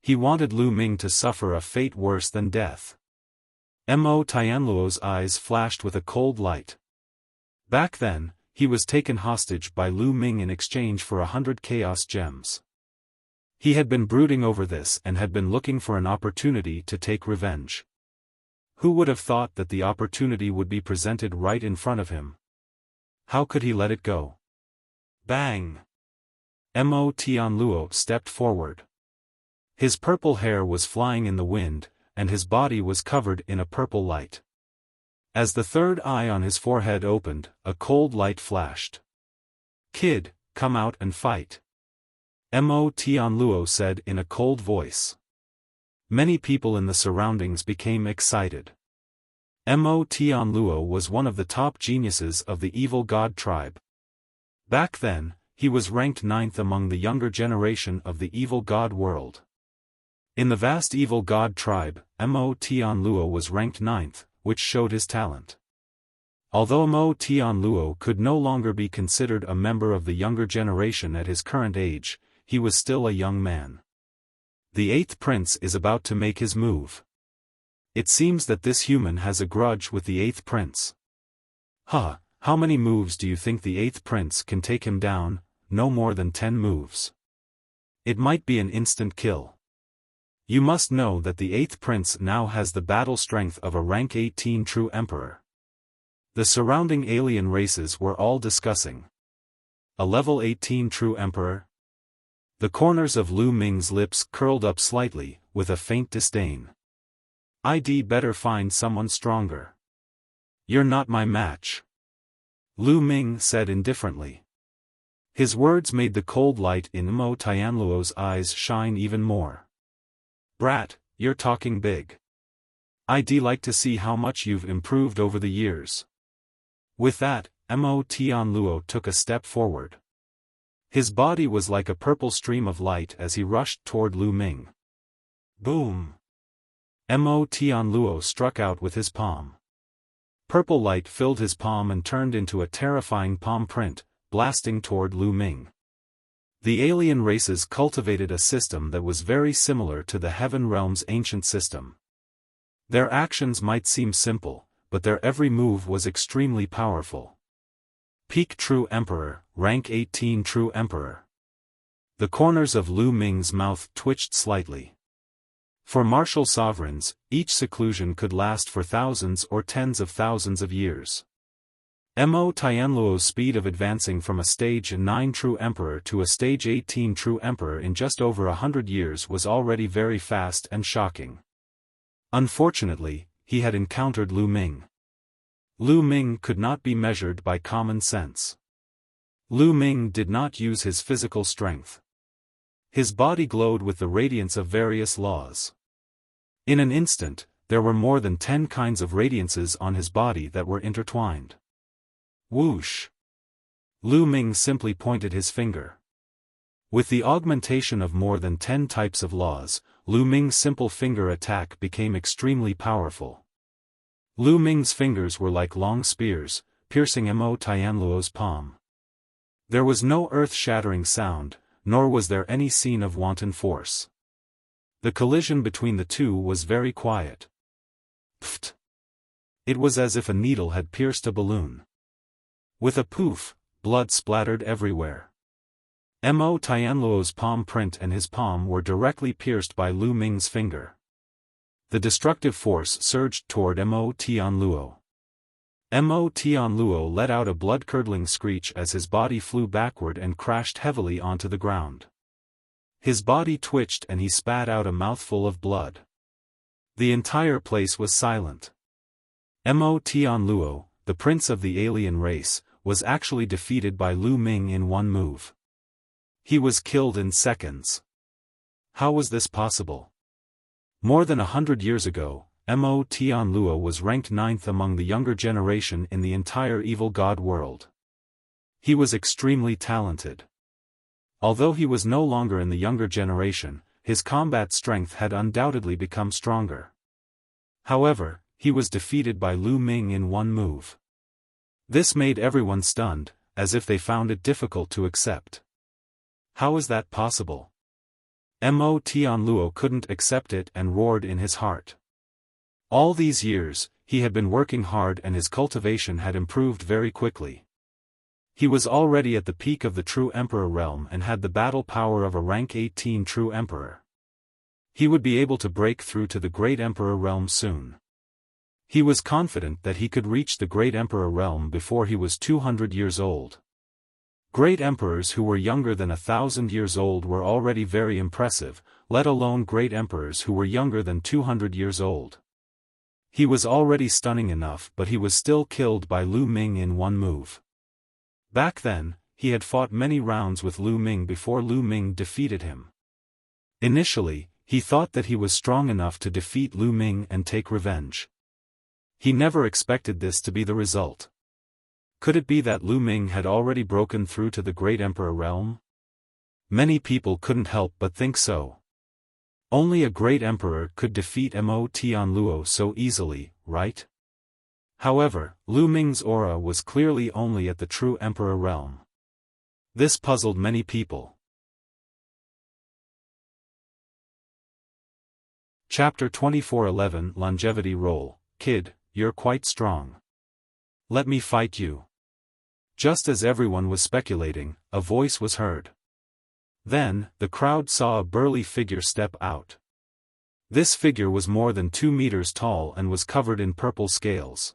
Speaker 1: He wanted Lu Ming to suffer a fate worse than death. Tian Luo's eyes flashed with a cold light. Back then, he was taken hostage by Lu Ming in exchange for 100 chaos gems. He had been brooding over this and had been looking for an opportunity to take revenge. Who would have thought that the opportunity would be presented right in front of him? How could he let it go? Bang! Tian Luo stepped forward. His purple hair was flying in the wind, and his body was covered in a purple light. As the third eye on his forehead opened, a cold light flashed. "Kid, come out and fight," Tian Luo said in a cold voice. Many people in the surroundings became excited. Tian Luo was one of the top geniuses of the evil god tribe. Back then, he was ranked 9th among the younger generation of the evil god world. In the vast evil god tribe, Tian Luo was ranked 9th, which showed his talent. Although Tian Luo could no longer be considered a member of the younger generation at his current age, he was still a young man. The 8th prince is about to make his move. It seems that this human has a grudge with the 8th prince. How many moves do you think the 8th prince can take him down? No more than 10 moves. It might be an instant kill. You must know that the 8th prince now has the battle strength of a rank 18 true emperor. The surrounding alien races were all discussing. A level 18 true emperor? The corners of Lu Ming's lips curled up slightly, with a faint disdain. "I'd better find someone stronger. You're not my match," Lu Ming said indifferently. His words made the cold light in Tian Luo's eyes shine even more. "Brat, you're talking big. I'd like to see how much you've improved over the years." With that, Tian Luo took a step forward. His body was like a purple stream of light as he rushed toward Lu Ming. Boom! Tian Luo struck out with his palm. Purple light filled his palm and turned into a terrifying palm print, blasting toward Lu Ming. The alien races cultivated a system that was very similar to the Heaven Realm's ancient system. Their actions might seem simple, but their every move was extremely powerful. Peak True Emperor, Rank 18 True Emperor. The corners of Lu Ming's mouth twitched slightly. For martial sovereigns, each seclusion could last for thousands or tens of thousands of years. Tian Luo's speed of advancing from a stage 9 True Emperor to a stage 18 True Emperor in just over 100 years was already very fast and shocking. Unfortunately, he had encountered Lu Ming. Lu Ming could not be measured by common sense. Lu Ming did not use his physical strength. His body glowed with the radiance of various laws. In an instant, there were more than 10 kinds of radiances on his body that were intertwined. Whoosh! Lu Ming simply pointed his finger. With the augmentation of more than 10 types of laws, Lu Ming's simple finger attack became extremely powerful. Lu Ming's fingers were like long spears, piercing Tian Luo's palm. There was no earth-shattering sound, nor was there any scene of wanton force. The collision between the two was very quiet. Pfft! It was as if a needle had pierced a balloon. With a poof, blood splattered everywhere. Tian Luo's palm print and his palm were directly pierced by Lu Ming's finger. The destructive force surged toward Tian Luo. Tian Luo let out a blood-curdling screech as his body flew backward and crashed heavily onto the ground. His body twitched and he spat out a mouthful of blood. The entire place was silent. Tian Luo, the prince of the alien race, was actually defeated by Lu Ming in one move. He was killed in seconds. How was this possible? More than 100 years ago, Tian Luo was ranked 9th among the younger generation in the entire evil god world. He was extremely talented. Although he was no longer in the younger generation, his combat strength had undoubtedly become stronger. However, he was defeated by Lu Ming in one move. This made everyone stunned, as if they found it difficult to accept. How is that possible? Tian Luo couldn't accept it and roared in his heart. All these years, he had been working hard and his cultivation had improved very quickly. He was already at the peak of the true emperor realm and had the battle power of a rank 18 true emperor. He would be able to break through to the great emperor realm soon. He was confident that he could reach the great emperor realm before he was 200 years old. Great emperors who were younger than 1,000 years old were already very impressive, let alone great emperors who were younger than 200 years old. He was already stunning enough, but he was still killed by Lu Ming in one move. Back then, he had fought many rounds with Lu Ming before Lu Ming defeated him. Initially, he thought that he was strong enough to defeat Lu Ming and take revenge. He never expected this to be the result. Could it be that Lu Ming had already broken through to the great emperor realm? Many people couldn't help but think so. Only a great emperor could defeat Tian Luo so easily, right? However, Lu Ming's aura was clearly only at the true emperor realm. This puzzled many people. Chapter 24:11 Longevity Roll. Kid, you're quite strong. Let me fight you. Just as everyone was speculating, a voice was heard. Then, the crowd saw a burly figure step out. This figure was more than 2 meters tall and was covered in purple scales.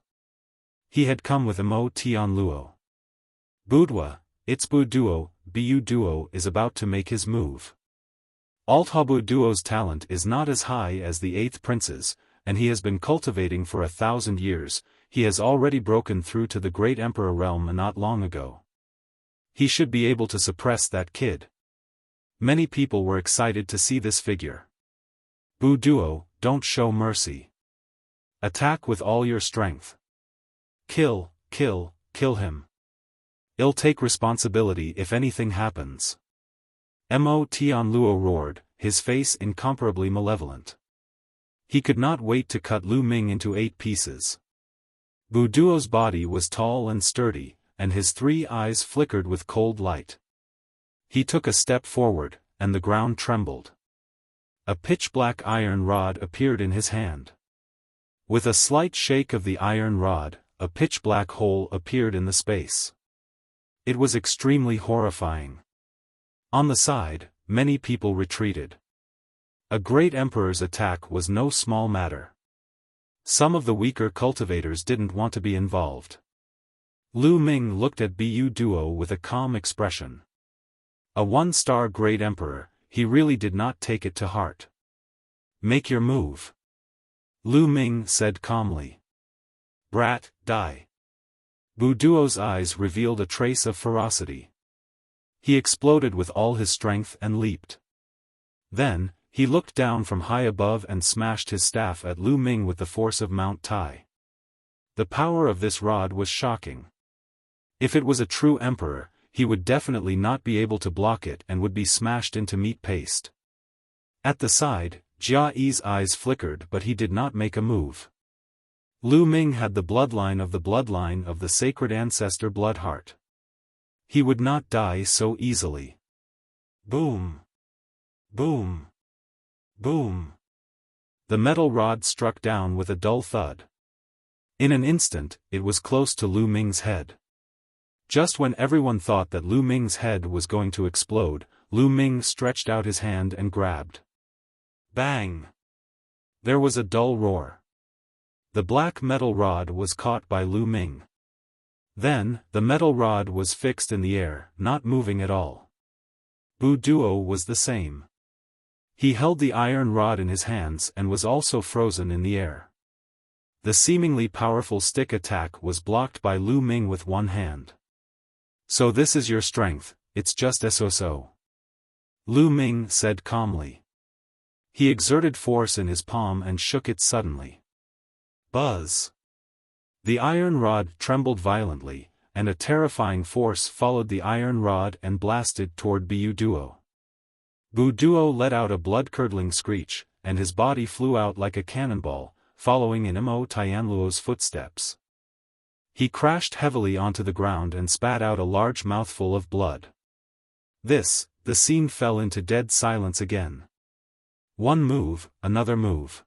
Speaker 1: He had come with Tian Luo. Boudoir, it's Bu Duo is about to make his move. Bu Duo's talent is not as high as the 8th prince's, and he has been cultivating for 1,000 years. He has already broken through to the great emperor realm not long ago. He should be able to suppress that kid. Many people were excited to see this figure. Bu Duo, don't show mercy. Attack with all your strength. Kill him. I'll take responsibility if anything happens. Tian Luo roared, his face incomparably malevolent. He could not wait to cut Lu Ming into 8 pieces. Bu Duo's body was tall and sturdy, and his 3 eyes flickered with cold light. He took a step forward, and the ground trembled. A pitch-black iron rod appeared in his hand. With a slight shake of the iron rod, a pitch-black hole appeared in the space. It was extremely horrifying. On the side, many people retreated. A great emperor's attack was no small matter. Some of the weaker cultivators didn't want to be involved. Lu Ming looked at Bu Duo with a calm expression. A 1-star great emperor, he really did not take it to heart. Make your move. Lu Ming said calmly. Brat, die. Bu Duo's eyes revealed a trace of ferocity. He exploded with all his strength and leaped. Then, he looked down from high above and smashed his staff at Lu Ming with the force of Mount Tai. The power of this rod was shocking. If it was a true emperor, he would definitely not be able to block it and would be smashed into meat paste. At the side, Jia Yi's eyes flickered but he did not make a move. Lu Ming had the bloodline of the sacred ancestor Bloodheart. He would not die so easily. Boom! Boom! Boom! The metal rod struck down with a dull thud. In an instant, it was close to Lu Ming's head. Just when everyone thought that Lu Ming's head was going to explode, Lu Ming stretched out his hand and grabbed. Bang! There was a dull roar. The black metal rod was caught by Lu Ming. Then, the metal rod was fixed in the air, not moving at all. Bu Duo was the same. He held the iron rod in his hands and was also frozen in the air. The seemingly powerful stick attack was blocked by Lu Ming with one hand. So this is your strength, it's just so. Lu Ming said calmly. He exerted force in his palm and shook it suddenly. Buzz! The iron rod trembled violently, and a terrifying force followed the iron rod and blasted toward Bu Duo. Bu Duo let out a blood-curdling screech, and his body flew out like a cannonball, following in Tian Luo's footsteps. He crashed heavily onto the ground and spat out a large mouthful of blood. The scene fell into dead silence again. One move, another move.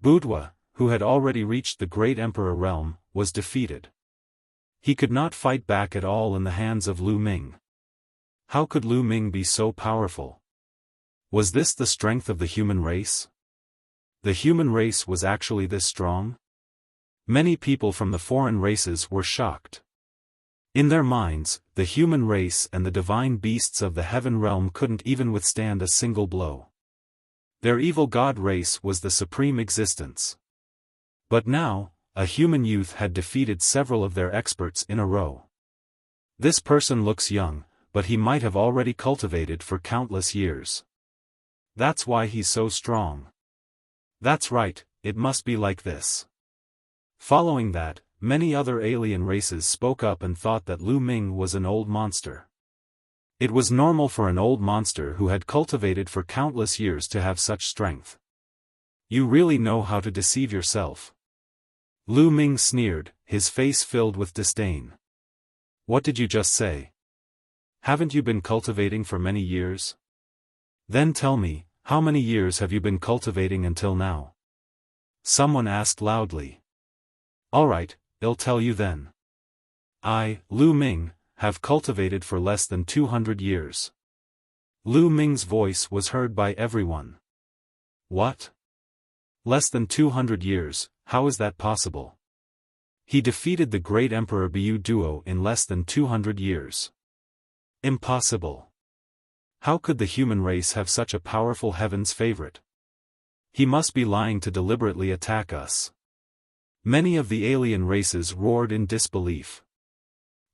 Speaker 1: Budwa, who had already reached the Great Emperor realm, was defeated. He could not fight back at all in the hands of Lu Ming. How could Lu Ming be so powerful? Was this the strength of the human race? The human race was actually this strong? Many people from the foreign races were shocked. In their minds, the human race and the divine beasts of the heaven realm couldn't even withstand a single blow. Their evil god race was the supreme existence. But now, a human youth had defeated several of their experts in a row. This person looks young, but he might have already cultivated for countless years. That's why he's so strong. That's right, it must be like this. Following that, many other alien races spoke up and thought that Lu Ming was an old monster. It was normal for an old monster who had cultivated for countless years to have such strength. You really know how to deceive yourself. Lu Ming sneered, his face filled with disdain. What did you just say? Haven't you been cultivating for many years? Then tell me, how many years have you been cultivating until now? Someone asked loudly. Alright, I'll tell you then. I, Lu Ming, have cultivated for less than 200 years. Lu Ming's voice was heard by everyone. What? Less than 200 years, how is that possible? He defeated the great Emperor Bu Duo in less than 200 years. Impossible. How could the human race have such a powerful heaven's favorite? He must be lying to deliberately attack us. Many of the alien races roared in disbelief.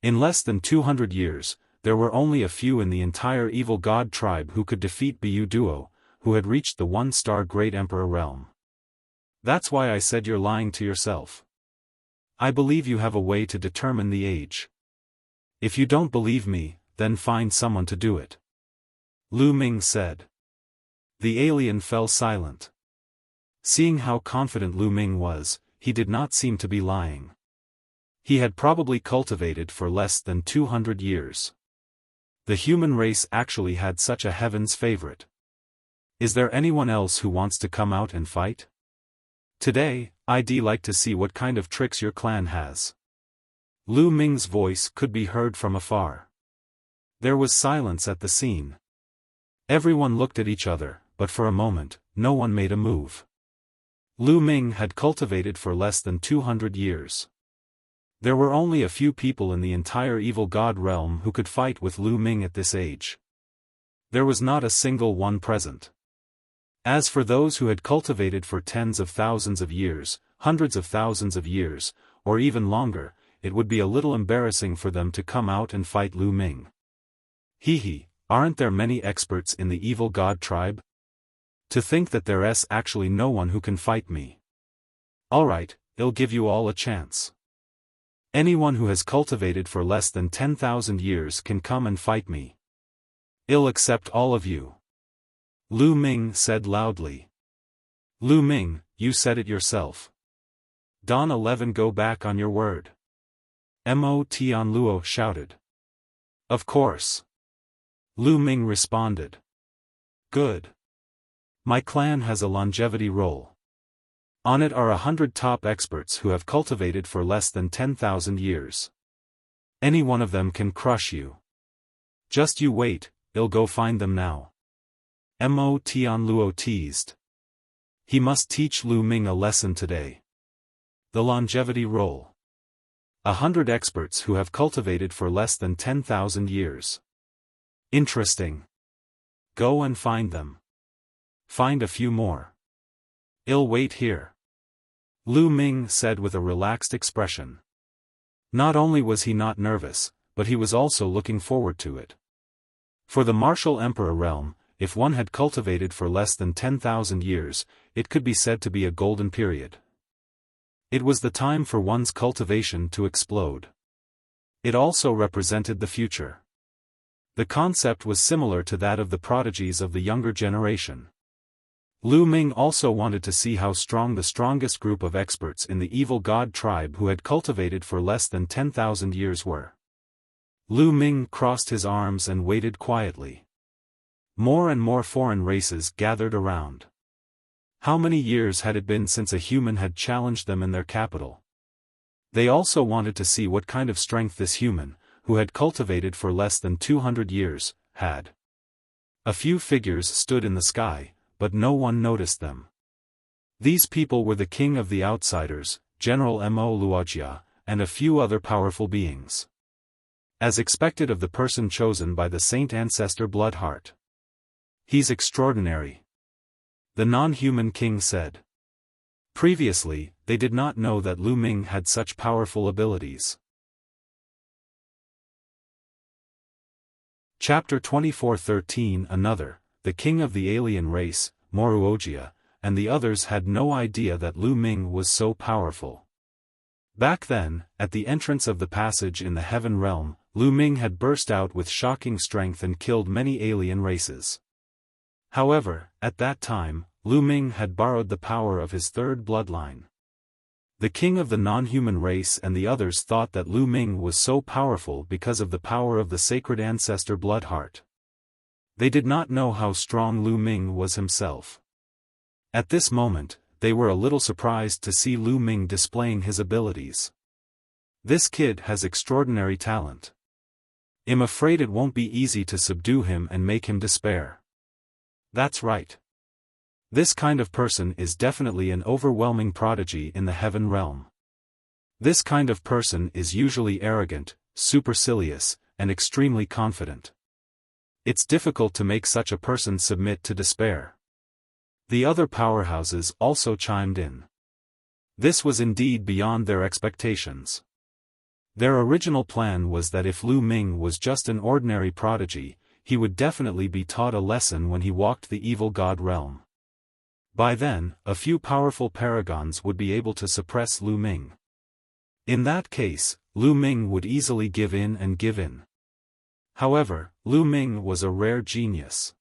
Speaker 1: In less than 200 years, there were only a few in the entire evil god tribe who could defeat Bu Duo, who had reached the one-star Great Emperor realm. That's why I said you're lying to yourself. I believe you have a way to determine the age. If you don't believe me, then find someone to do it. Lu Ming said. The alien fell silent. Seeing how confident Lu Ming was, he did not seem to be lying. He had probably cultivated for less than 200 years. The human race actually had such a heaven's favorite. Is there anyone else who wants to come out and fight? Today, I'd like to see what kind of tricks your clan has. Lu Ming's voice could be heard from afar. There was silence at the scene. Everyone looked at each other, but for a moment, no one made a move. Lu Ming had cultivated for less than 200 years. There were only a few people in the entire evil god realm who could fight with Lu Ming at this age. There was not a single one present. As for those who had cultivated for tens of thousands of years, hundreds of thousands of years, or even longer, it would be a little embarrassing for them to come out and fight Lu Ming. Hee, aren't there many experts in the evil god tribe? To think that there's actually no one who can fight me. Alright, I'll give you all a chance. Anyone who has cultivated for less than 10,000 years can come and fight me. I'll accept all of you. Lu Ming said loudly. Lu Ming, you said it yourself. Don 11 go back on your word. Mo Tian Luo shouted. Of course. Lu Ming responded. Good. My clan has a longevity roll. On it are 100 top experts who have cultivated for less than 10,000 years. Any one of them can crush you. Just you wait, I'll go find them now. Mo Tian Luo teased. He must teach Lu Ming a lesson today. The longevity roll. 100 experts who have cultivated for less than 10,000 years. Interesting. Go and find them. Find a few more. I'll wait here. Lu Ming said with a relaxed expression. Not only was he not nervous, but he was also looking forward to it. For the martial emperor realm, if one had cultivated for less than 10,000 years, it could be said to be a golden period. It was the time for one's cultivation to explode. It also represented the future. The concept was similar to that of the prodigies of the younger generation. Lu Ming also wanted to see how strong the strongest group of experts in the evil god tribe who had cultivated for less than 10,000 years were. Lu Ming crossed his arms and waited quietly. More and more foreign races gathered around. How many years had it been since a human had challenged them in their capital? They also wanted to see what kind of strength this human, who had cultivated for less than 200 years, had. A few figures stood in the sky, but no one noticed them. These people were the king of the outsiders, General Mo Luoxia, and a few other powerful beings. As expected of the person chosen by the saint ancestor Bloodheart. He's extraordinary. The non-human king said. Previously, they did not know that Lu Ming had such powerful abilities. Chapter 24:13 Another, the king of the alien race, Moruogia, and the others had no idea that Lu Ming was so powerful. Back then, at the entrance of the passage in the heaven realm, Lu Ming had burst out with shocking strength and killed many alien races. However, at that time, Lu Ming had borrowed the power of his third bloodline. The king of the non-human race and the others thought that Lu Ming was so powerful because of the power of the sacred ancestor Bloodheart. They did not know how strong Lu Ming was himself. At this moment, they were a little surprised to see Lu Ming displaying his abilities. This kid has extraordinary talent. I'm afraid it won't be easy to subdue him and make him despair. That's right. This kind of person is definitely an overwhelming prodigy in the heaven realm. This kind of person is usually arrogant, supercilious, and extremely confident. It's difficult to make such a person submit to despair. The other powerhouses also chimed in. This was indeed beyond their expectations. Their original plan was that if Lu Ming was just an ordinary prodigy, he would definitely be taught a lesson when he walked the evil god realm. By then, a few powerful paragons would be able to suppress Lu Ming. In that case, Lu Ming would easily give in and give in. However, Lu Ming was a rare genius.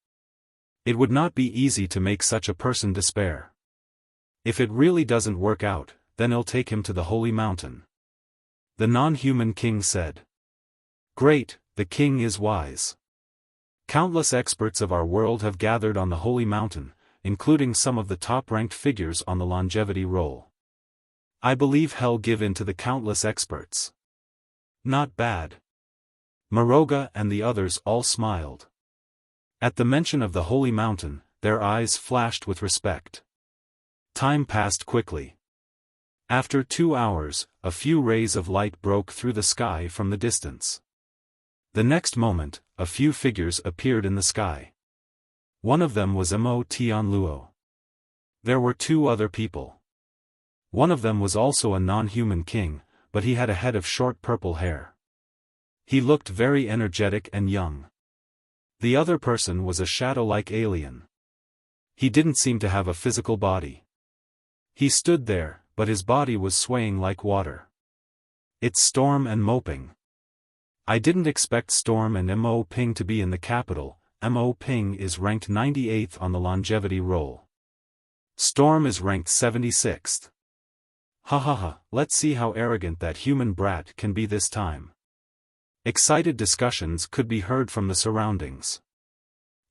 Speaker 1: It would not be easy to make such a person despair. If it really doesn't work out, then I'll take him to the holy mountain. The non-human king said. Great, the king is wise. Countless experts of our world have gathered on the holy mountain, including some of the top-ranked figures on the longevity roll. I believe he'll give in to the countless experts. Not bad. Moruogia and the others all smiled. At the mention of the holy mountain, their eyes flashed with respect. Time passed quickly. After 2 hours, a few rays of light broke through the sky from the distance. The next moment, a few figures appeared in the sky. One of them was Mo Tian Luo. There were 2 other people. One of them was also a non-human king, but he had a head of short purple hair. He looked very energetic and young. The other person was a shadow-like alien. He didn't seem to have a physical body. He stood there, but his body was swaying like water. It's Storm and Moping. I didn't expect Storm and Mo Ping to be in the capital. Mo Ping is ranked 98th on the longevity roll. Storm is ranked 76th. Ha ha ha, let's see how arrogant that human brat can be this time. Excited discussions could be heard from the surroundings.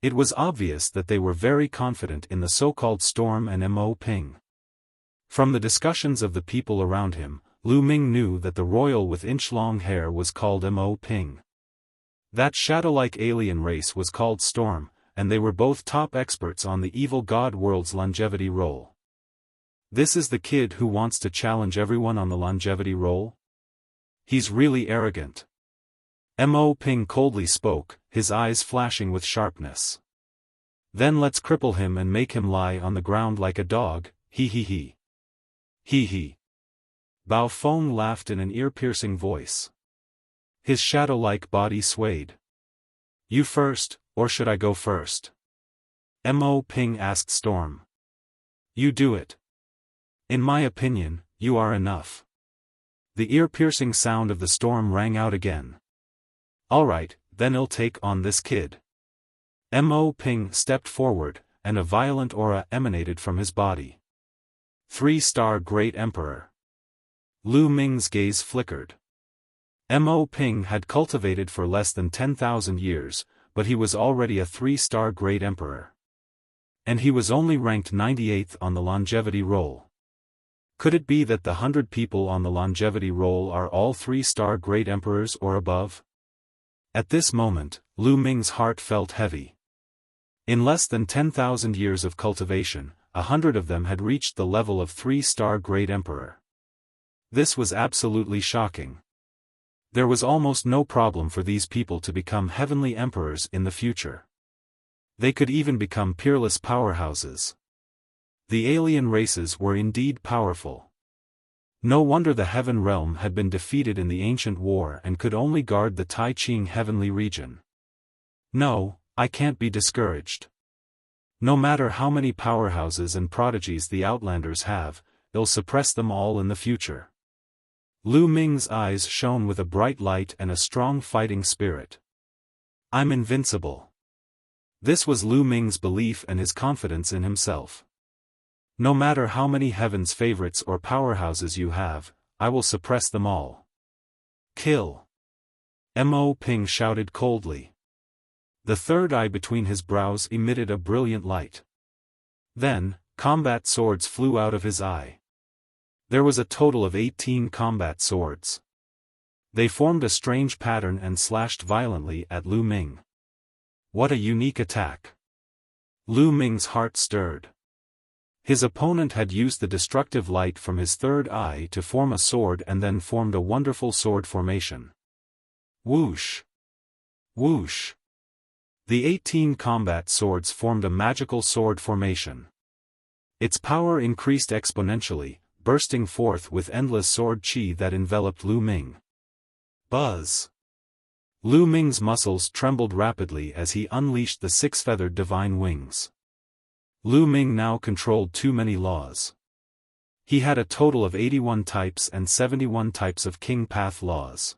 Speaker 1: It was obvious that they were very confident in the so-called Storm and Mo Ping. From the discussions of the people around him, Lu Ming knew that the royal with inch-long hair was called Mo Ping. That shadow-like alien race was called Storm, and they were both top experts on the evil god world's longevity roll. This is the kid who wants to challenge everyone on the longevity roll? He's really arrogant. Mo Ping coldly spoke, his eyes flashing with sharpness. Then let's cripple him and make him lie on the ground like a dog, he he he. He he. Bao Feng laughed in an ear-piercing voice. His shadow-like body swayed. You first, or should I go first? Mo Ping asked Storm. You do it. In my opinion, you are enough. The ear-piercing sound of the storm rang out again. Alright, then I'll take on this kid. Mo Ping stepped forward, and a violent aura emanated from his body. 3-star Great Emperor. Lu Ming's gaze flickered. Mo Ping had cultivated for less than 10,000 years, but he was already a 3-star Great Emperor. And he was only ranked 98th on the longevity roll. Could it be that the 100 people on the longevity roll are all 3-star Great Emperors or above? At this moment, Lu Ming's heart felt heavy. In less than 10,000 years of cultivation, 100 of them had reached the level of 3-star Great Emperor. This was absolutely shocking. There was almost no problem for these people to become heavenly emperors in the future. They could even become peerless powerhouses. The alien races were indeed powerful. No wonder the Heaven Realm had been defeated in the ancient war and could only guard the Tai Ching heavenly region. No, I can't be discouraged. No matter how many powerhouses and prodigies the Outlanders have, they'll suppress them all in the future. Lu Ming's eyes shone with a bright light and a strong fighting spirit. I'm invincible. This was Lu Ming's belief and his confidence in himself. No matter how many heaven's favorites or powerhouses you have, I will suppress them all. Kill! Mo Ping shouted coldly. The third eye between his brows emitted a brilliant light. Then, combat swords flew out of his eye. There was a total of 18 combat swords. They formed a strange pattern and slashed violently at Lu Ming. What a unique attack! Lu Ming's heart stirred. His opponent had used the destructive light from his third eye to form a sword and then formed a wonderful sword formation. Whoosh! Whoosh! The 18 combat swords formed a magical sword formation. Its power increased exponentially, bursting forth with endless sword chi that enveloped Lu Ming. Buzz! Lu Ming's muscles trembled rapidly as he unleashed the 6-feathered divine wings. Lu Ming now controlled too many laws. He had a total of 81 types and 71 types of King Path laws.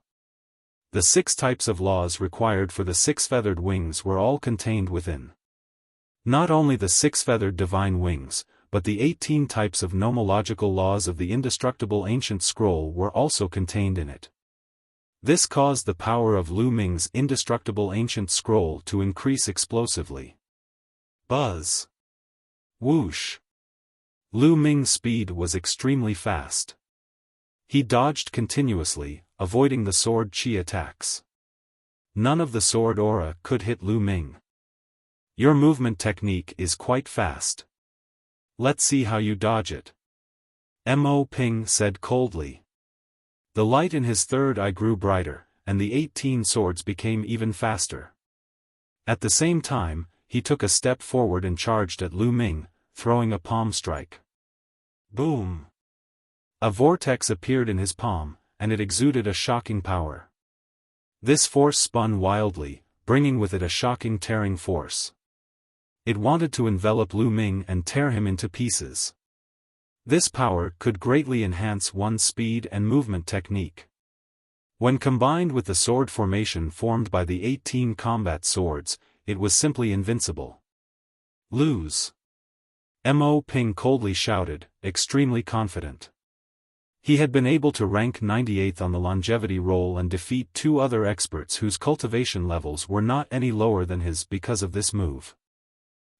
Speaker 1: The 6 types of laws required for the 6-feathered wings were all contained within. Not only the 6-feathered divine wings, but the 18 types of nomological laws of the indestructible ancient scroll were also contained in it. This caused the power of Lu Ming's indestructible ancient scroll to increase explosively. Buzz! Whoosh! Lu Ming's speed was extremely fast. He dodged continuously, avoiding the sword chi attacks. None of the sword aura could hit Lu Ming. Your movement technique is quite fast. Let's see how you dodge it. Mo Ping said coldly. The light in his third eye grew brighter, and the 18 swords became even faster. At the same time, he took a step forward and charged at Lu Ming, throwing a palm strike. Boom! A vortex appeared in his palm, and it exuded a shocking power. This force spun wildly, bringing with it a shocking tearing force. It wanted to envelop Lu Ming and tear him into pieces. This power could greatly enhance one's speed and movement technique. When combined with the sword formation formed by the 18 combat swords, it was simply invincible. Lose! Mo Ping coldly shouted, extremely confident. He had been able to rank 98th on the longevity roll and defeat 2 other experts whose cultivation levels were not any lower than his because of this move.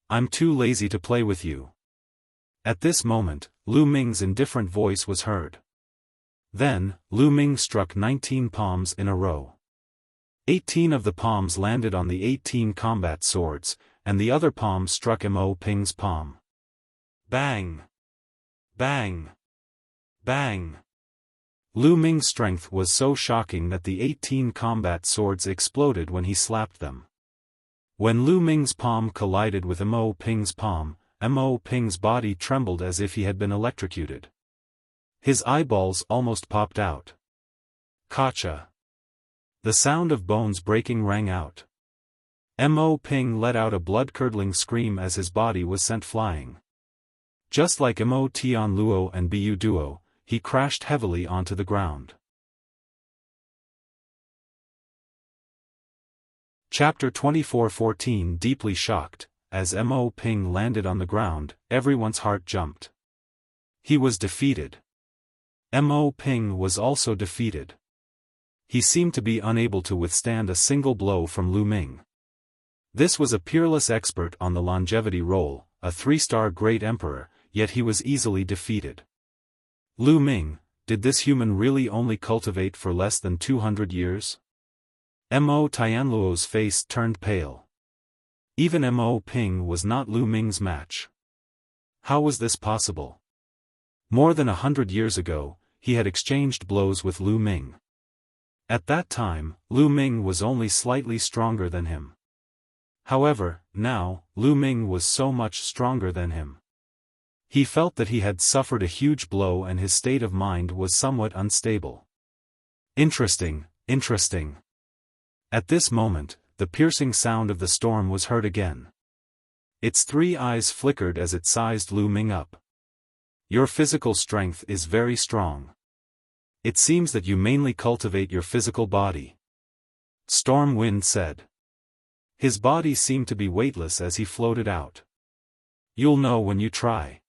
Speaker 1: "I'm too lazy to play with you." At this moment, Lu Ming's indifferent voice was heard. Then, Lu Ming struck 19 palms in a row. 18 of the palms landed on the 18 combat swords, and the other palm struck Mo Ping's palm. Bang! Bang! Bang! Lu Ming's strength was so shocking that the 18 combat swords exploded when he slapped them. When Lu Ming's palm collided with Mo Ping's palm, Mo Ping's body trembled as if he had been electrocuted. His eyeballs almost popped out. Gotcha! The sound of bones breaking rang out. Mo Ping let out a blood-curdling scream as his body was sent flying. Just like Mo Tian Luo and Bu Duo, he crashed heavily onto the ground. Chapter 24:14 Deeply shocked, as Mo Ping landed on the ground, everyone's heart jumped. He was defeated. Mo Ping was also defeated. He seemed to be unable to withstand a single blow from Lu Ming. This was a peerless expert on the longevity roll, a 3-star great emperor, yet he was easily defeated. Lu Ming, did this human really only cultivate for less than 200 years? Mo Tian Luo's face turned pale. Even Mo Ping was not Lu Ming's match. How was this possible? More than 100 years ago, he had exchanged blows with Lu Ming. At that time, Lu Ming was only slightly stronger than him. However, now, Lu Ming was so much stronger than him. He felt that he had suffered a huge blow and his state of mind was somewhat unstable. Interesting, interesting. At this moment, the piercing sound of the storm was heard again. Its 3 eyes flickered as it sized Lu Ming up. "Your physical strength is very strong. It seems that you mainly cultivate your physical body," Storm Wind said. His body seemed to be weightless as he floated out. "You'll know when you try."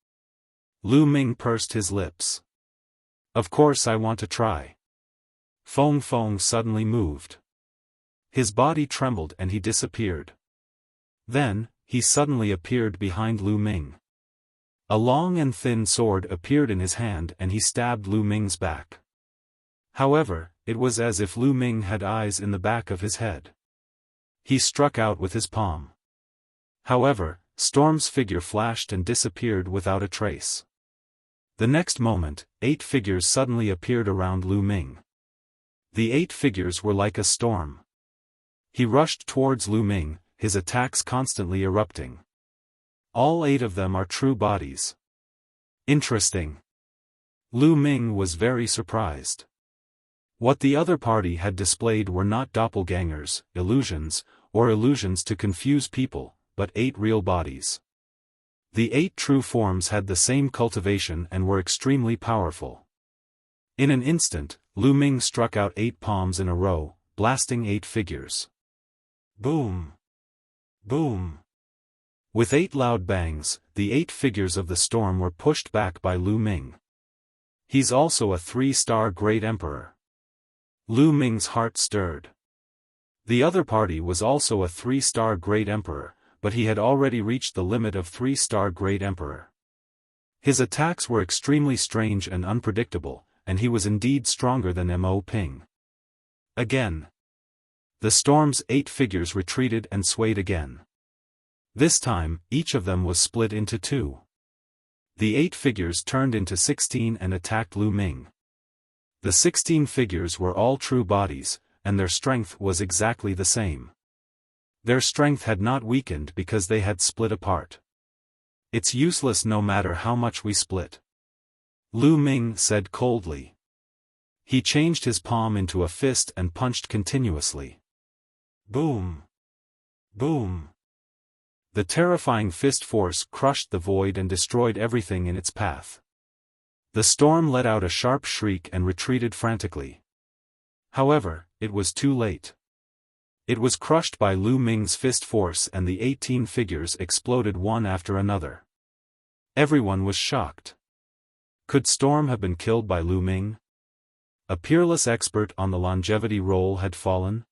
Speaker 1: Lu Ming pursed his lips. "Of course I want to try." Fong Fong suddenly moved. His body trembled and he disappeared. Then, he suddenly appeared behind Lu Ming. A long and thin sword appeared in his hand and he stabbed Lu Ming's back. However, it was as if Lu Ming had eyes in the back of his head. He struck out with his palm. However, Storm's figure flashed and disappeared without a trace. The next moment, 8 figures suddenly appeared around Lu Ming. The 8 figures were like a storm. He rushed towards Lu Ming, his attacks constantly erupting. All 8 of them are true bodies. Interesting. Lu Ming was very surprised. What the other party had displayed were not doppelgangers, illusions, or illusions to confuse people, but 8 real bodies. The 8 true forms had the same cultivation and were extremely powerful. In an instant, Lu Ming struck out 8 palms in a row, blasting 8 figures. Boom! Boom! With 8 loud bangs, the 8 figures of the storm were pushed back by Lu Ming. He's also a 3-star great emperor. Lu Ming's heart stirred. The other party was also a 3-star great emperor, but he had already reached the limit of 3-star great emperor. His attacks were extremely strange and unpredictable, and he was indeed stronger than Mo Ping. Again. The storm's 8 figures retreated and swayed again. This time, each of them was split into 2. The 8 figures turned into 16 and attacked Lu Ming. The 16 figures were all true bodies, and their strength was exactly the same. Their strength had not weakened because they had split apart. It's useless no matter how much we split. Lu Ming said coldly. He changed his palm into a fist and punched continuously. Boom! Boom! The terrifying fist force crushed the void and destroyed everything in its path. The storm let out a sharp shriek and retreated frantically. However, it was too late. It was crushed by Lu Ming's fist force and the 18 figures exploded one after another. Everyone was shocked. Could Storm have been killed by Lu Ming? A peerless expert on the longevity role had fallen?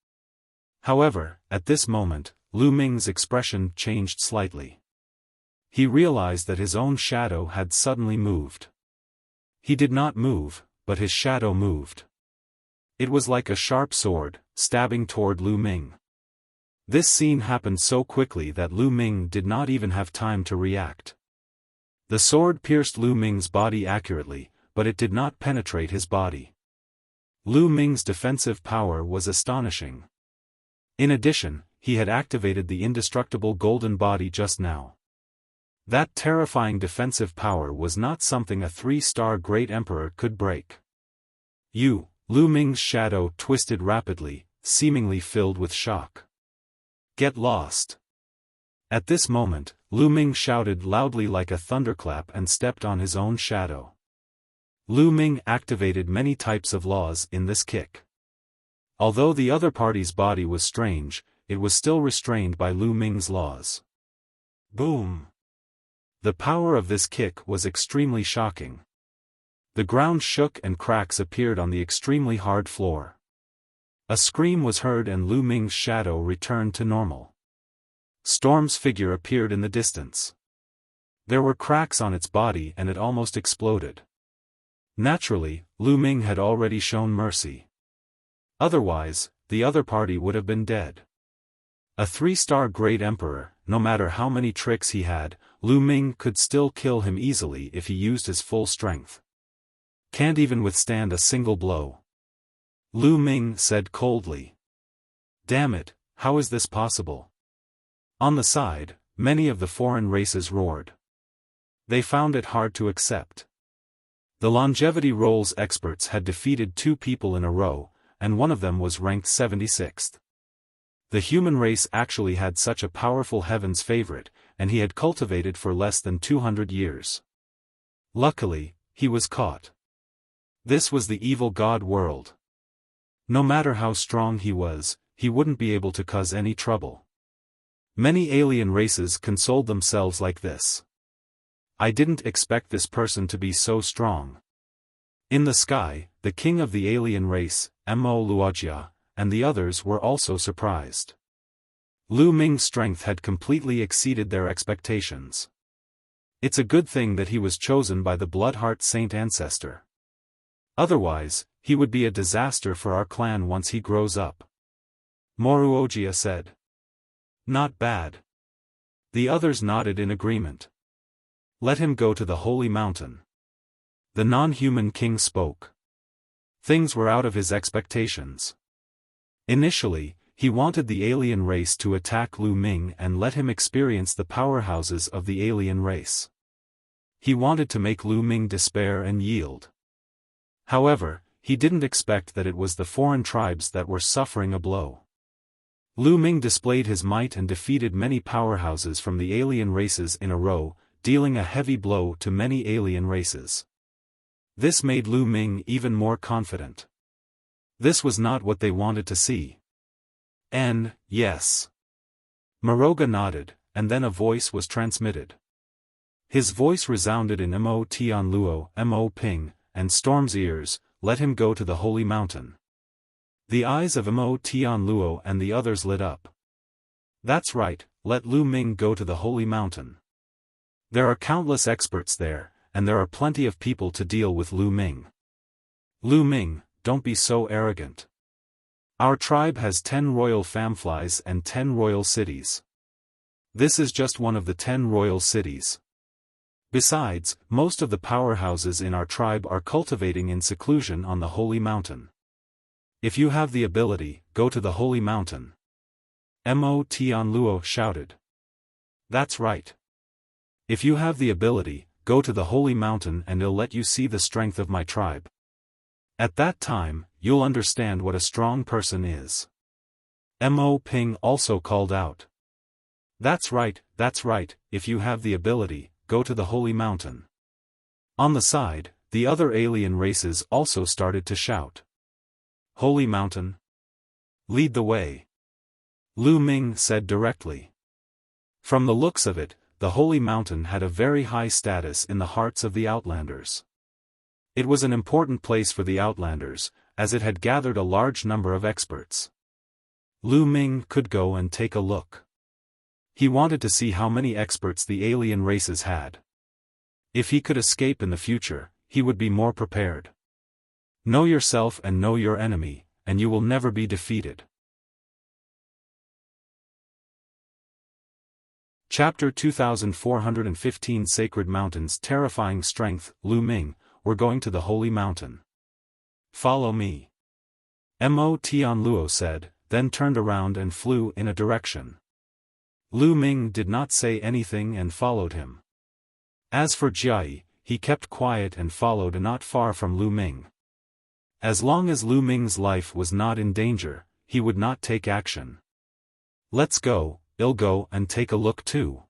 Speaker 1: However, at this moment, Lu Ming's expression changed slightly. He realized that his own shadow had suddenly moved. He did not move, but his shadow moved. It was like a sharp sword, stabbing toward Lu Ming. This scene happened so quickly that Lu Ming did not even have time to react. The sword pierced Lu Ming's body accurately, but it did not penetrate his body. Lu Ming's defensive power was astonishing. In addition, he had activated the indestructible golden body just now. That terrifying defensive power was not something a 3-star Great Emperor could break. Lu Ming's shadow twisted rapidly, seemingly filled with shock. Get lost. At this moment, Lu Ming shouted loudly like a thunderclap and stepped on his own shadow. Lu Ming activated many types of laws in this kick. Although the other party's body was strange, it was still restrained by Lu Ming's laws. Boom! The power of this kick was extremely shocking. The ground shook and cracks appeared on the extremely hard floor. A scream was heard and Lu Ming's shadow returned to normal. Storm's figure appeared in the distance. There were cracks on its body and it almost exploded. Naturally, Lu Ming had already shown mercy. Otherwise, the other party would have been dead. A 3-star Great Emperor, no matter how many tricks he had, Lu Ming could still kill him easily if he used his full strength. Can't even withstand a single blow. Lu Ming said coldly. Damn it, how is this possible? On the side, many of the foreign races roared. They found it hard to accept. The longevity roles experts had defeated 2 people in a row, and one of them was ranked 76th. The human race actually had such a powerful heaven's favorite, and he had cultivated for less than 200 years. Luckily, he was caught. This was the evil god world. No matter how strong he was, he wouldn't be able to cause any trouble. Many alien races consoled themselves like this. I didn't expect this person to be so strong. In the sky, the king of the alien race, Wuxia, and the others were also surprised. Lu Ming's strength had completely exceeded their expectations. It's a good thing that he was chosen by the Bloodheart Saint ancestor. Otherwise, he would be a disaster for our clan once he grows up. Wuxia said. Not bad. The others nodded in agreement. Let him go to the Holy Mountain. The non-human king spoke. Things were out of his expectations. Initially, he wanted the alien race to attack Lu Ming and let him experience the powerhouses of the alien race. He wanted to make Lu Ming despair and yield. However, he didn't expect that it was the foreign tribes that were suffering a blow. Lu Ming displayed his might and defeated many powerhouses from the alien races in a row, dealing a heavy blow to many alien races. This made Lu Ming even more confident. This was not what they wanted to see. Yes. Myriad nodded, and then a voice was transmitted. His voice resounded in Tian Luo, Ping, and Storm's ears, let him go to the Holy Mountain. The eyes of Tian Luo and the others lit up. That's right, let Lu Ming go to the Holy Mountain. There are countless experts there, and there are plenty of people to deal with Lu Ming. Lu Ming, don't be so arrogant. Our tribe has 10 royal famflies and 10 royal cities. This is just one of the 10 royal cities. Besides, most of the powerhouses in our tribe are cultivating in seclusion on the Holy Mountain. If you have the ability, go to the Holy Mountain. Tian Luo shouted. That's right. If you have the ability, go to the Holy Mountain and I'll let you see the strength of my tribe. At that time, you'll understand what a strong person is. Ping also called out. That's right, if you have the ability, go to the Holy Mountain. On the side, the other alien races also started to shout. Holy Mountain? Lead the way. Lu Ming said directly. From the looks of it, the Holy Mountain had a very high status in the hearts of the Outlanders. It was an important place for the Outlanders, as it had gathered a large number of experts. Lu Ming could go and take a look. He wanted to see how many experts the alien races had. If he could escape in the future, he would be more prepared. Know yourself and know your enemy, and you will never be defeated. Chapter 2415 Sacred Mountains. Terrifying strength. Lu Ming, we're going to the Holy Mountain. Follow me. Tian Luo said, then turned around and flew in a direction. Lu Ming did not say anything and followed him. As for Jiayi, he kept quiet and followed not far from Lu Ming. As long as Lu Ming's life was not in danger, he would not take action. Let's go, I'll go and take a look too.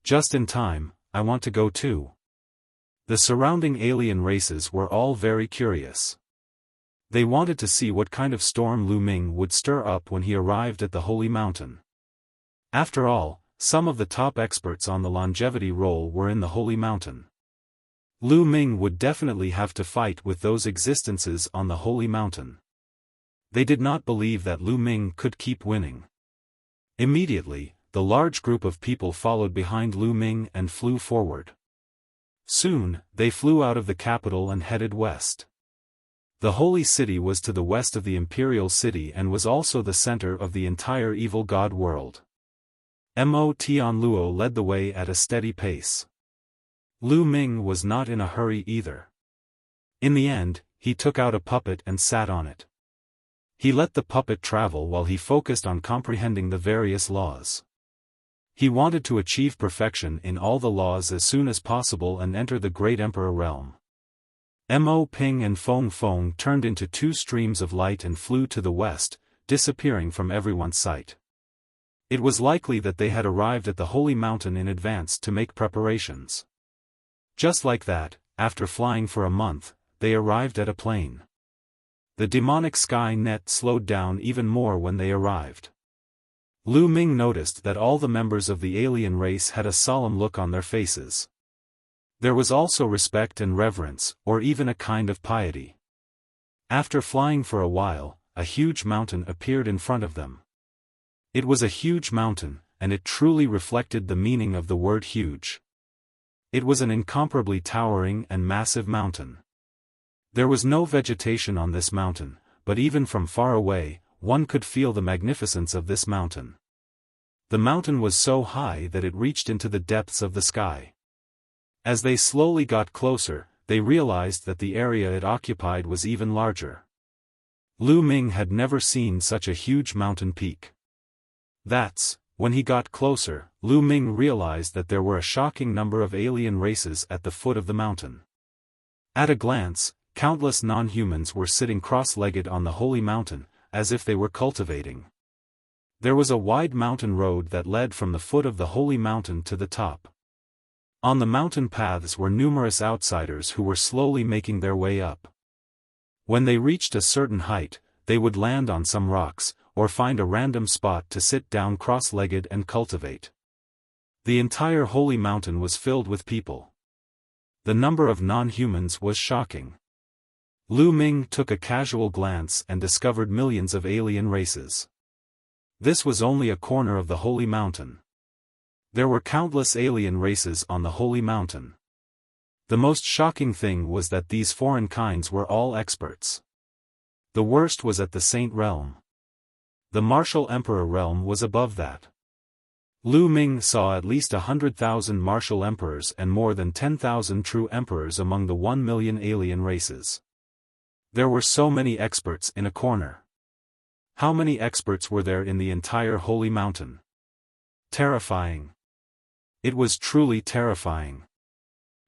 Speaker 1: Just in time, I want to go too. The surrounding alien races were all very curious. They wanted to see what kind of storm Lu Ming would stir up when he arrived at the Holy Mountain. After all, some of the top experts on the longevity roll were in the Holy Mountain. Lu Ming would definitely have to fight with those existences on the Holy Mountain. They did not believe that Lu Ming could keep winning. Immediately, the large group of people followed behind Lu Ming and flew forward. Soon, they flew out of the capital and headed west. The holy city was to the west of the imperial city and was also the center of the entire evil god world. Tian Luo led the way at a steady pace. Lu Ming was not in a hurry either. In the end, he took out a puppet and sat on it. He let the puppet travel while he focused on comprehending the various laws. He wanted to achieve perfection in all the laws as soon as possible and enter the Great Emperor realm. Mo Ping and Feng Feng turned into two streams of light and flew to the west, disappearing from everyone's sight. It was likely that they had arrived at the Holy Mountain in advance to make preparations. Just like that, after flying for a month, they arrived at a plain. The demonic sky net slowed down even more when they arrived. Lu Ming noticed that all the members of the alien race had a solemn look on their faces. There was also respect and reverence, or even a kind of piety. After flying for a while, a huge mountain appeared in front of them. It was a huge mountain, and it truly reflected the meaning of the word huge. It was an incomparably towering and massive mountain. There was no vegetation on this mountain, but even from far away, one could feel the magnificence of this mountain. The mountain was so high that it reached into the depths of the sky. As they slowly got closer, they realized that the area it occupied was even larger. Lu Ming had never seen such a huge mountain peak. When he got closer, Lu Ming realized that there were a shocking number of alien races at the foot of the mountain. At a glance, countless non-humans were sitting cross-legged on the holy mountain, as if they were cultivating. There was a wide mountain road that led from the foot of the holy mountain to the top. On the mountain paths were numerous outsiders who were slowly making their way up. When they reached a certain height, they would land on some rocks, or find a random spot to sit down cross-legged and cultivate. The entire holy mountain was filled with people. The number of non-humans was shocking. Lu Ming took a casual glance and discovered millions of alien races. This was only a corner of the holy mountain. There were countless alien races on the holy mountain. The most shocking thing was that these foreign kinds were all experts. The worst was at the Saint realm. The martial emperor realm was above that. Lu Ming saw at least 100,000 martial emperors and more than 10,000 true emperors among the 1 million alien races. There were so many experts in a corner. How many experts were there in the entire holy mountain? Terrifying. It was truly terrifying.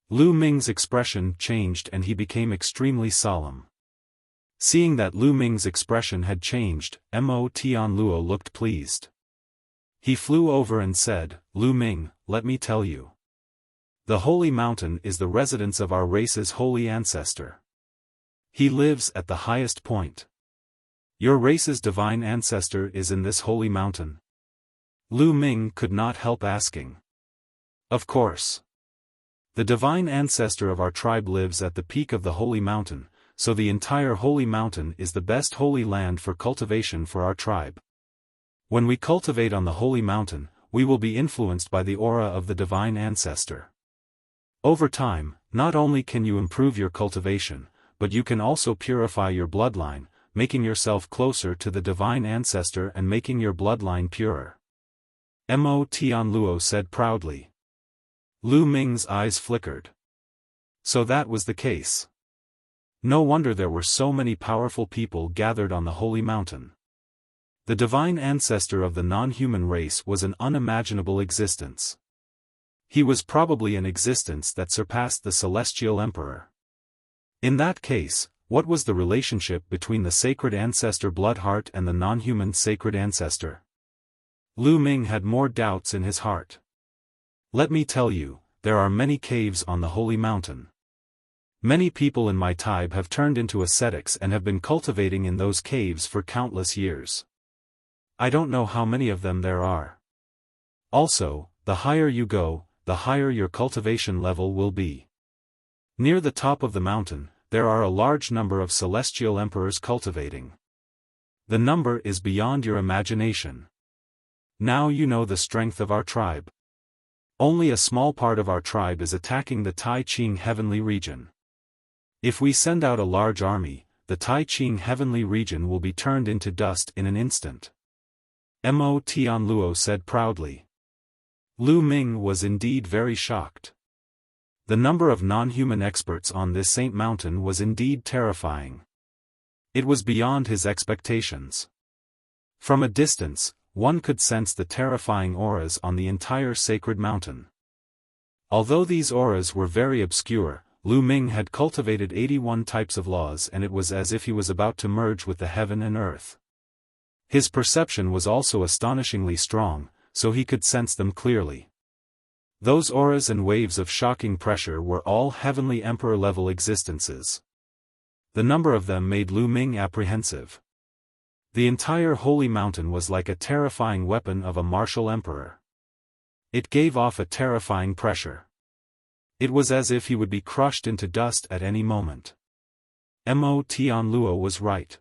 Speaker 1: Lu Ming's expression changed and he became extremely solemn. Seeing that Lu Ming's expression had changed, Tian Luo looked pleased. He flew over and said, "Lu Ming, let me tell you. The holy mountain is the residence of our race's holy ancestor. He lives at the highest point. Your race's divine ancestor is in this holy mountain." Lu Ming could not help asking. Of course. The divine ancestor of our tribe lives at the peak of the holy mountain, so the entire holy mountain is the best holy land for cultivation for our tribe. When we cultivate on the holy mountain, we will be influenced by the aura of the divine ancestor. Over time, not only can you improve your cultivation, but you can also purify your bloodline, making yourself closer to the divine ancestor and making your bloodline purer. Tian Luo said proudly. Lu Ming's eyes flickered. So that was the case. No wonder there were so many powerful people gathered on the holy mountain. The divine ancestor of the non-human race was an unimaginable existence. He was probably an existence that surpassed the celestial emperor. In that case, what was the relationship between the sacred ancestor Bloodheart and the non-human sacred ancestor? Lu Ming had more doubts in his heart. Let me tell you, there are many caves on the holy mountain. Many people in my tribe have turned into ascetics and have been cultivating in those caves for countless years. I don't know how many of them there are. Also, the higher you go, the higher your cultivation level will be. Near the top of the mountain, there are a large number of celestial emperors cultivating. The number is beyond your imagination. Now you know the strength of our tribe. Only a small part of our tribe is attacking the Tai Ching heavenly region. If we send out a large army, the Tai Ching heavenly region will be turned into dust in an instant. Tian Luo said proudly. Lu Ming was indeed very shocked. The number of non-human experts on this Saint Mountain was indeed terrifying. It was beyond his expectations. From a distance, one could sense the terrifying auras on the entire sacred mountain. Although these auras were very obscure, Lu Ming had cultivated 81 types of laws, and it was as if he was about to merge with the heaven and earth. His perception was also astonishingly strong, so he could sense them clearly. Those auras and waves of shocking pressure were all heavenly emperor-level existences. The number of them made Lu Ming apprehensive. The entire holy mountain was like a terrifying weapon of a martial emperor. It gave off a terrifying pressure. It was as if he would be crushed into dust at any moment. Tian Luo was right.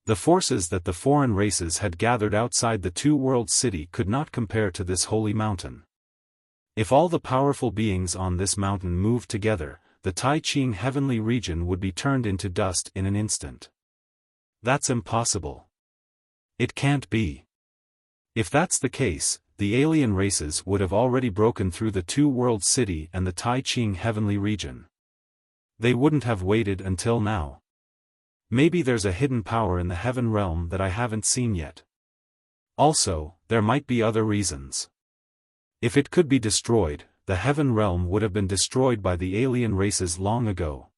Speaker 1: The forces that the foreign races had gathered outside the two-world city could not compare to this holy mountain. If all the powerful beings on this mountain moved together, the Tai Ching heavenly region would be turned into dust in an instant. That's impossible. It can't be. If that's the case, the alien races would have already broken through the two-world city and the Tai Ching heavenly region. They wouldn't have waited until now. Maybe there's a hidden power in the heaven realm that I haven't seen yet. Also, there might be other reasons. If it could be destroyed, the heaven realm would have been destroyed by the alien races long ago.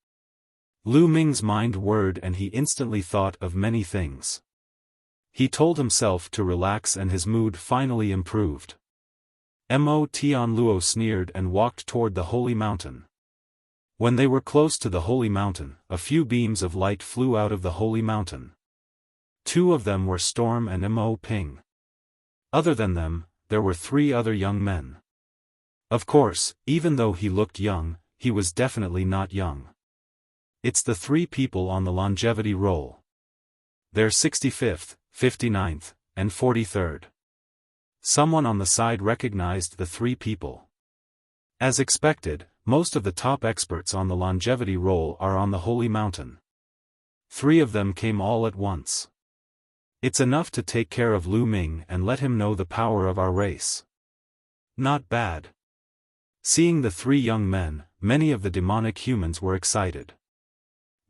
Speaker 1: Lu Ming's mind whirred and he instantly thought of many things. He told himself to relax and his mood finally improved. Tian Luo sneered and walked toward the holy mountain. When they were close to the holy mountain, a few beams of light flew out of the holy mountain. Two of them were Storm and Ping. Other than them, there were three other young men. Of course, even though he looked young, he was definitely not young. It's the three people on the longevity roll. They're 65th, 59th, and 43rd. Someone on the side recognized the three people. As expected, most of the top experts on the longevity roll are on the holy mountain. Three of them came all at once. It's enough to take care of Lu Ming and let him know the power of our race. Not bad. Seeing the three young men, many of the demonic humans were excited.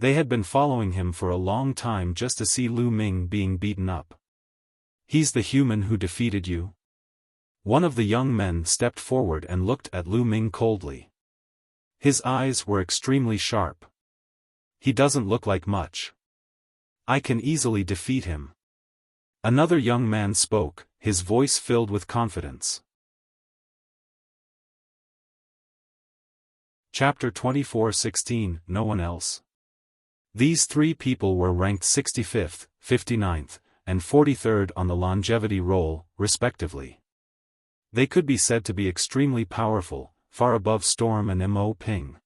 Speaker 1: They had been following him for a long time just to see Lu Ming being beaten up. He's the human who defeated you? One of the young men stepped forward and looked at Lu Ming coldly. His eyes were extremely sharp. He doesn't look like much. I can easily defeat him. Another young man spoke, his voice filled with confidence. Chapter 24:16 No one else. These three people were ranked 65th, 59th, and 43rd on the longevity roll, respectively. They could be said to be extremely powerful, far above Storm and Mo Ping.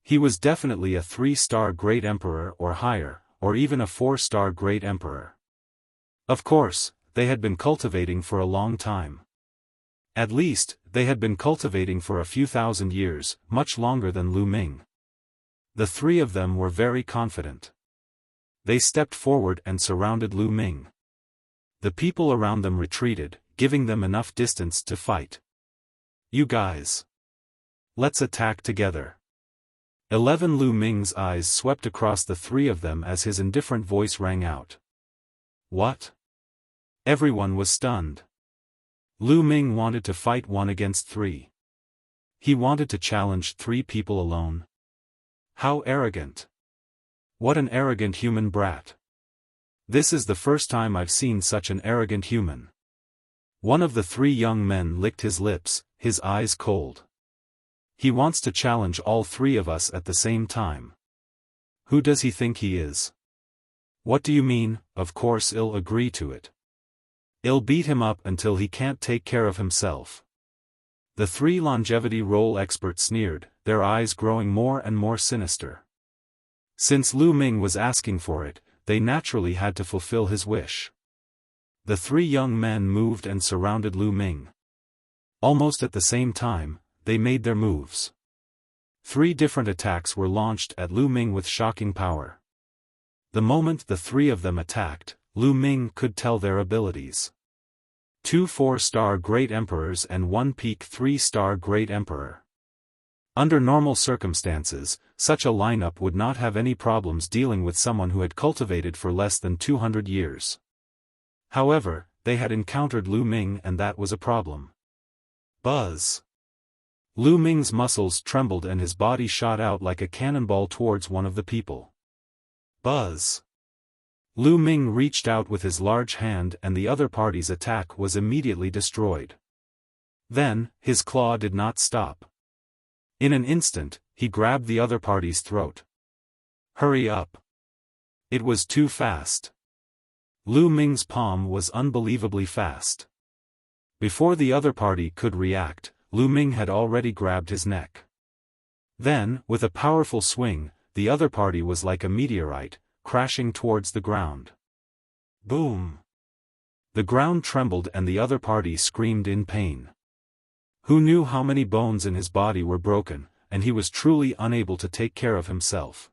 Speaker 1: He was definitely a 3-star Great Emperor or higher, or even a 4-star Great Emperor. Of course, they had been cultivating for a long time. At least, they had been cultivating for a few thousand years, much longer than Lu Ming. The three of them were very confident. They stepped forward and surrounded Lu Ming. The people around them retreated, giving them enough distance to fight. "You guys. Let's attack together." 11 Lu Ming's eyes swept across the three of them as his indifferent voice rang out. "What?" Everyone was stunned. Lu Ming wanted to fight 1 against 3. He wanted to challenge 3 people alone. How arrogant. What an arrogant human brat. This is the first time I've seen such an arrogant human. One of the 3 young men licked his lips, his eyes cold. He wants to challenge all 3 of us at the same time. Who does he think he is? What do you mean? Of course I'll agree to it. I'll beat him up until he can't take care of himself. The 3 longevity role experts sneered, their eyes growing more and more sinister. Since Lu Ming was asking for it, they naturally had to fulfill his wish. The 3 young men moved and surrounded Lu Ming. Almost at the same time, they made their moves. 3 different attacks were launched at Lu Ming with shocking power. The moment the 3 of them attacked, Lu Ming could tell their abilities. 2 4-star Great Emperors and 1 peak 3-star Great Emperor. Under normal circumstances, such a lineup would not have any problems dealing with someone who had cultivated for less than 200 years. However, they had encountered Lu Ming and that was a problem. Buzz. Lu Ming's muscles trembled and his body shot out like a cannonball towards one of the people. Buzz. Lu Ming reached out with his large hand and the other party's attack was immediately destroyed. Then, his claw did not stop. In an instant, he grabbed the other party's throat. Hurry up. It was too fast. Lu Ming's palm was unbelievably fast. Before the other party could react, Lu Ming had already grabbed his neck. Then, with a powerful swing, the other party was like a meteorite, crashing towards the ground. Boom! The ground trembled and the other party screamed in pain. Who knew how many bones in his body were broken, and he was truly unable to take care of himself.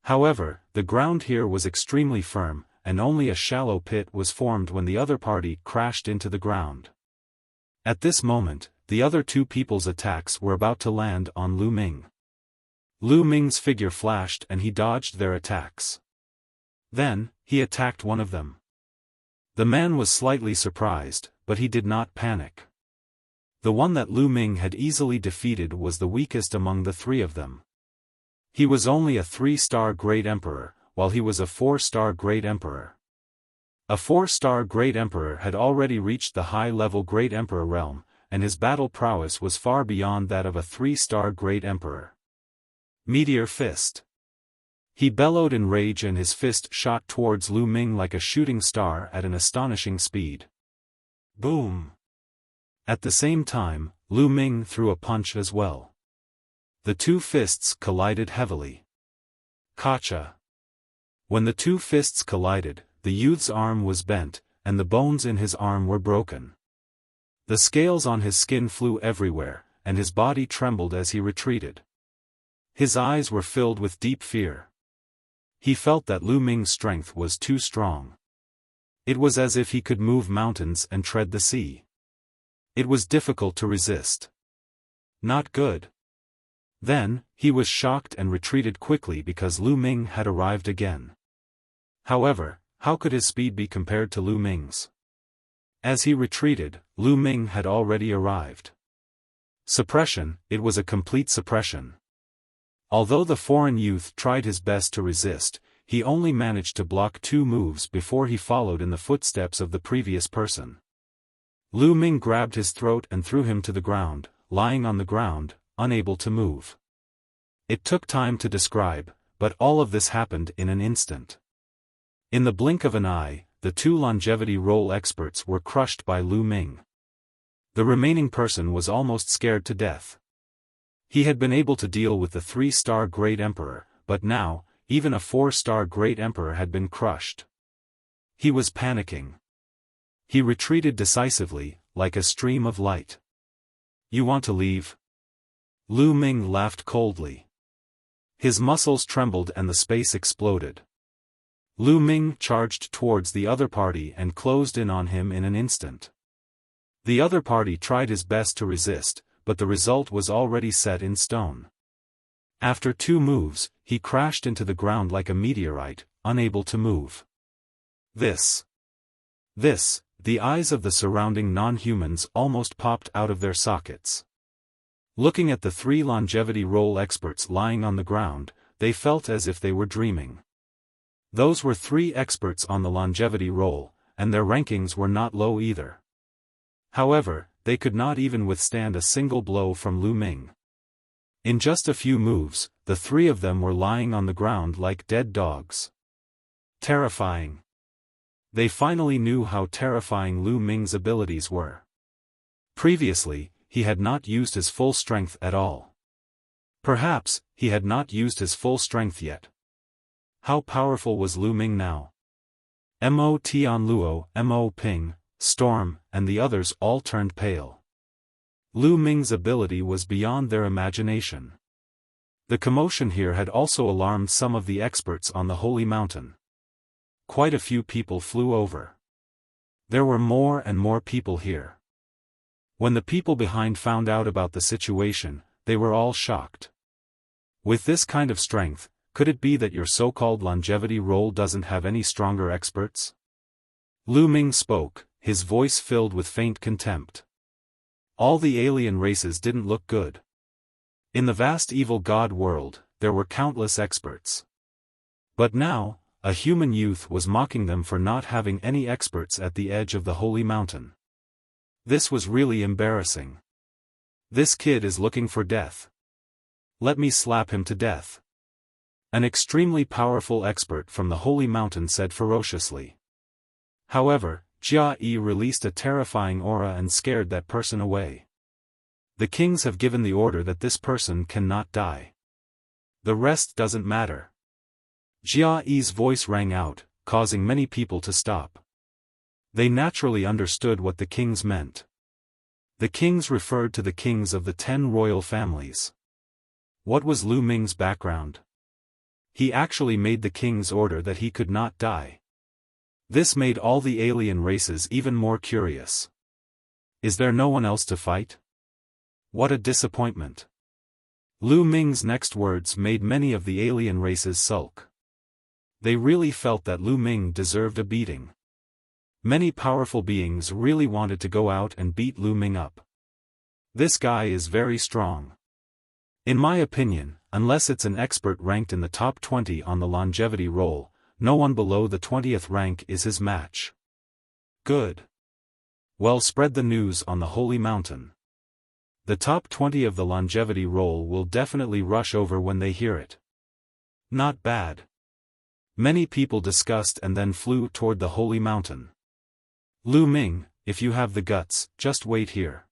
Speaker 1: However, the ground here was extremely firm, and only a shallow pit was formed when the other party crashed into the ground. At this moment, the other 2 people's attacks were about to land on Lu Ming. Lu Ming's figure flashed and he dodged their attacks. Then, he attacked one of them. The man was slightly surprised, but he did not panic. The one that Lu Ming had easily defeated was the weakest among the 3 of them. He was only a 3-star Great Emperor, while he was a 4-star Great Emperor. A 4-star Great Emperor had already reached the high-level Great Emperor realm, and his battle prowess was far beyond that of a 3-star Great Emperor. Meteor Fist. He bellowed in rage and his fist shot towards Lu Ming like a shooting star at an astonishing speed. Boom! At the same time, Lu Ming threw a punch as well. The 2 fists collided heavily. Gotcha! When the 2 fists collided, the youth's arm was bent, and the bones in his arm were broken. The scales on his skin flew everywhere, and his body trembled as he retreated. His eyes were filled with deep fear. He felt that Lu Ming's strength was too strong. It was as if he could move mountains and tread the sea. It was difficult to resist. Not good. Then, he was shocked and retreated quickly because Lu Ming had arrived again. However, how could his speed be compared to Lu Ming's? As he retreated, Lu Ming had already arrived. Suppression, it was a complete suppression. Although the foreign youth tried his best to resist, he only managed to block 2 moves before he followed in the footsteps of the previous person. Lu Ming grabbed his throat and threw him to the ground, lying on the ground, unable to move. It took time to describe, but all of this happened in an instant. In the blink of an eye, the 2 longevity role experts were crushed by Lu Ming. The remaining person was almost scared to death. He had been able to deal with the 3-star Great Emperor, but now, even a 4-star Great Emperor had been crushed. He was panicking. He retreated decisively, like a stream of light. "You want to leave?" Lu Ming laughed coldly. His muscles trembled and the space exploded. Lu Ming charged towards the other party and closed in on him in an instant. The other party tried his best to resist, but the result was already set in stone. After 2 moves, he crashed into the ground like a meteorite, unable to move. This, the eyes of the surrounding non-humans almost popped out of their sockets. Looking at the 3 longevity roll experts lying on the ground, they felt as if they were dreaming. Those were 3 experts on the longevity roll, and their rankings were not low either. However, they could not even withstand a single blow from Lu Ming. In just a few moves, the 3 of them were lying on the ground like dead dogs. Terrifying. They finally knew how terrifying Lu Ming's abilities were. Previously, he had not used his full strength at all. Perhaps, he had not used his full strength yet. How powerful was Lu Ming now? Mo Tian Luo, Mo Ping, Storm, and the others all turned pale. Lu Ming's ability was beyond their imagination. The commotion here had also alarmed some of the experts on the Holy Mountain. Quite a few people flew over. There were more and more people here. When the people behind found out about the situation, they were all shocked. With this kind of strength, could it be that your so-called longevity roll doesn't have any stronger experts? Lu Ming spoke, his voice filled with faint contempt. All the alien races didn't look good. In the vast evil god world, there were countless experts. But now, a human youth was mocking them for not having any experts at the edge of the Holy Mountain. This was really embarrassing. This kid is looking for death. Let me slap him to death. An extremely powerful expert from the Holy Mountain said ferociously. However, Jia Yi released a terrifying aura and scared that person away. The kings have given the order that this person cannot die. The rest doesn't matter. Jia Yi's voice rang out, causing many people to stop. They naturally understood what the kings meant. The kings referred to the kings of the 10 royal families. What was Lu Ming's background? He actually made the king's order that he could not die. This made all the alien races even more curious. Is there no one else to fight? What a disappointment. Lu Ming's next words made many of the alien races sulk. They really felt that Lu Ming deserved a beating. Many powerful beings really wanted to go out and beat Lu Ming up. This guy is very strong. In my opinion, unless it's an expert ranked in the top 20 on the longevity roll, no one below the 20th rank is his match. Good. Well, spread the news on the Holy Mountain. The top 20 of the longevity roll will definitely rush over when they hear it. Not bad. Many people discussed and then flew toward the Holy Mountain. Lu Ming, if you have the guts, just wait here.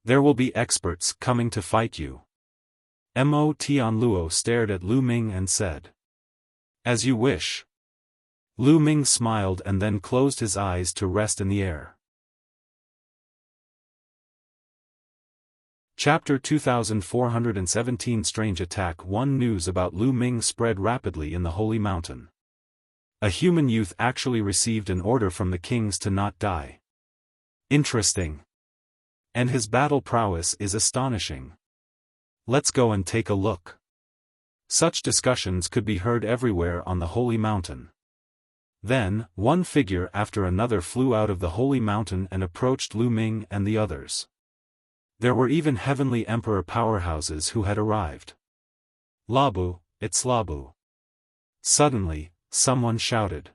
Speaker 1: There will be experts coming to fight you. Mo Tian Luo stared at Lu Ming and said. As you wish. Lu Ming smiled and then closed his eyes to rest in the air. Chapter 2417 Strange Attack 1 News about Lu Ming spread rapidly in the Holy Mountain. A human youth actually received an order from the kings to not die. Interesting. And his battle prowess is astonishing. Let's go and take a look. Such discussions could be heard everywhere on the Holy Mountain. Then, one figure after another flew out of the Holy Mountain and approached Lu Ming and the others. There were even heavenly emperor powerhouses who had arrived. Labu, it's Labu. Suddenly, someone shouted.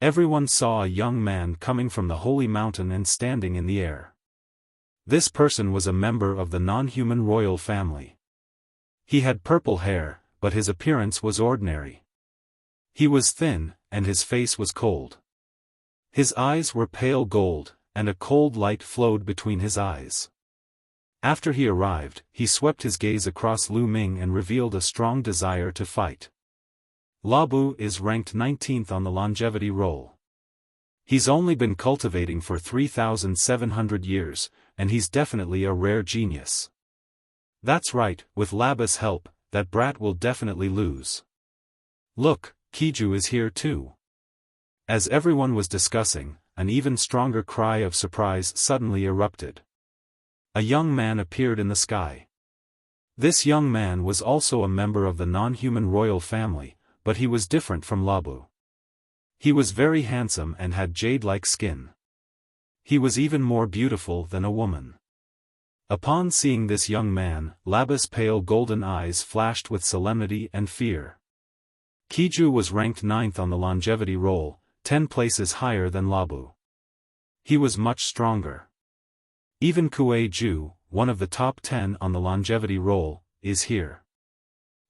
Speaker 1: Everyone saw a young man coming from the Holy Mountain and standing in the air. This person was a member of the non-human royal family. He had purple hair, but his appearance was ordinary. He was thin, and his face was cold. His eyes were pale gold, and a cold light flowed between his eyes. After he arrived, he swept his gaze across Lu Ming and revealed a strong desire to fight. Labu is ranked 19th on the longevity roll. He's only been cultivating for 3,700 years, and he's definitely a rare genius. That's right, with Labu's help, that brat will definitely lose. Look, Kiju is here too. As everyone was discussing, an even stronger cry of surprise suddenly erupted. A young man appeared in the sky. This young man was also a member of the non-human royal family, but he was different from Labu. He was very handsome and had jade-like skin. He was even more beautiful than a woman. Upon seeing this young man, Labu's pale golden eyes flashed with solemnity and fear. Kiju was ranked 9th on the longevity roll, 10 places higher than Labu. He was much stronger. Even Kuei Ju, one of the top 10 on the longevity roll, is here.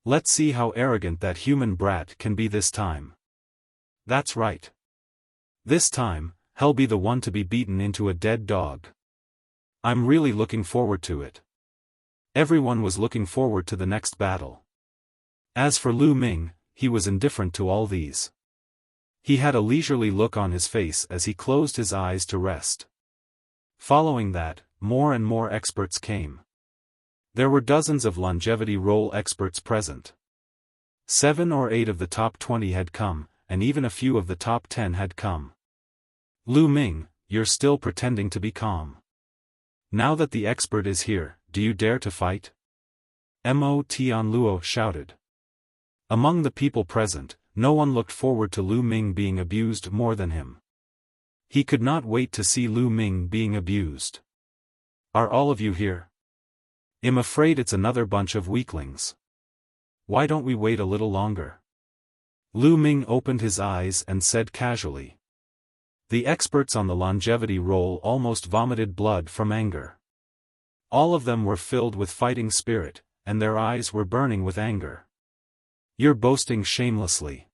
Speaker 1: Let's see how arrogant that human brat can be this time. That's right. This time, he'll be the one to be beaten into a dead dog. I'm really looking forward to it. Everyone was looking forward to the next battle. As for Lu Ming, he was indifferent to all these. He had a leisurely look on his face as he closed his eyes to rest. Following that, more and more experts came. There were dozens of longevity roll experts present. 7 or 8 of the top 20 had come, and even a few of the top 10 had come. Lu Ming, you're still pretending to be calm. Now that the expert is here, do you dare to fight? Mo Tian Luo shouted. Among the people present, no one looked forward to Lu Ming being abused more than him. He could not wait to see Lu Ming being abused. Are all of you here? I'm afraid it's another bunch of weaklings. Why don't we wait a little longer? Lu Ming opened his eyes and said casually. The experts on the longevity roll almost vomited blood from anger. All of them were filled with fighting spirit, and their eyes were burning with anger. You're boasting shamelessly.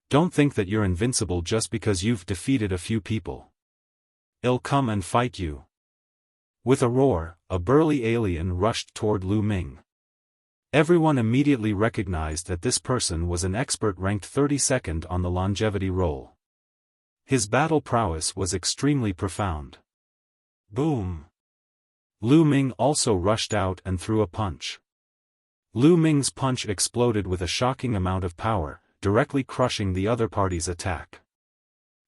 Speaker 1: Don't think that you're invincible just because you've defeated a few people. I'll come and fight you. With a roar, a burly alien rushed toward Lu Ming. Everyone immediately recognized that this person was an expert ranked 32nd on the longevity roll. His battle prowess was extremely profound. Boom! Lu Ming also rushed out and threw a punch. Lu Ming's punch exploded with a shocking amount of power, directly crushing the other party's attack.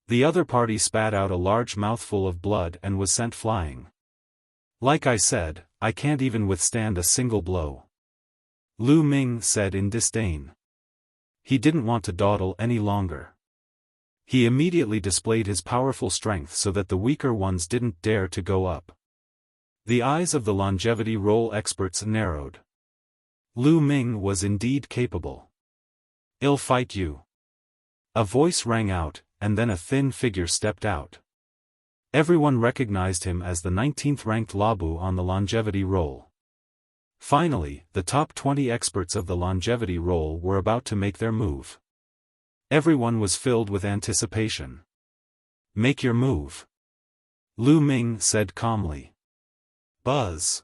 Speaker 1: The other party spat out a large mouthful of blood and was sent flying. Like I said, I can't even withstand a single blow. Lu Ming said in disdain. He didn't want to dawdle any longer. He immediately displayed his powerful strength so that the weaker ones didn't dare to go up. The eyes of the longevity roll experts narrowed. Lu Ming was indeed capable. I'll fight you. A voice rang out, and then a thin figure stepped out. Everyone recognized him as the 19th ranked Labu on the longevity roll. Finally, the top 20 experts of the longevity roll were about to make their move. Everyone was filled with anticipation. Make your move. Lu Ming said calmly. Buzz.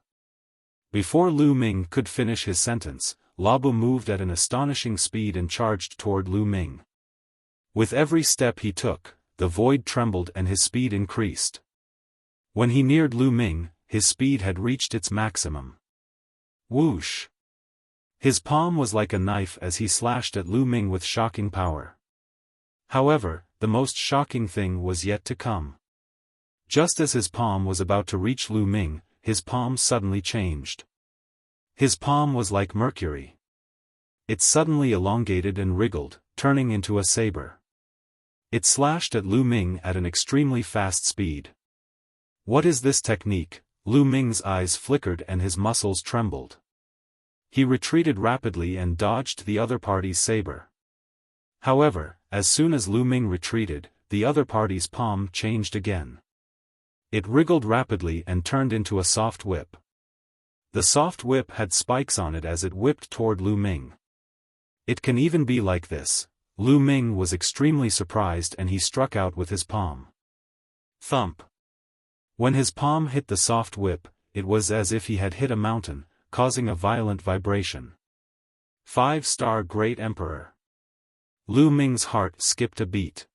Speaker 1: Before Lu Ming could finish his sentence, Labu moved at an astonishing speed and charged toward Lu Ming. With every step he took, the void trembled and his speed increased. When he neared Lu Ming, his speed had reached its maximum. Whoosh! His palm was like a knife as he slashed at Lu Ming with shocking power. However, the most shocking thing was yet to come. Just as his palm was about to reach Lu Ming, his palm suddenly changed. His palm was like mercury. It suddenly elongated and wriggled, turning into a saber. It slashed at Lu Ming at an extremely fast speed. What is this technique? Lu Ming's eyes flickered and his muscles trembled. He retreated rapidly and dodged the other party's saber. However, as soon as Lu Ming retreated, the other party's palm changed again. It wriggled rapidly and turned into a soft whip. The soft whip had spikes on it as it whipped toward Lu Ming. It can even be like this. Lu Ming was extremely surprised and he struck out with his palm. Thump. When his palm hit the soft whip, it was as if he had hit a mountain, causing a violent vibration. 5-star Great Emperor. Lu Ming's heart skipped a beat.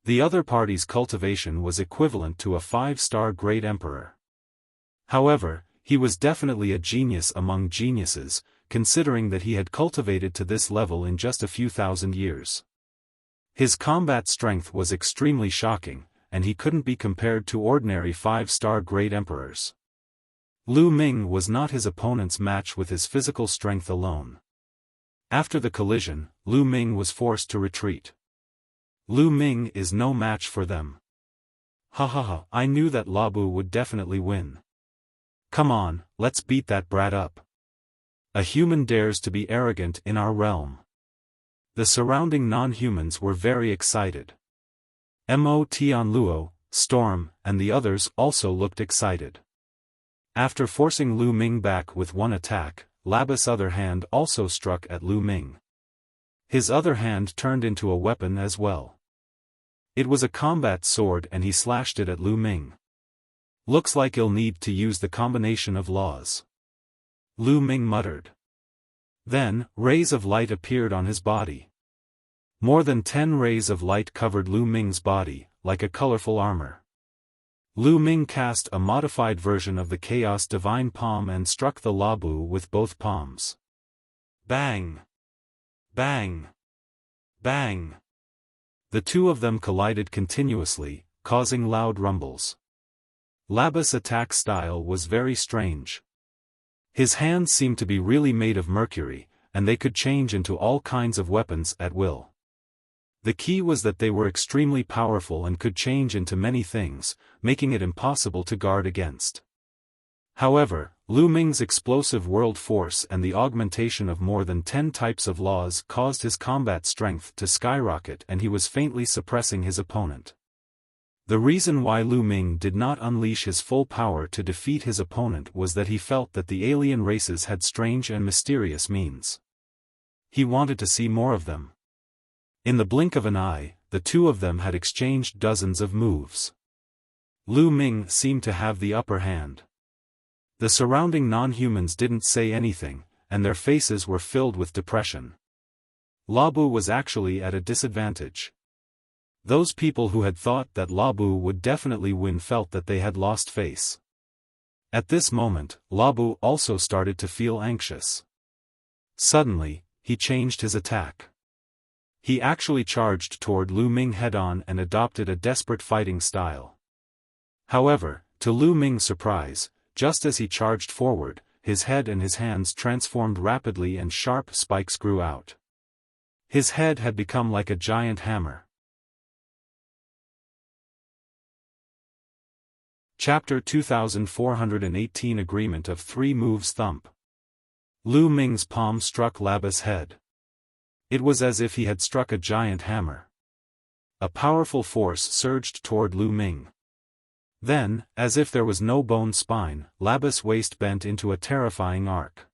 Speaker 1: The other party's cultivation was equivalent to a 5-star Great Emperor. However, he was definitely a genius among geniuses, considering that he had cultivated to this level in just a few thousand years. His combat strength was extremely shocking, and he couldn't be compared to ordinary 5-star Great Emperors. Lu Ming was not his opponent's match with his physical strength alone. After the collision, Lu Ming was forced to retreat. Lu Ming is no match for them. Ha ha ha, I knew that Labu would definitely win. Come on, let's beat that brat up. A human dares to be arrogant in our realm. The surrounding non-humans were very excited. Tian Luo, Storm, and the others also looked excited. After forcing Lu Ming back with one attack, Labu's other hand also struck at Lu Ming. His other hand turned into a weapon as well. It was a combat sword and he slashed it at Lu Ming. Looks like he'll need to use the combination of laws. Lu Ming muttered. Then, rays of light appeared on his body. More than 10 rays of light covered Lu Ming's body, like a colorful armor. Lu Ming cast a modified version of the Chaos Divine Palm and struck the Labu with both palms. Bang! Bang! Bang! The two of them collided continuously, causing loud rumbles. Labu's attack style was very strange. His hands seemed to be really made of mercury, and they could change into all kinds of weapons at will. The key was that they were extremely powerful and could change into many things, making it impossible to guard against. However, Lu Ming's explosive world force and the augmentation of more than 10 types of laws caused his combat strength to skyrocket and he was faintly suppressing his opponent. The reason why Lu Ming did not unleash his full power to defeat his opponent was that he felt that the alien races had strange and mysterious means. He wanted to see more of them. In the blink of an eye, the two of them had exchanged dozens of moves. Lu Ming seemed to have the upper hand. The surrounding non-humans didn't say anything, and their faces were filled with depression. Labu was actually at a disadvantage. Those people who had thought that Labu would definitely win felt that they had lost face. At this moment, Labu also started to feel anxious. Suddenly, he changed his attack. He actually charged toward Lu Ming head-on and adopted a desperate fighting style. However, to Lu Ming's surprise, just as he charged forward, his head and his hands transformed rapidly and sharp spikes grew out. His head had become like a giant hammer. Chapter 2418 Agreement of 3 Moves Thump. Lu Ming's palm struck Labu's head. It was as if he had struck a giant hammer. A powerful force surged toward Lu Ming. Then, as if there was no bone spine, Labu's waist bent into a terrifying arc.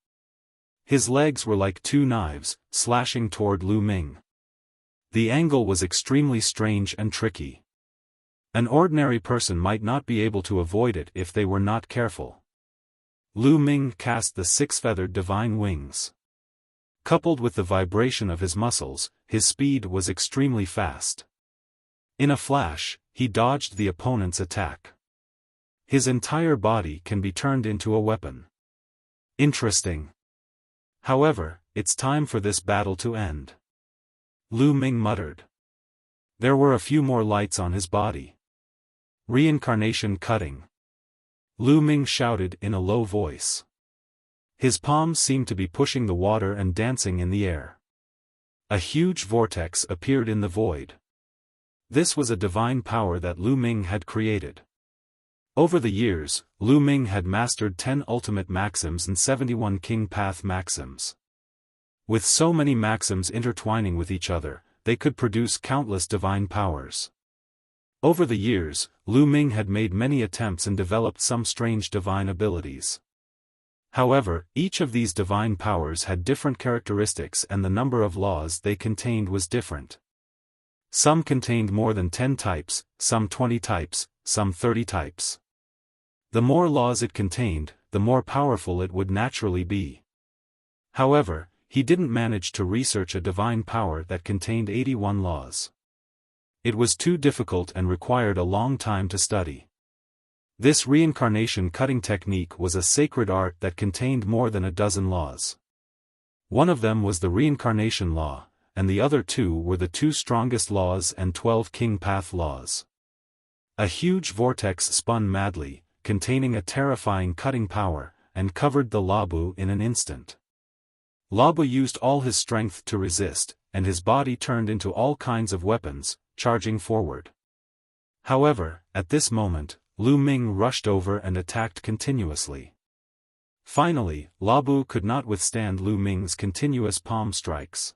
Speaker 1: His legs were like 2 knives, slashing toward Lu Ming. The angle was extremely strange and tricky. An ordinary person might not be able to avoid it if they were not careful. Lu Ming cast the 6-feathered divine wings. Coupled with the vibration of his muscles, his speed was extremely fast. In a flash, he dodged the opponent's attack. His entire body can be turned into a weapon. Interesting. However, it's time for this battle to end. Lu Ming muttered. There were a few more lights on his body. Reincarnation cutting. Lu Ming shouted in a low voice. His palms seemed to be pushing the water and dancing in the air. A huge vortex appeared in the void. This was a divine power that Lu Ming had created. Over the years, Lu Ming had mastered 10 ultimate maxims and 71 king path maxims. With so many maxims intertwining with each other, they could produce countless divine powers. Over the years, Lu Ming had made many attempts and developed some strange divine abilities. However, each of these divine powers had different characteristics and the number of laws they contained was different. Some contained more than 10 types, some 20 types, some 30 types. The more laws it contained, the more powerful it would naturally be. However, he didn't manage to research a divine power that contained 81 laws. It was too difficult and required a long time to study. This reincarnation cutting technique was a sacred art that contained more than a dozen laws. One of them was the reincarnation law, and the other two were the two strongest laws and 12 king path laws. A huge vortex spun madly, containing a terrifying cutting power, and covered the Labu in an instant. Labu used all his strength to resist, and his body turned into all kinds of weapons, charging forward. However, at this moment, Lu Ming rushed over and attacked continuously. Finally, Labu could not withstand Lu Ming's continuous palm strikes.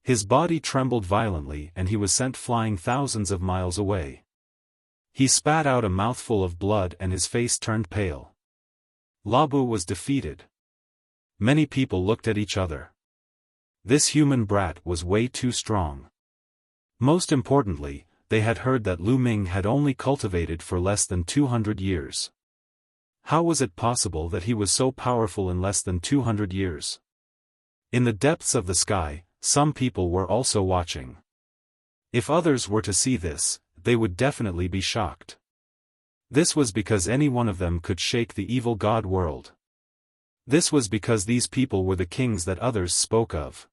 Speaker 1: His body trembled violently and he was sent flying thousands of miles away. He spat out a mouthful of blood and his face turned pale. Labu was defeated. Many people looked at each other. This human brat was way too strong. Most importantly, they had heard that Lu Ming had only cultivated for less than 200 years. How was it possible that he was so powerful in less than 200 years? In the depths of the sky, some people were also watching. If others were to see this, they would definitely be shocked. This was because any one of them could shake the evil god world. This was because these people were the kings that others spoke of.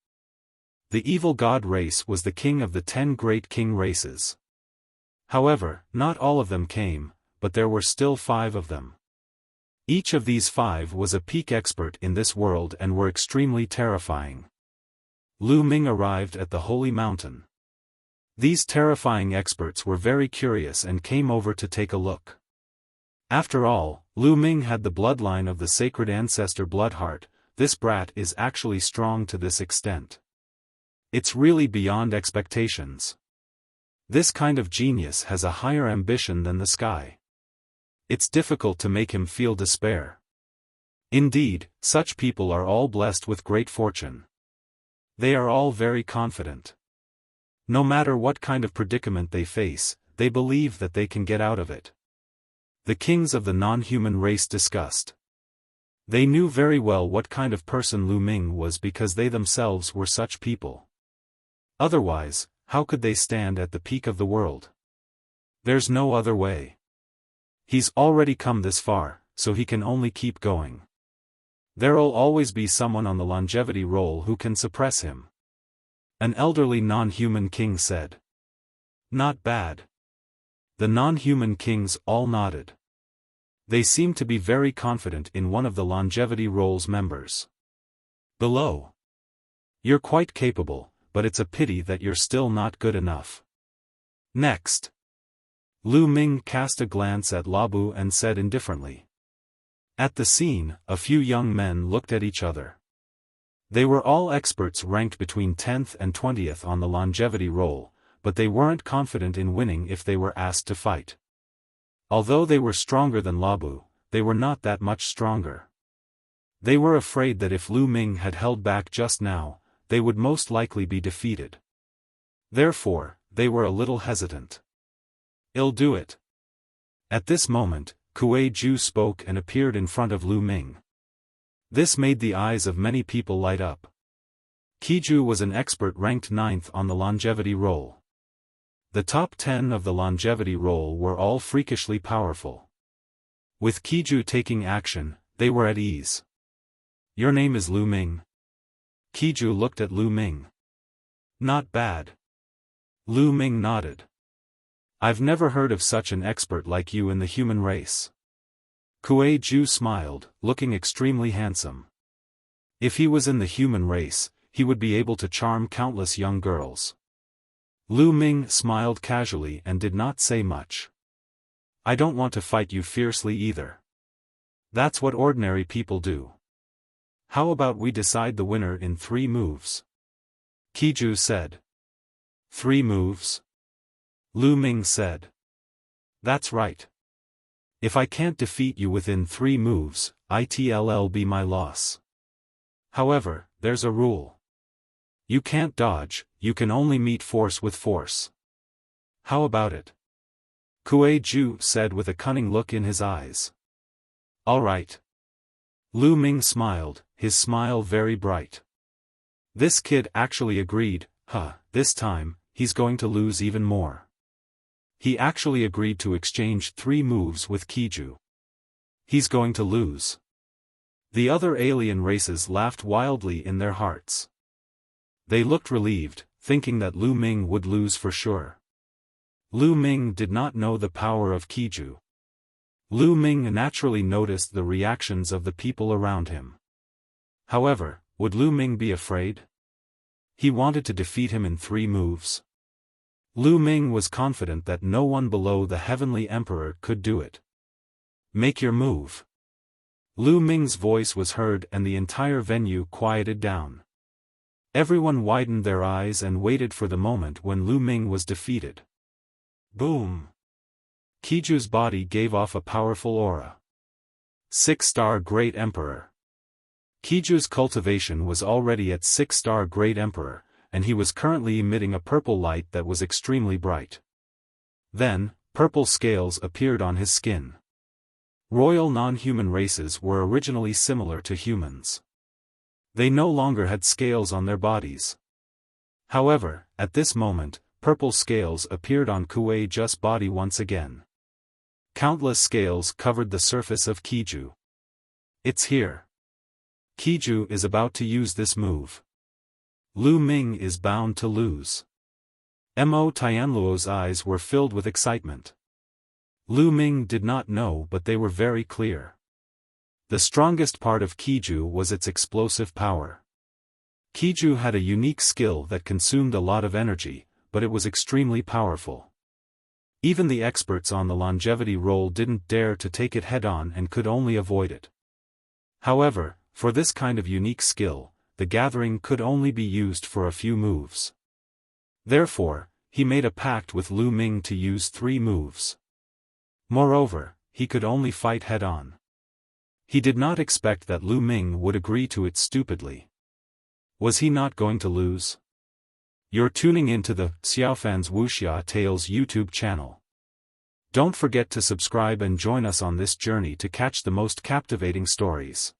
Speaker 1: The evil god race was the king of the 10 great king races. However, not all of them came, but there were still 5 of them. Each of these 5 was a peak expert in this world and were extremely terrifying. Lu Ming arrived at the holy mountain. These terrifying experts were very curious and came over to take a look. After all, Lu Ming had the bloodline of the sacred ancestor Bloodheart. This brat is actually strong to this extent. It's really beyond expectations. This kind of genius has a higher ambition than the sky. It's difficult to make him feel despair. Indeed, such people are all blessed with great fortune. They are all very confident. No matter what kind of predicament they face, they believe that they can get out of it. The kings of the non-human race discussed. They knew very well what kind of person Lu Ming was because they themselves were such people. Otherwise, how could they stand at the peak of the world? There's no other way. He's already come this far, so he can only keep going. There'll always be someone on the longevity roll who can suppress him. An elderly non-human king said. Not bad. The non-human kings all nodded. They seemed to be very confident in one of the longevity roll's members. Below. You're quite capable, but it's a pity that you're still not good enough. Next. Lu Ming cast a glance at Labu and said indifferently. At the scene, a few young men looked at each other. They were all experts ranked between 10th and 20th on the longevity roll, but they weren't confident in winning if they were asked to fight. Although they were stronger than Labu, they were not that much stronger. They were afraid that if Lu Ming had held back just now, they would most likely be defeated. Therefore, they were a little hesitant. I'll do it. At this moment, Kuei Ju spoke and appeared in front of Lu Ming. This made the eyes of many people light up. Kiju was an expert ranked 9th on the longevity roll. The top 10 of the longevity roll were all freakishly powerful. With Kiju taking action, they were at ease. Your name is Lu Ming? Kiju looked at Lu Ming. Not bad. Lu Ming nodded. I've never heard of such an expert like you in the human race. Kuei Ju smiled, looking extremely handsome. If he was in the human race, he would be able to charm countless young girls. Lu Ming smiled casually and did not say much. I don't want to fight you fiercely either. That's what ordinary people do. How about we decide the winner in 3 moves? Kiju said. 3 moves? Lu Ming said. That's right. If I can't defeat you within 3 moves, it'll be my loss. However, there's a rule. You can't dodge, you can only meet force with force. How about it? Kuei Ju said with a cunning look in his eyes. All right. Lu Ming smiled, his smile very bright. This kid actually agreed, this time, he's going to lose even more. He actually agreed to exchange 3 moves with Qiju. He's going to lose. The other alien races laughed wildly in their hearts. They looked relieved, thinking that Lu Ming would lose for sure. Lu Ming did not know the power of Qiju. Lu Ming naturally noticed the reactions of the people around him. However, would Lu Ming be afraid? He wanted to defeat him in 3 moves. Lu Ming was confident that no one below the Heavenly Emperor could do it. Make your move. Lu Ming's voice was heard and the entire venue quieted down. Everyone widened their eyes and waited for the moment when Lu Ming was defeated. Boom! Qiju's body gave off a powerful aura. 6-star Great Emperor. Qiju's cultivation was already at 6-star Great Emperor, and he was currently emitting a purple light that was extremely bright. Then, purple scales appeared on his skin. Royal non-human races were originally similar to humans. They no longer had scales on their bodies. However, at this moment, purple scales appeared on Kuei-Ju's body once again. Countless scales covered the surface of Qiju. It's here. Qiju is about to use this move. Lu Ming is bound to lose. Mo Tian Luo's eyes were filled with excitement. Lu Ming did not know, but they were very clear. The strongest part of Qiju was its explosive power. Qiju had a unique skill that consumed a lot of energy, but it was extremely powerful. Even the experts on the longevity roll didn't dare to take it head-on and could only avoid it. However, for this kind of unique skill, the gathering could only be used for a few moves. Therefore, he made a pact with Lu Ming to use 3 moves. Moreover, he could only fight head-on. He did not expect that Lu Ming would agree to it stupidly. Was he not going to lose? You're tuning into the Xiaofan's Wuxia Tales YouTube channel. Don't forget to subscribe and join us on this journey to catch the most captivating stories.